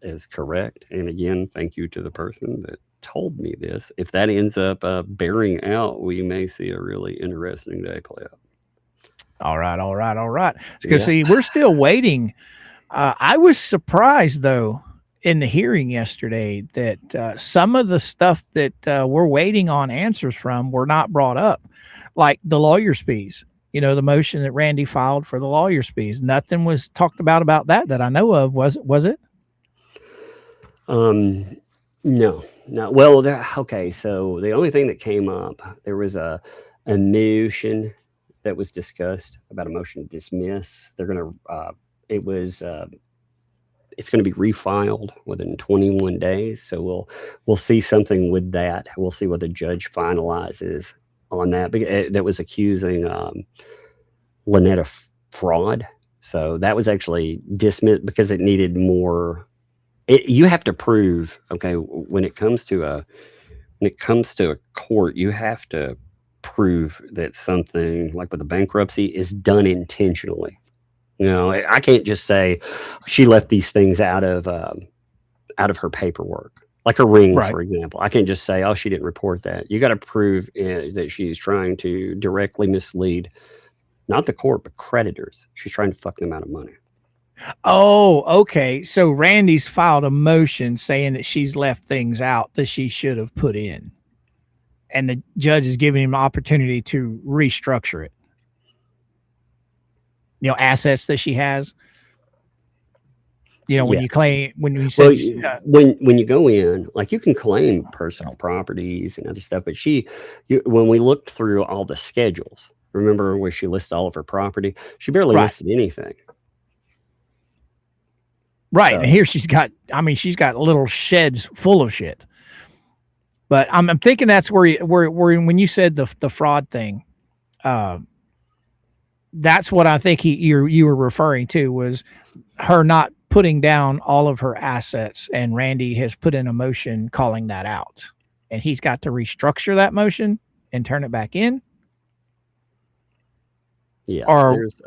is correct, and again, thank you to the person that told me this. If that ends up bearing out, we may see a really interesting day play out. All right. Because see, we're still waiting. I was surprised though in the hearing yesterday that some of the stuff that we're waiting on answers from were not brought up, like the lawyer's fees. The motion that Randy filed for the lawyer's fees. Nothing was talked about that I know of. Was it? No. Well, okay. So the only thing that came up, there was a motion that was discussed about a motion to dismiss. They're going to, it's going to be refiled within 21 days. So we'll see something with that. We'll see what the judge finalizes on that. That was accusing Lynette of fraud. So that was actually dismissed because it needed more. You have to prove, okay, when it comes to a court, you have to prove that something like with a bankruptcy is done intentionally. You know, I can't just say she left these things out of her paperwork, like her rings, Right. for example. I can't just say, oh, she didn't report that. You got to prove that she's trying to directly mislead, not the court, but creditors. She's trying to fuck them out of money. Oh, okay. So Randy's filed a motion saying that she's left things out that she should have put in. And the judge is giving him an opportunity to restructure it. You know, assets that she has. You know, when Yeah. you claim, when you say, when you go in, like you can claim personal properties and other stuff, but when we looked through all the schedules, remember where she lists all of her property? She barely Right. listed anything. right. So, And here she's got little sheds full of shit. But I'm thinking that's where when you said the fraud thing, that's what I think you were referring to, was her not putting down all of her assets, and Randy has put in a motion calling that out, and he's got to restructure that motion and turn it back in. yeah, Or there's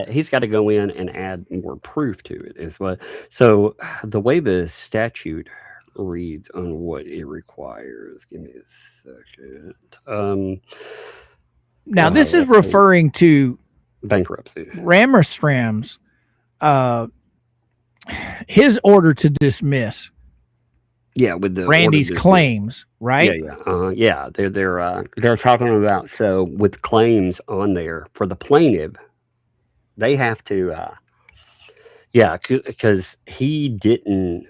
he's got to go in and add more proof to it is what. So the way the statute reads on what it requires, give me a second. now this is referring to Bankruptcy. Rammerstram's his order to dismiss Yeah, with the Randy's order to- claims, right? Yeah. They're talking about, so with claims on there for the plaintiff, they have to, because he didn't.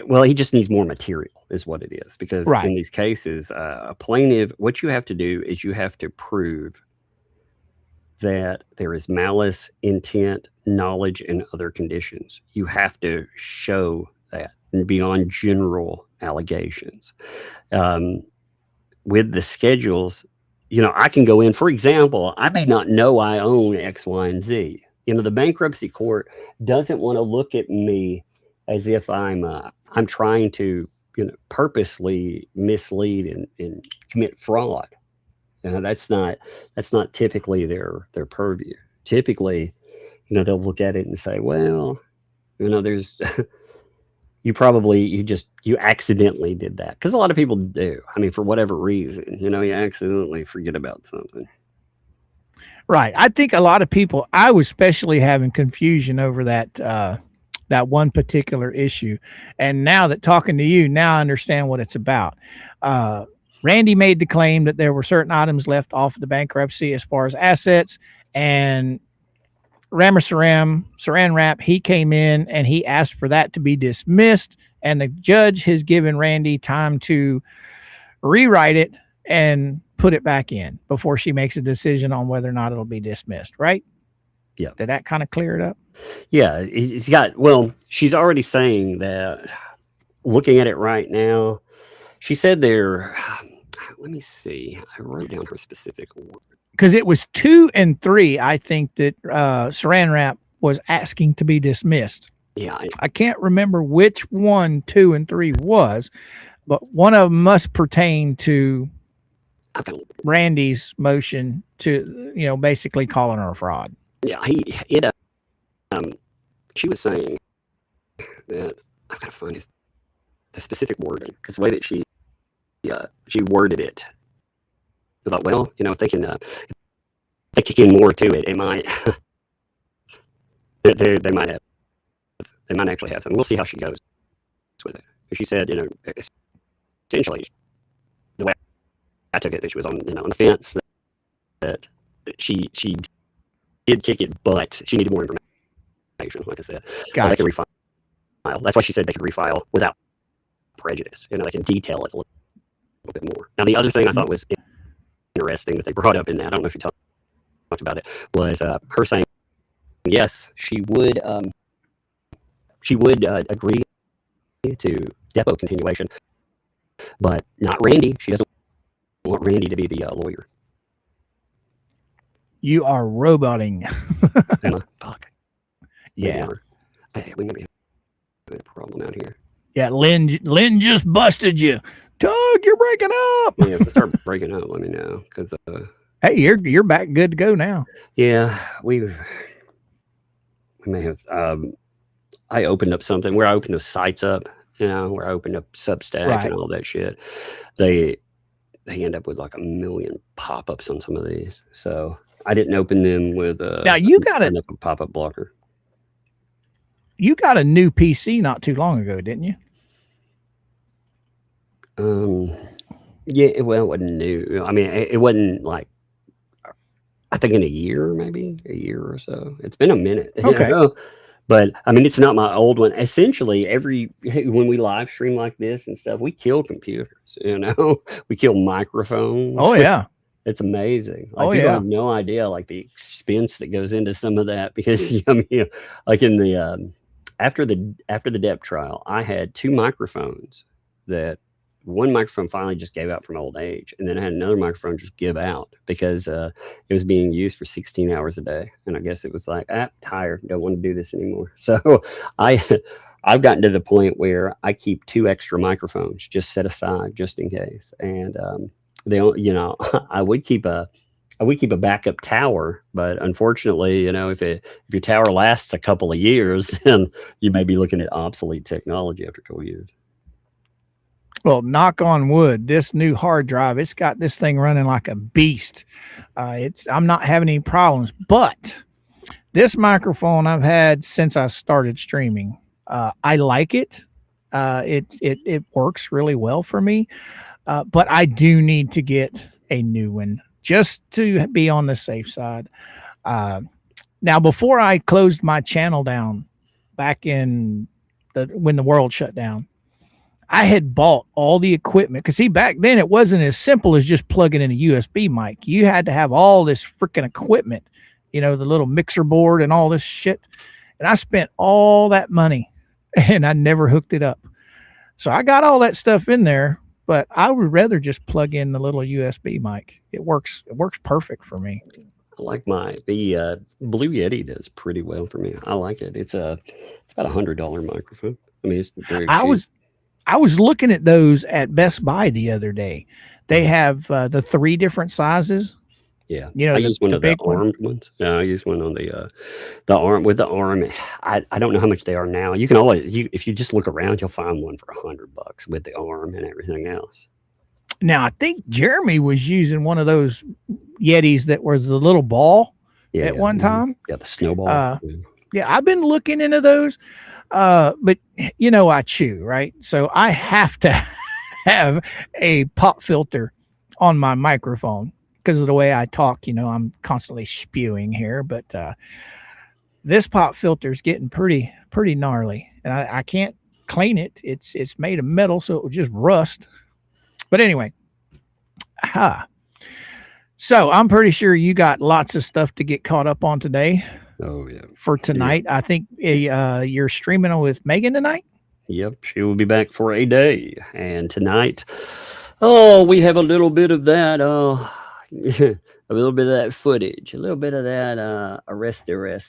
Well, he just needs more material, is what it is. Because Right. in these cases, a plaintiff, what you have to do is you have to prove that there is malice, intent, knowledge, and other conditions. You have to show that beyond general allegations. With the schedules, I can go in, for example, I may not know I own X, Y, and Z. The bankruptcy court doesn't want to look at me as if I'm trying to, purposely mislead and commit fraud. That's not typically their purview. Typically, they'll look at it and say, well, there's you accidentally did that, because a lot of people do. I mean, for whatever reason, you accidentally forget about something. Right. I think a lot of people, I was especially having confusion over that one particular issue. And now that talking to you, now I understand what it's about. Randy made the claim that there were certain items left off of the bankruptcy as far as assets, and Saran Wrap, he came in and he asked for that to be dismissed, and the judge has given Randy time to rewrite it and put it back in before she makes a decision on whether or not it'll be dismissed, right? Yeah. Did that kind of clear it up? Yeah, she's already saying that, looking at it right now, she said there, let me see, I wrote down her specific word. Because it was 2 and 3, I think, that Saran Wrap was asking to be dismissed. Yeah. I can't remember which one 2 and 3 was, but one of them must pertain to Randy's motion to, basically calling her a fraud. Yeah, she was saying that, I've got to find the specific wording, because the way that she worded it, I thought, well, if they can, if they kick in more to it, it might, they might actually have something. We'll see how she goes with it. She said, essentially, the way I took it, that she was on the fence, that she did kick it, but she needed more information, like I said. Gotcha. They could refile. That's why she said they could refile without prejudice. They can detail it a little bit more. Now, the other thing I thought was interesting that they brought up in that, I don't know if you talked about it, was her saying, yes, she would agree to depot continuation, but not Randy. She doesn't want Randy to be the lawyer. You are roboting. Fuck. Yeah. We may be having a problem out here. Yeah, Lynn just busted you. Tug, you're breaking up. Yeah, if it start breaking up, let me know. Because Hey, you're back good to go now. yeah, we may have. I opened up something where I opened those sites up. Where I opened up Substack and all that shit. They end up with like 1 million pop-ups on some of these. So I didn't open them with now you got a pop-up blocker. You got a new PC not too long ago, didn't you? Yeah, well, it wasn't new. I mean, it wasn't like, I think in a year or so. It's been a minute. Okay. But I mean, it's not my old one. Essentially, when we live stream like this and stuff, we kill computers. We kill microphones. Oh yeah, it's amazing. Oh people yeah, have no idea like the expense that goes into some of that because I mean, like in the after the dep trial, I had 2 microphones that. One microphone finally just gave out from old age, and then I had another microphone just give out because it was being used for 16 hours a day, and I guess it was like, tired, don't want to do this anymore. So I've gotten to the point where I keep 2 extra microphones just set aside just in case, and I would keep a backup tower, but unfortunately, if your tower lasts a couple of years, then you may be looking at obsolete technology after 2 years. Well, knock on wood, this new hard drive, it's got this thing running like a beast. I'm not having any problems, but this microphone I've had since I started streaming. I like it. It works really well for me. But I do need to get a new one just to be on the safe side. Now, before I closed my channel down back when the world shut down, I had bought all the equipment because back then it wasn't as simple as just plugging in a USB mic. You had to have all this freaking equipment, the little mixer board and all this shit. And I spent all that money and I never hooked it up. So I got all that stuff in there, but I would rather just plug in the little USB mic. It works perfect for me. I like the Blue Yeti does pretty well for me. I like it. It's about $100 microphone. I mean, it's very cheap. I was looking at those at Best Buy the other day. They have the 3 different sizes. Yeah, I use one of the armed ones. Yeah, I use one on the arm with the arm. I don't know how much they are now. You can always if you just look around, you'll find one for $100 with the arm and everything else. Now I think Jeremy was using one of those Yetis that was the little ball at one time. Yeah, the snowball. Yeah, I've been looking into those. But I chew, right? So I have to have a pop filter on my microphone because of the way I talk. I'm constantly spewing here, but this pop filter is getting pretty gnarly, and I can't clean it. It's made of metal, so it would just rust. But anyway, so I'm pretty sure you got lots of stuff to get caught up on today. Oh yeah. For tonight, yeah. I think you're streaming with Megan tonight. Yep, she will be back for a day, and tonight, we have a little bit of that, a little bit of that footage, a little bit of that arrest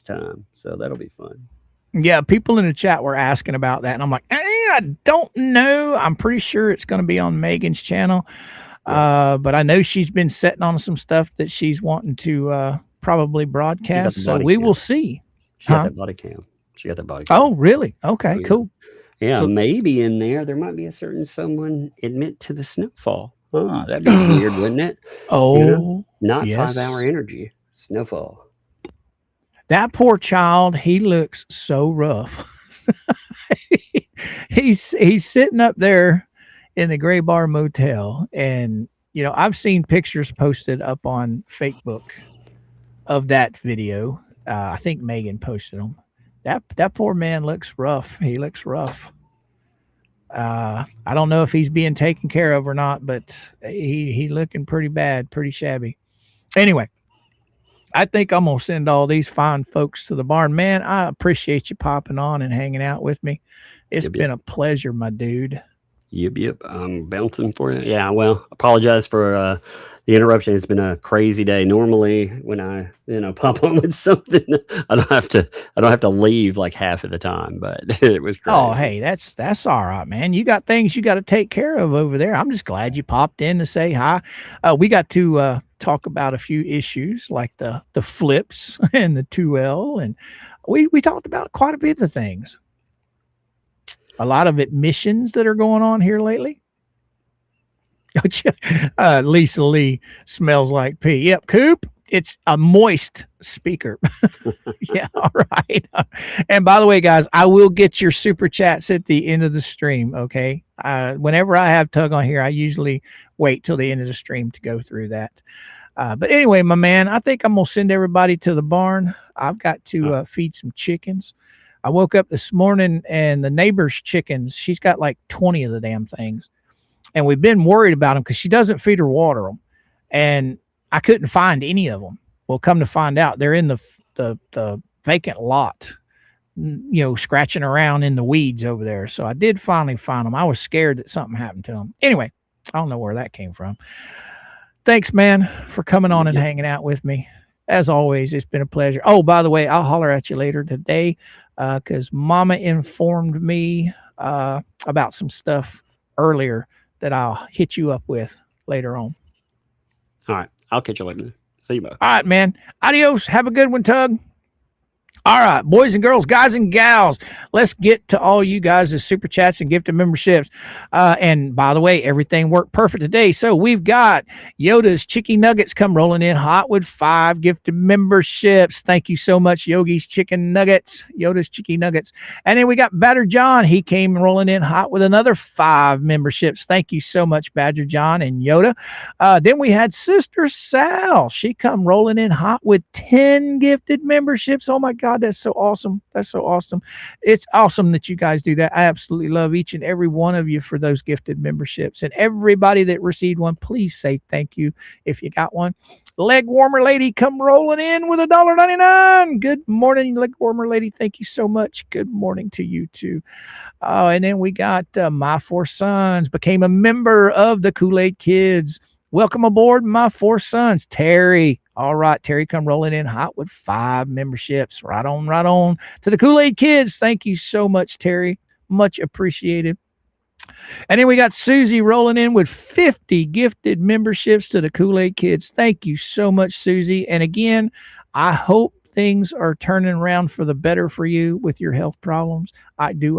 time. So that'll be fun. Yeah, people in the chat were asking about that, and I'm like, I don't know. I'm pretty sure it's going to be on Megan's channel, but I know she's been setting on some stuff that she's wanting to. Probably broadcast, so we will see. She got that body cam. Oh, really? Okay, cool. Yeah, so, maybe in there might be a certain someone admit to the snowfall. Oh, that'd be weird, wouldn't it? Oh, not yes. 5 hour energy snowfall. That poor child. He looks so rough. he's sitting up there in the Gray Bar Motel, and I've seen pictures posted up on Facebook of that video. I think Megan posted them. That poor man looks rough. He looks rough. I don't know if he's being taken care of or not, but he looking pretty bad, pretty shabby. Anyway, I think I'm gonna send all these fine folks to the barn. Man, I appreciate you popping on and hanging out with me. It's been a pleasure, my dude. Yep. I'm bouncing for you. Yeah, well, apologize for the interruption. It's been a crazy day. Normally, when I pop on with something, I don't have to leave like half of the time. But it was crazy. Oh, hey, that's all right, man. You got things you got to take care of over there. I'm just glad you popped in to say hi. We got to talk about a few issues like the flips and the 2L, and we talked about quite a bit of things. A lot of admissions that are going on here lately. Lisa Lee smells like pee. Yep, Coop. It's a moist speaker. Yeah, all right. And by the way, guys, I will get your super chats at the end of the stream, okay? Whenever I have Tug on here, I usually wait till the end of the stream to go through that. But anyway, my man, I think I'm going to send everybody to the barn. I've got to feed some chickens. I woke up this morning and the neighbor's chickens, she's got like 20 of the damn things. And we've been worried about them because she doesn't feed or water them. And I couldn't find any of them. Well, come to find out, they're in the vacant lot, scratching around in the weeds over there. So I did finally find them. I was scared that something happened to them. Anyway, I don't know where that came from. Thanks, man, for coming on and hanging out with me. As always, it's been a pleasure. Oh, by the way, I'll holler at you later today because Mama informed me about some stuff earlier that I'll hit you up with later on. All right. I'll catch you later. See you both. All right, man. Adios. Have a good one, Tug. All right, boys and girls, guys and gals, let's get to all you guys' super chats and gifted memberships. And by the way, everything worked perfect today. So we've got Yoda's Chicken Nuggets come rolling in hot with 5 gifted memberships. Thank you so much, Yogi's Chicken Nuggets, Yoda's Chicken Nuggets. And then we got Badger John. He came rolling in hot with another 5 memberships. Thank you so much, Badger John and Yoda. Then we had Sister Sal. She come rolling in hot with 10 gifted memberships. Oh my God. That's so awesome. That's so awesome. It's awesome that you guys do that. I absolutely love each and every one of you for those gifted memberships. And everybody that received one, please say thank you if you got one. Leg Warmer Lady come rolling in with $1.99. Good morning, Leg Warmer Lady. Thank you so much. Good morning to you too. And then we got My 4 Sons became a member of the Kool-Aid Kids. Welcome aboard, My 4 Sons. Terry. All right, Terry come rolling in hot with 5 memberships. Right on to the Kool-Aid Kids. Thank you so much, Terry. Much appreciated. And then we got Susie rolling in with 50 gifted memberships to the Kool-Aid Kids. Thank you so much, Susie. And again, I hope things are turning around for the better for you with your health problems. I do.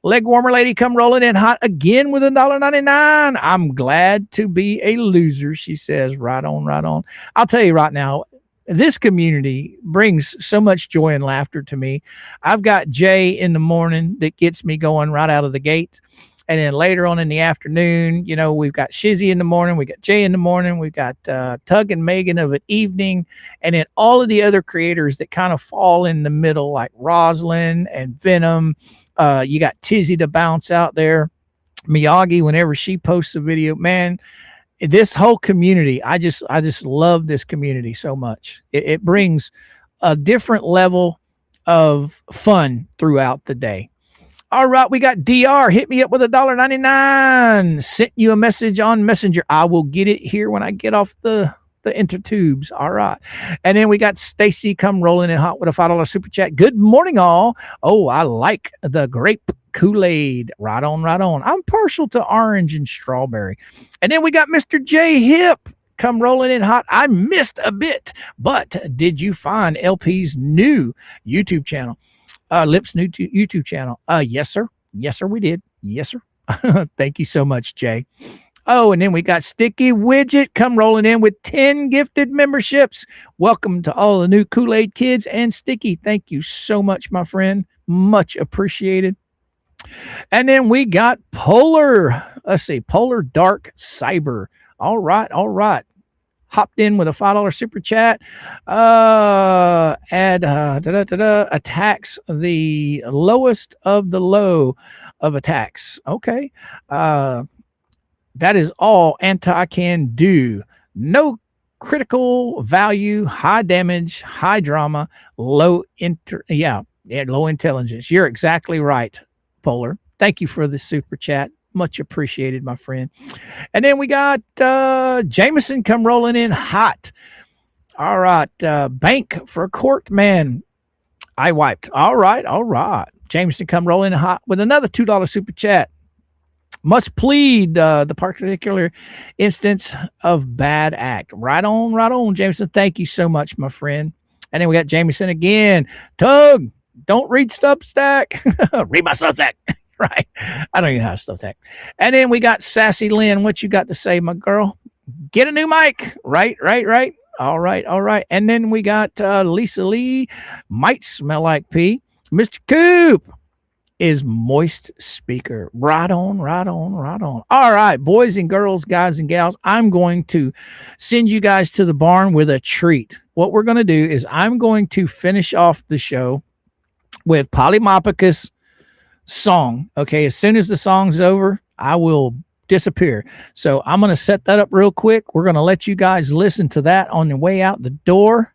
Leg Warmer Lady come rolling in hot again with $1.99. I'm glad to be a loser, she says. Right on. I'll tell you right now, this community brings so much joy and laughter to me. I've got Jay in the morning that gets me going right out of the gate. And then later on in the afternoon, we've got Shizzy in the morning. We got Jay in the morning. We've got Tug and Megan of an evening. And then all of the other creators that kind of fall in the middle, like Roslyn and Venom. You got Tizzy to bounce out there. Miyagi, whenever she posts a video, man, this whole community, I just love this community so much. It brings a different level of fun throughout the day. All right, we got DR. Hit me up with $1.99. Sent you a message on Messenger. I will get it here when I get off the intertubes. All right. And then we got Stacy come rolling in hot with a $5 super chat. Good morning, all. Oh, I like the grape Kool-Aid. Right on. I'm partial to orange and strawberry. And then we got Mr. J Hip come rolling in hot. I missed a bit, but did you find LP's new YouTube channel? Lip's new YouTube channel. Yes, sir. Yes, sir, we did. Yes, sir. Thank you so much, Jay. Oh, and then we got Sticky Widget come rolling in with 10 gifted memberships. Welcome to all the new Kool-Aid Kids and Sticky. Thank you so much, my friend. Much appreciated. And then we got Polar. Let's see. Polar Dark Cyber. All right. Hopped in with a $5 super chat. Attacks the lowest of the low of attacks. Okay. That is all anti can do. No critical value, high damage, high drama, low intelligence. You're exactly right, Polar. Thank you for the super chat. Much appreciated, my friend. And then we got Jameson come rolling in hot. All right. Bank for court, man. I wiped. All right. Jameson come rolling in hot with another $2 super chat. Must plead the particular instance of bad act. Right on, Jameson. Thank you so much, my friend. And then we got Jameson again. Tug, don't read Substack. Read my Substack. Right. I don't even have Substack. And then we got Sassy Lynn. What you got to say, my girl? Get a new mic. Right. All right. And then we got Lisa Lee. Might smell like pee. Mr. Coop is moist speaker. Right on. All right, boys and girls, guys and gals, I'm going to send you guys to the barn with a treat. What we're going to do is I'm going to finish off the show with Polymopicus' song. Okay, as soon as the song's over, I will disappear. So I'm going to set that up real quick. We're going to let you guys listen to that on the way out the door.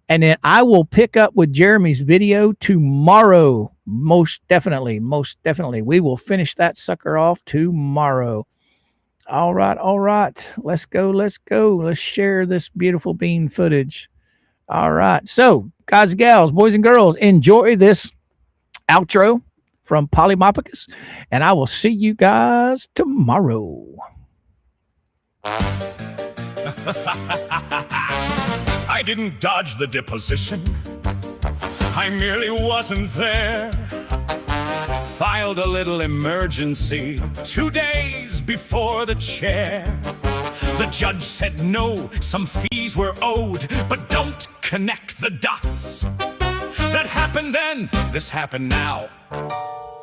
And then I will pick up with Jeremy's video tomorrow. Most definitely. We will finish that sucker off tomorrow. All right. Let's go. Let's share this beautiful bean footage. All right. So, guys and gals, boys and girls, enjoy this outro from Polymopicus. And I will see you guys tomorrow. I didn't dodge the deposition. I merely wasn't there. Filed a little emergency 2 days before the chair. The judge said no, some fees were owed, but don't connect the dots. That happened then, this happened now.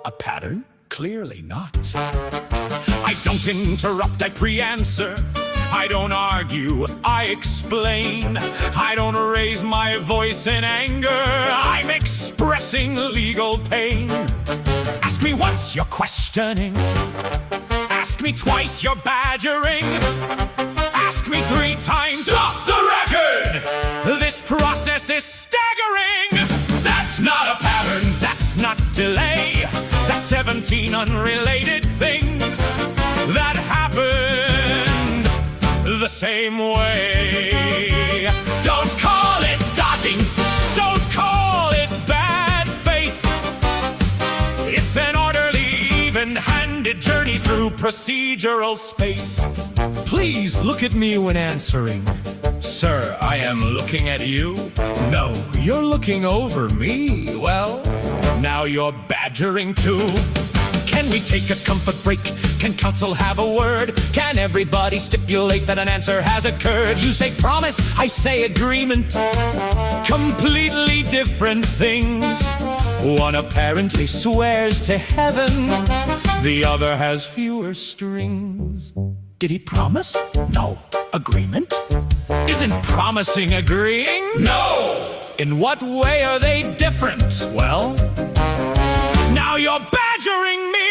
A pattern? Clearly not. I don't interrupt, I pre-answer. I don't argue, I explain. I don't raise my voice in anger. I'm expressing legal pain. Ask me once, you're questioning. Ask me twice, you're badgering. Ask me 3 times. Stop the record! This process is staggering. That's not a pattern, that's not delay. That's 17 unrelated things that happened the same way. Don't call it dodging, don't call it bad faith. It's an orderly, even-handed journey through procedural space. Please look at me when answering. Sir, I am looking at you. No, you're looking over me. Well, now you're badgering too. Can we take a comfort break? Can counsel have a word? Can everybody stipulate that an answer has occurred? You say promise, I say agreement. Completely different things. One apparently swears to heaven, the other has fewer strings. Did he promise? No. Agreement? Isn't promising agreeing? No! In what way are they different? Well, now you're badgering me.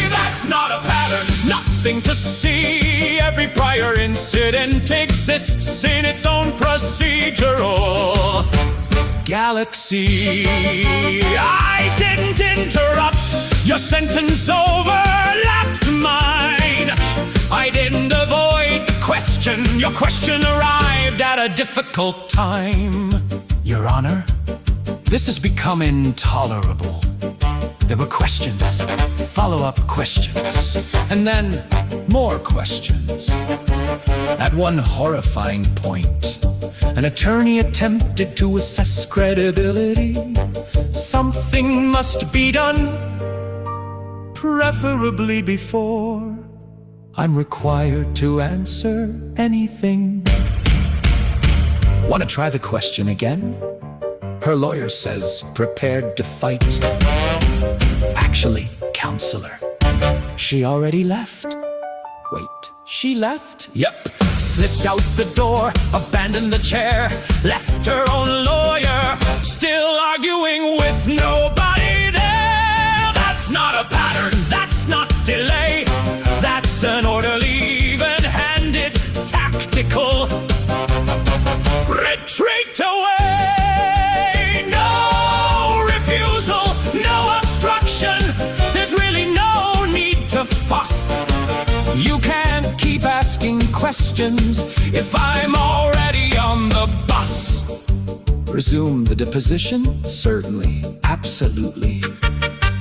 That's not a pattern, nothing to see. Every prior incident exists in its own procedural galaxy. I didn't interrupt, your sentence overlapped mine. I didn't avoid the question, your question arrived at a difficult time. Your Honor, this has become intolerable. There were questions, follow-up questions, and then more questions. At one horrifying point, an attorney attempted to assess credibility. Something must be done, preferably before I'm required to answer anything. Want to try the question again? Her lawyer says, prepared to fight. Actually, counselor, she already left. Wait, she left? Yep. Slipped out the door, abandoned the chair, left her own lawyer, still arguing with nobody there. That's not a pattern, that's not delay. That's an orderly, even-handed, tactical retreat away. No refusal, no obstruction. There's really no need to fuss. questions if I'm already on the bus. Resume the deposition? Certainly, absolutely.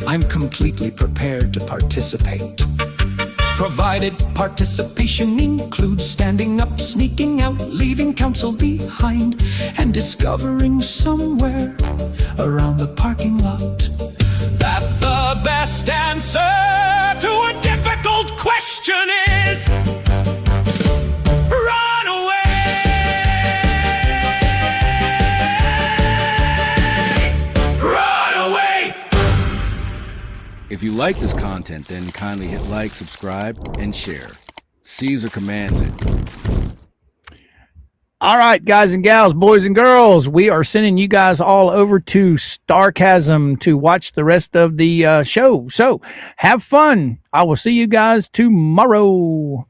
I'm completely prepared to participate. Provided participation includes standing up, sneaking out, leaving counsel behind, and discovering somewhere around the parking lot that the best answer to a difficult question is run away. Run away. If you like this content, then kindly hit like, subscribe, and share. Caesar commands it. All right, guys and gals, boys and girls, we are sending you guys all over to Starchasm to watch the rest of the show. So have fun. I will see you guys tomorrow.